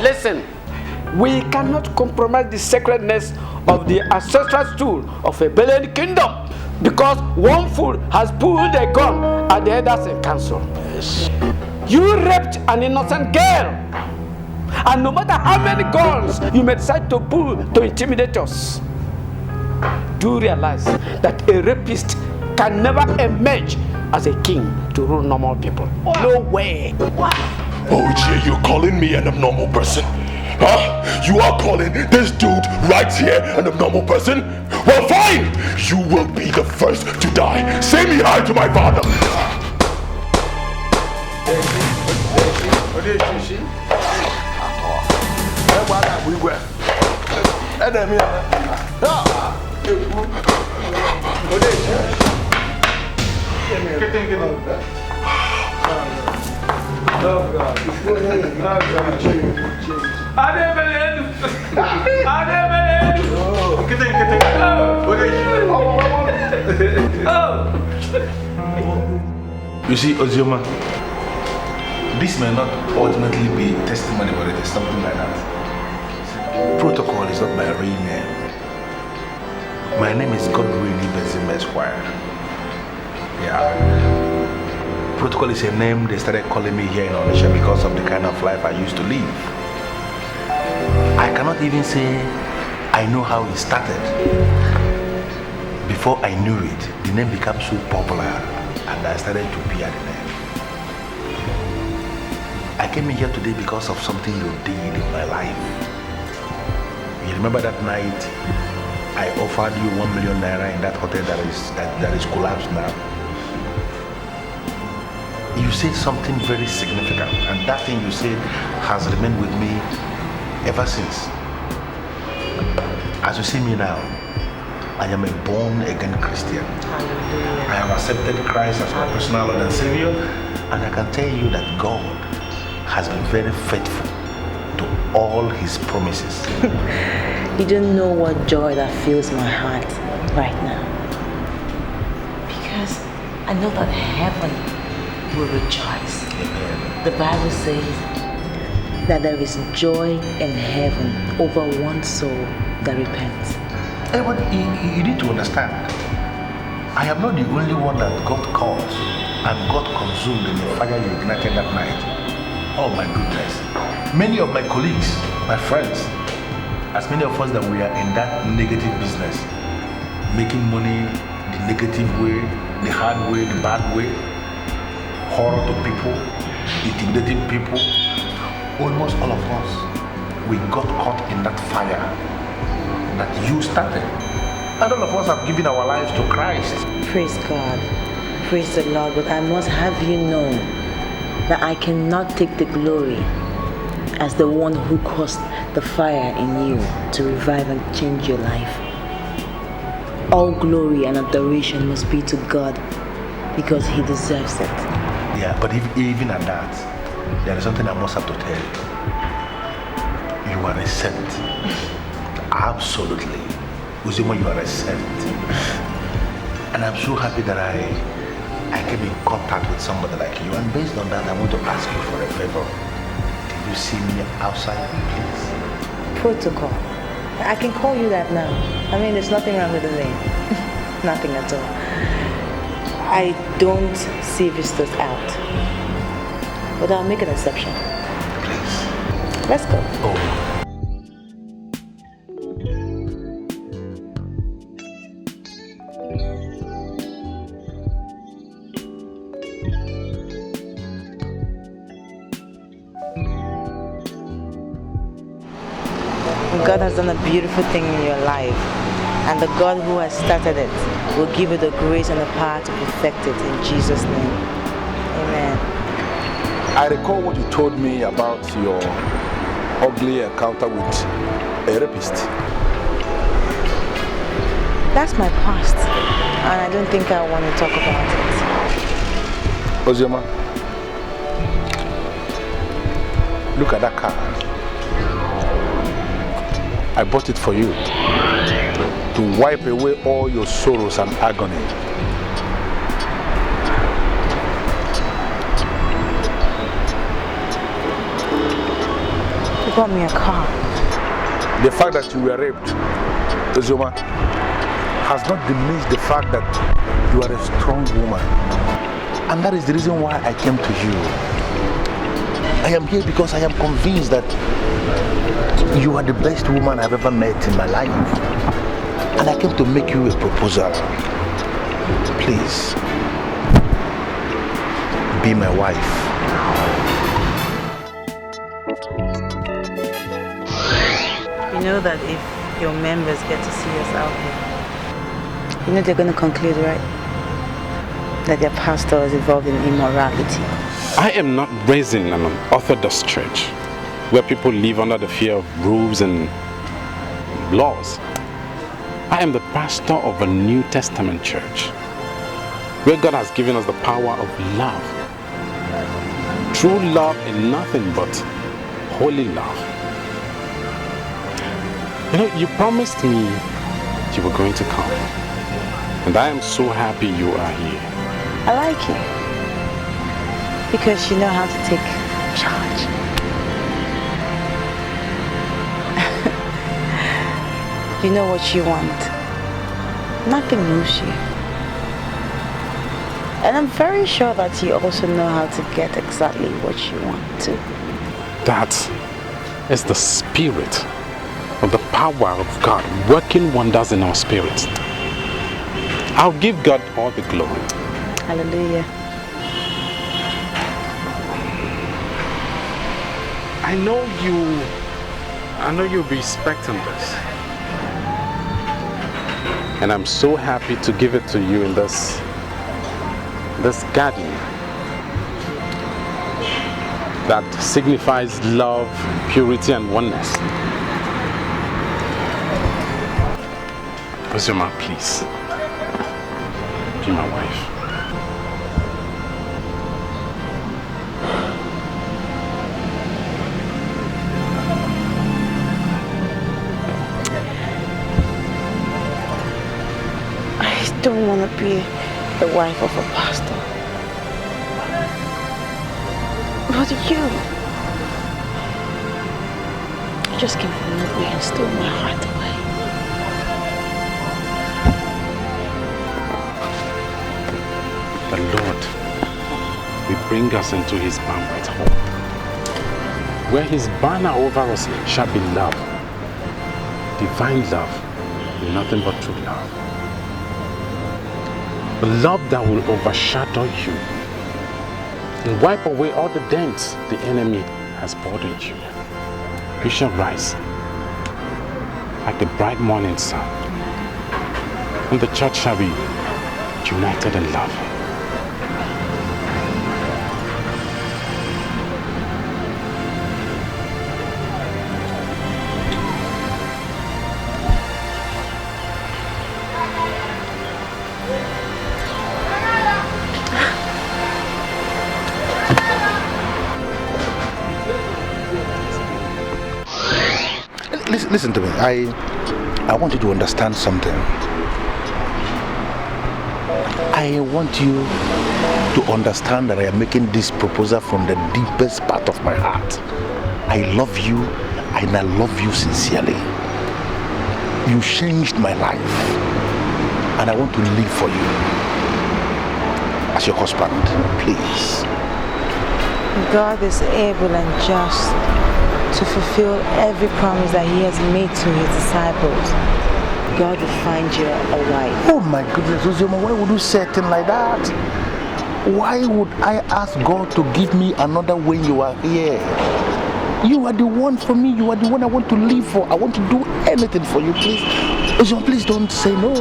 listen. We cannot compromise the sacredness of the ancestral stool of a Belian kingdom because one fool has pulled a gun at the elders in council. Yes. You raped an innocent girl, and no matter how many guns you may decide to pull to intimidate us, do realize that a rapist can never emerge as a king to rule normal people. What? No way. What? OJ, you're calling me an abnormal person? Huh? You are calling this dude right here an abnormal person? Well, fine! You will be the first to die. Say me hi to my father. You see, Ozioma, this may not ultimately be testimony, but it is something like that. Protocol is not my real name. My name is Godwin Ibezim Esquire. Yeah. Protocol is a name they started calling me here in Onitsha because of the kind of life I used to live. I cannot even say I know how it started. Before I knew it, the name became so popular and I started to bear the name. I came in here today because of something you did in my life. You remember that night I offered you 1 million naira in that hotel that is collapsed now? You said something very significant, and that thing you said has remained with me ever since. As you see me now, I am a born-again Christian. I have accepted Christ as my personal Lord and Savior, and I can tell you that God has been very faithful to all His promises. You don't know what joy that fills my heart right now. Because I know that heaven will rejoice. Amen. The Bible says that there is joy in heaven over one soul that repents. Hey, but you need to understand, I am not the only one that got caught and got consumed in the fire you ignited that night. Oh my goodness. Many of my colleagues, my friends, as many of us that we are in that negative business, making money the negative way, the hard way, the bad way, horror to people, intimidating people, almost all of us, we got caught in that fire that you started. And all of us have given our lives to Christ. Praise God. Praise the Lord. But I must have you know that I cannot take the glory as the one who caused the fire in you to revive and change your life. All glory and adoration must be to God because He deserves it. Yeah, but even at that, there is something I must have to tell you. You are a saint. Absolutely. Uzima, you are a saint. And I'm so happy that I came in contact with somebody like you. And based on that, I want to ask you for a favor. Can you see me outside, please? Protocol. I can call you that now. I mean, there's nothing wrong with the name. Nothing at all. I don't see visitors out. But I'll make an exception. Please. Let's go. Oh. God has done a beautiful thing in your life. And the God who has started it will give you the grace and the power to perfect it in Jesus' name. Amen. I recall what you told me about your ugly encounter with a rapist. That's my past, and I don't think I want to talk about it. Ozioma, look at that car. I bought it for you to wipe away all your sorrows and agony. You bought me a car. The fact that you were raped, Ozioma, has not diminished the fact that you are a strong woman. And that is the reason why I came to you. I am here because I am convinced that you are the best woman I've ever met in my life. And I came to make you a proposal. Please, be my wife. You know that if your members get to see us out here, you know they're going to conclude, right? That their pastor is involved in immorality. I am not raised in an Orthodox church where people live under the fear of rules and laws. I am the pastor of a New Testament church where God has given us the power of love. True love and nothing but holy love. You know, you promised me you were going to come. And I am so happy you are here. I like you. Because you know how to take charge. You know what you want. Nothing moves you. And I'm very sure that you also know how to get exactly what you want to. That is the spirit of the power of God working wonders in our spirits. I'll give God all the glory. Hallelujah. I know you'll be expecting this. And I'm so happy to give it to you in this garden that signifies love, purity, and oneness. Ozioma, please, be my wife. I don't want to be the wife of a pastor. But you just came from nowhere and stole my heart away. The Lord will bring us into his banquet hall, where his banner over us shall be love, divine love, nothing but true love. The love that will overshadow you and wipe away all the dents the enemy has burdened you. You shall rise like the bright morning sun, and the church shall be united in love. Listen to me. I want you to understand something. I want you to understand that I am making this proposal from the deepest part of my heart. I love you and I love you sincerely. You changed my life and I want to live for you as your husband. Please. God is able and just to fulfill every promise that he has made to his disciples. God will find you a wife. Oh my goodness, Ozioma, why would you say a thing like that? Why would I ask God to give me another when you are here? You are the one for me. You are the one I want to live for. I want to do anything for you, please. Ozioma, please don't say no.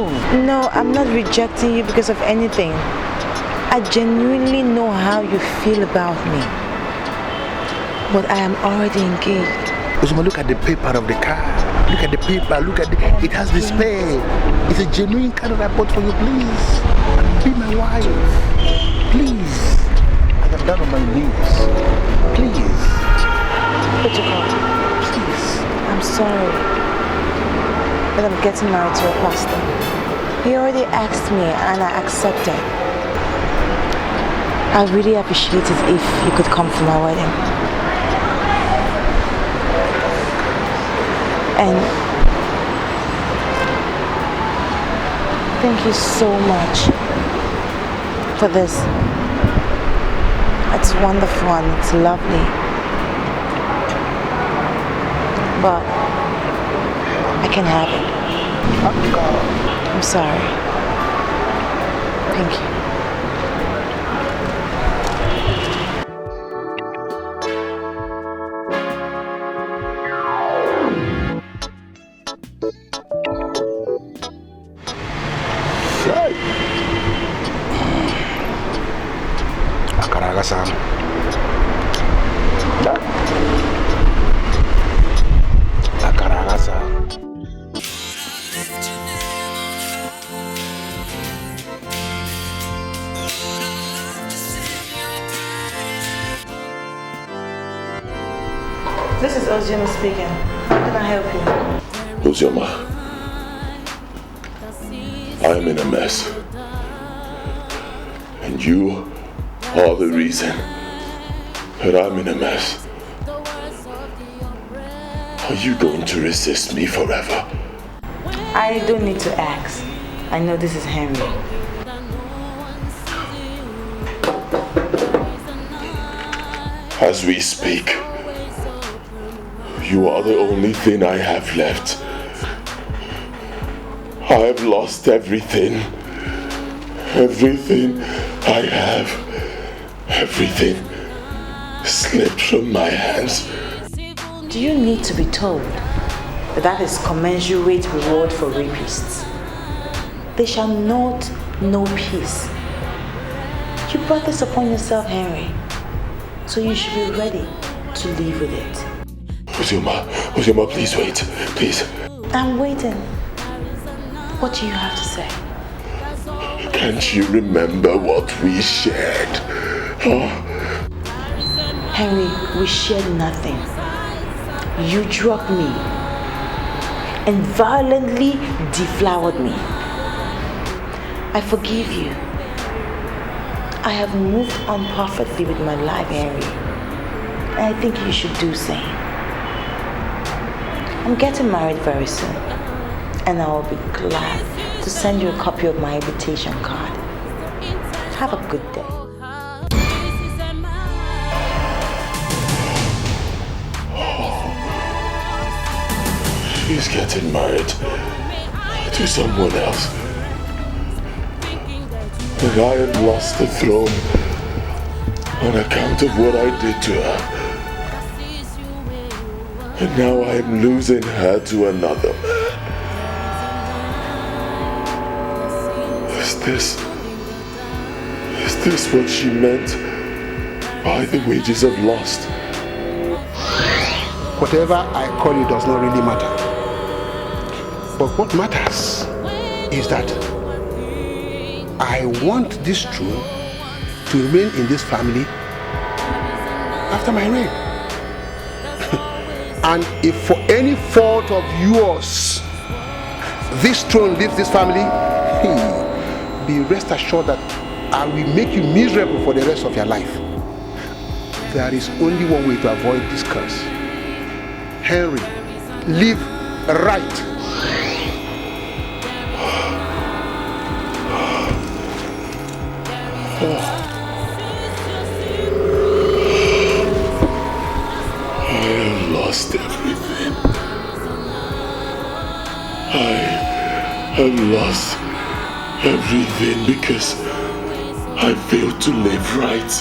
No, I'm not rejecting you because of anything. I genuinely know how you feel about me. But I am already engaged. Ozioma, look at the paper of the car. Look at the paper. Look at it has the spare. It's a genuine car that I bought for you, please. Be my wife. Please. I am down on my knees. Please. Protocol. Please. I'm sorry that I'm getting married to a pastor. He already asked me and I accepted. I really appreciate it if you could come for my wedding. And thank you so much for this. It's wonderful and it's lovely. But I can have it. I'm sorry. Thank you. Akaraga-san. Akaraga-san. This is Ozioma speaking. How can I help you? Ozioma, I am in a mess. And you are the reason that I'm in a mess. Are you going to resist me forever? I don't need to ask. I know this is Henry. As we speak, you are the only thing I have left. I have lost everything. Everything I have. Everything slipped from my hands. Do you need to be told that that is commensurate reward for rapists? They shall not know peace. You brought this upon yourself, Henry. So you should be ready to live with it. Ozioma, please wait, please. I'm waiting. What do you have to say? Can't you remember what we shared? Huh? Henry, we shared nothing. You drugged me and violently deflowered me. I forgive you. I have moved on perfectly with my life, Henry. And I think you should do the same. I'm getting married very soon. And I will be glad to send you a copy of my invitation card. Have a good day. She's getting married to someone else. And I have lost the throne on account of what I did to her. And now I am losing her to another man. Is this what she meant by the wages of lust? Whatever I call you does not really matter. But what matters is that I want this throne to remain in this family after my reign. And if for any fault of yours this throne leaves this family, be rest assured that I will make you miserable for the rest of your life. There is only one way to avoid this curse. Henry, live right. I have lost everything. I have lost everything because I failed to live right.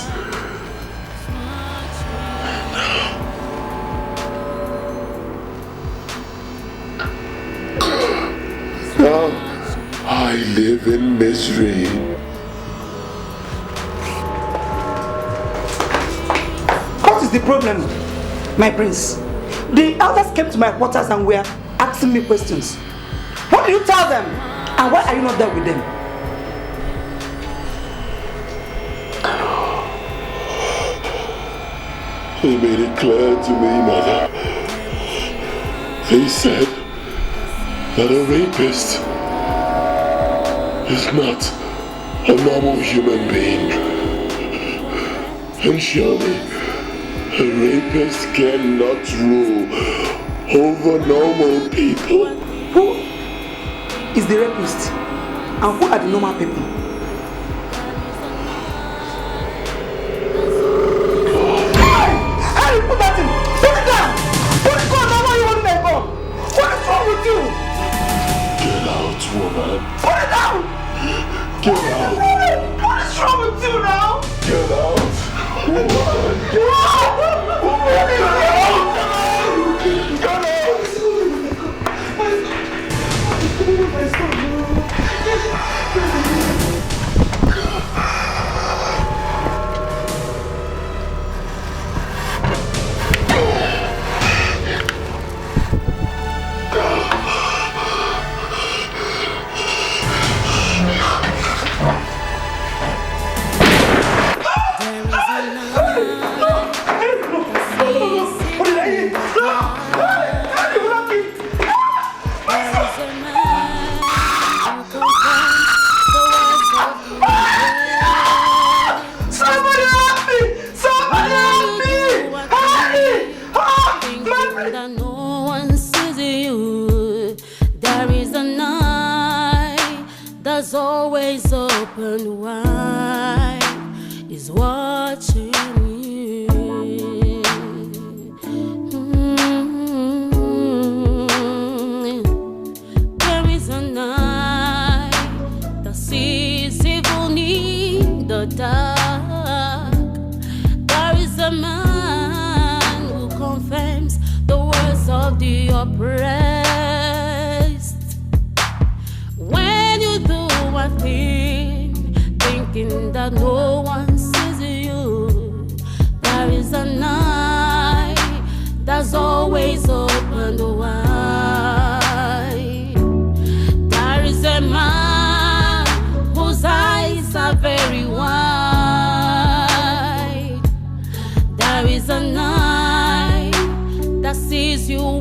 live in misery. What is the problem, my prince? The elders came to my quarters and were asking me questions. What do you tell them? And why are you not there with them? They made it clear to me, Mother. They said that a rapist is not a normal human being. And surely, a rapist cannot rule over normal people. Who is the rapist? And who are the normal people? Hey, put that in! Put it down! Put it down! Now why you want to let go? What is wrong with you? Get out, woman. Put it down! Get out. What is wrong with you now? Get out. Woman, get out! Woman, get out! Get out! Always open wide is watching you. There is a night that sees evil in the dark. There is a man who confirms the words of the oppressed. When you do one thing, thinking that no one sees you, there is a night that's always open wide. There is a man whose eyes are very wide. There is a night that sees you